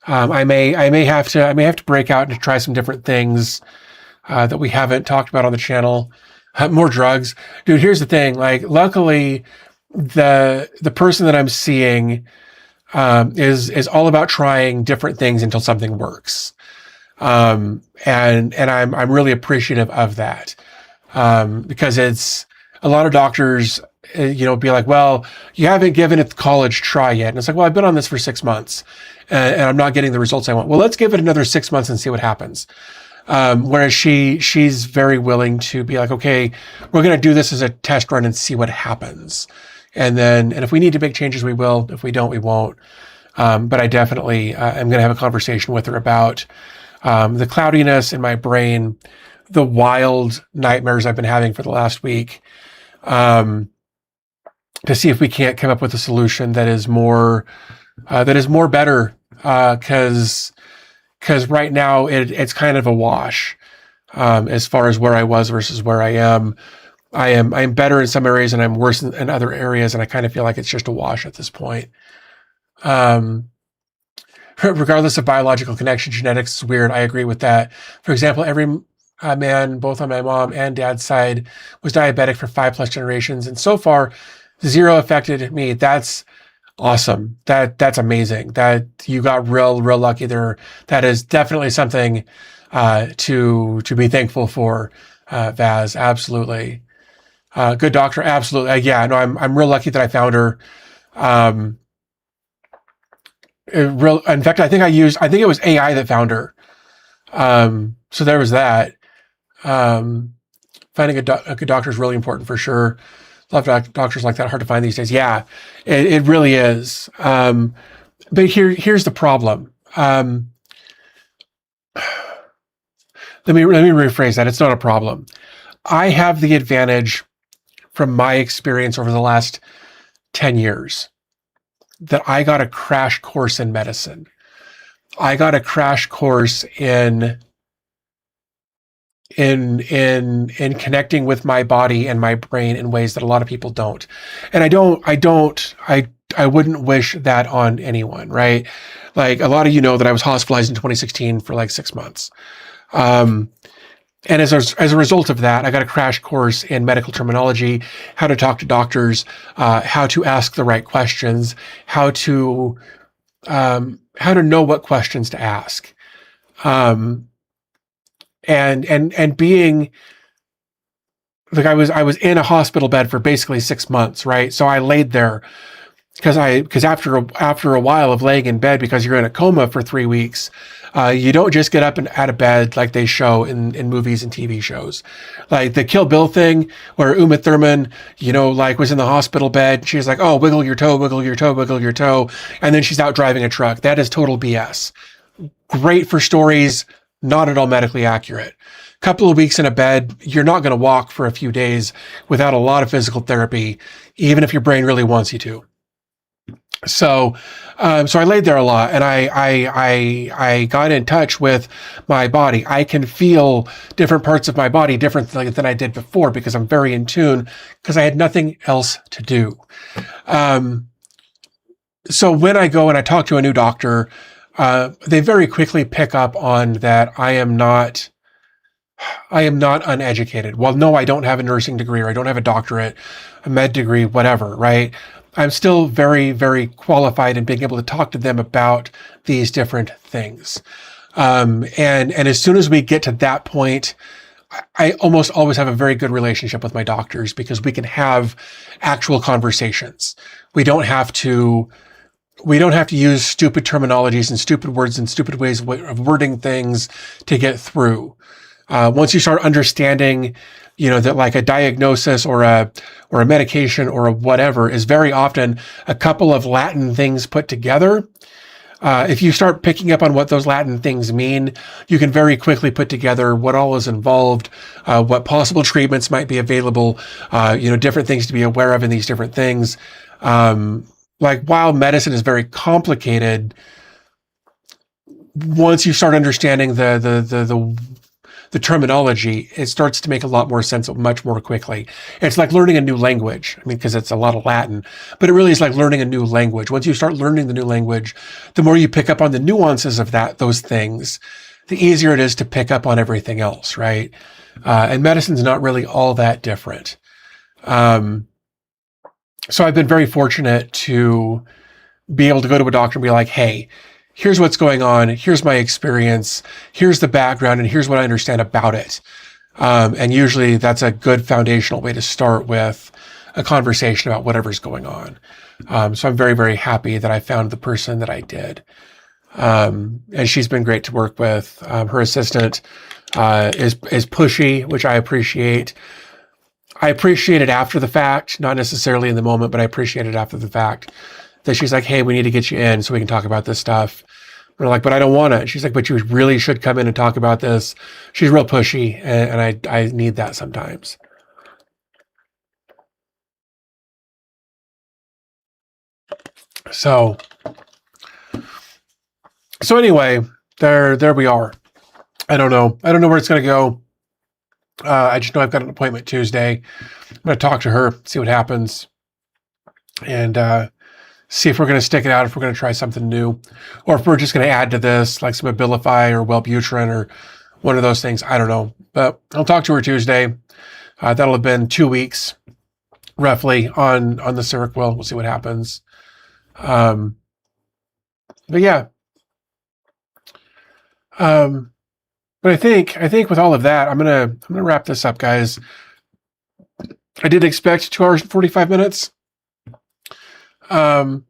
I may have to break out and try some different things that we haven't talked about on the channel. More drugs, dude. Here's the thing. Like, luckily, the person that I'm seeing is all about trying different things until something works. And I'm really appreciative of that. Because it's a lot of doctors, be like, well, you haven't given it the college try yet. And it's like, well, I've been on this for 6 months and I'm not getting the results I want. Well, let's give it another 6 months and see what happens. Whereas she's very willing to be like, okay, we're going to do this as a test run and see what happens. And if we need to make changes, we will. If we don't, we won't. But I definitely am going to have a conversation with her about the cloudiness in my brain, the wild nightmares I've been having for the last week, to see if we can't come up with a solution that is more better. Because right now it's kind of a wash, as far as where I was versus where I am. I'm better in some areas and I'm worse in other areas. And I kind of feel like it's just a wash at this point. Regardless of biological connection, genetics is weird. I agree with that. For example, every man, both on my mom and dad's side, was diabetic for 5+ generations. And so far, 0 affected me. That's awesome. That's amazing. That you got real lucky there. That is definitely something to be thankful for, Vaz. Absolutely. Good doctor. Absolutely. Yeah, no, I'm real lucky that I found her. In fact, I think it was AI that found her. So there was that. Finding a good doctor is really important for sure. Love doctors like that. Hard to find these days. Yeah, it really is. But here's the problem. Let me rephrase that. It's not a problem. I have the advantage from my experience over the last 10 years that I got a crash course in medicine. I got a crash course in connecting with my body and my brain in ways that a lot of people don't. And I wouldn't wish that on anyone, right? Like, a lot of you know that I was hospitalized in 2016 for like 6 months. And as a result of that, I got a crash course in medical terminology, how to talk to doctors, how to ask the right questions, how to know what questions to ask. And being like, I was in a hospital bed for basically 6 months, right? So I laid there because after a while of laying in bed, because you're in a coma for 3 weeks, you don't just get up and out of bed like they show in movies and TV shows. Like the Kill Bill thing where Uma Thurman, was in the hospital bed. She's like, oh, wiggle your toe, wiggle your toe, wiggle your toe. And then she's out driving a truck. That is total BS. Great for stories, not at all medically accurate. Couple of weeks in a bed, you're not going to walk for a few days without a lot of physical therapy, even if your brain really wants you to. So I laid there a lot, and I got in touch with my body. I can feel different parts of my body differently than I did before because I'm very in tune because I had nothing else to do. So when I go and I talk to a new doctor, they very quickly pick up on that I am not uneducated. Well, no, I don't have a nursing degree, or I don't have a doctorate, a med degree, whatever, right? I'm still very, very qualified in being able to talk to them about these different things. And as soon as we get to that point, I almost always have a very good relationship with my doctors because we can have actual conversations. We don't have to use stupid terminologies and stupid words and stupid ways of wording things to get through. Once you start understanding, that like a diagnosis or a medication or a whatever is very often a couple of Latin things put together. If you start picking up on what those Latin things mean, you can very quickly put together what all is involved, what possible treatments might be available, different things to be aware of in these different things. Like while medicine is very complicated, once you start understanding the terminology, it starts to make a lot more sense much more quickly. It's like learning a new language. I mean, because it's a lot of Latin, but it really is like learning a new language. Once you start learning the new language, the more you pick up on the nuances of those things, the easier it is to pick up on everything else, right? And medicine's not really all that different. So I've been very fortunate to be able to go to a doctor and be like, hey, here's what's going on. Here's my experience. Here's the background, and here's what I understand about it. And usually that's a good foundational way to start with a conversation about whatever's going on. So I'm very, very happy that I found the person that I did. And she's been great to work with. Her assistant is pushy, which I appreciate. I appreciate it after the fact, not necessarily in the moment, but I appreciate it after the fact. That she's like, hey, we need to get you in so we can talk about this stuff. We're like, but I don't want to. She's like, but you really should come in and talk about this. She's real pushy, and I need that sometimes. So anyway, there we are. I don't know where it's going to go. I just know I've got an appointment Tuesday. I'm going to talk to her, see what happens, and see if we're going to stick it out, if we're going to try something new, or if we're just going to add to this, like some Abilify or Wellbutrin or one of those things. I don't know. But I'll talk to her Tuesday. That'll have been 2 weeks, roughly, on the Seroquel. We'll see what happens. But yeah. But I think with all of that, I'm gonna wrap this up, guys. I did expect 2 hours and 45 minutes. But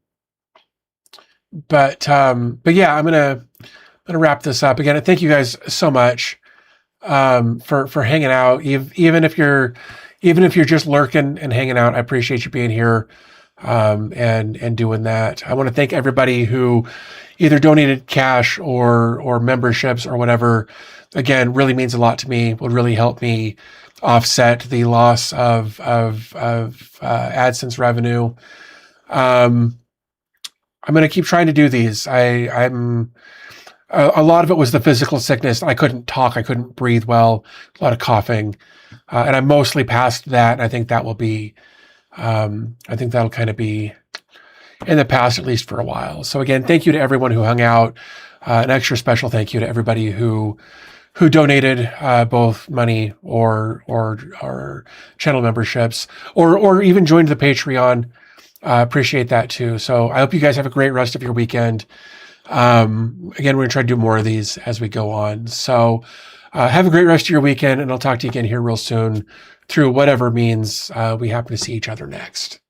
yeah, I'm gonna wrap this up again. Thank you guys so much for hanging out. Even if you're just lurking and hanging out, I appreciate you being here and doing that. I want to thank everybody who either donated cash or memberships or whatever. Again, really means a lot to me. Would really help me offset the loss of AdSense revenue. I'm going to keep trying to do these. I'm a lot of it was the physical sickness. I couldn't talk. I couldn't breathe well. A lot of coughing, and I'm mostly past that. And I think that will be. I think that'll kind of be in the past, at least for a while. So again, thank you to everyone who hung out. An extra special thank you to everybody who donated both money or channel memberships or even joined the Patreon. Appreciate that too. So I hope you guys have a great rest of your weekend. Again, we're going to try to do more of these as we go on. So have a great rest of your weekend, and I'll talk to you again here real soon through whatever means we happen to see each other next.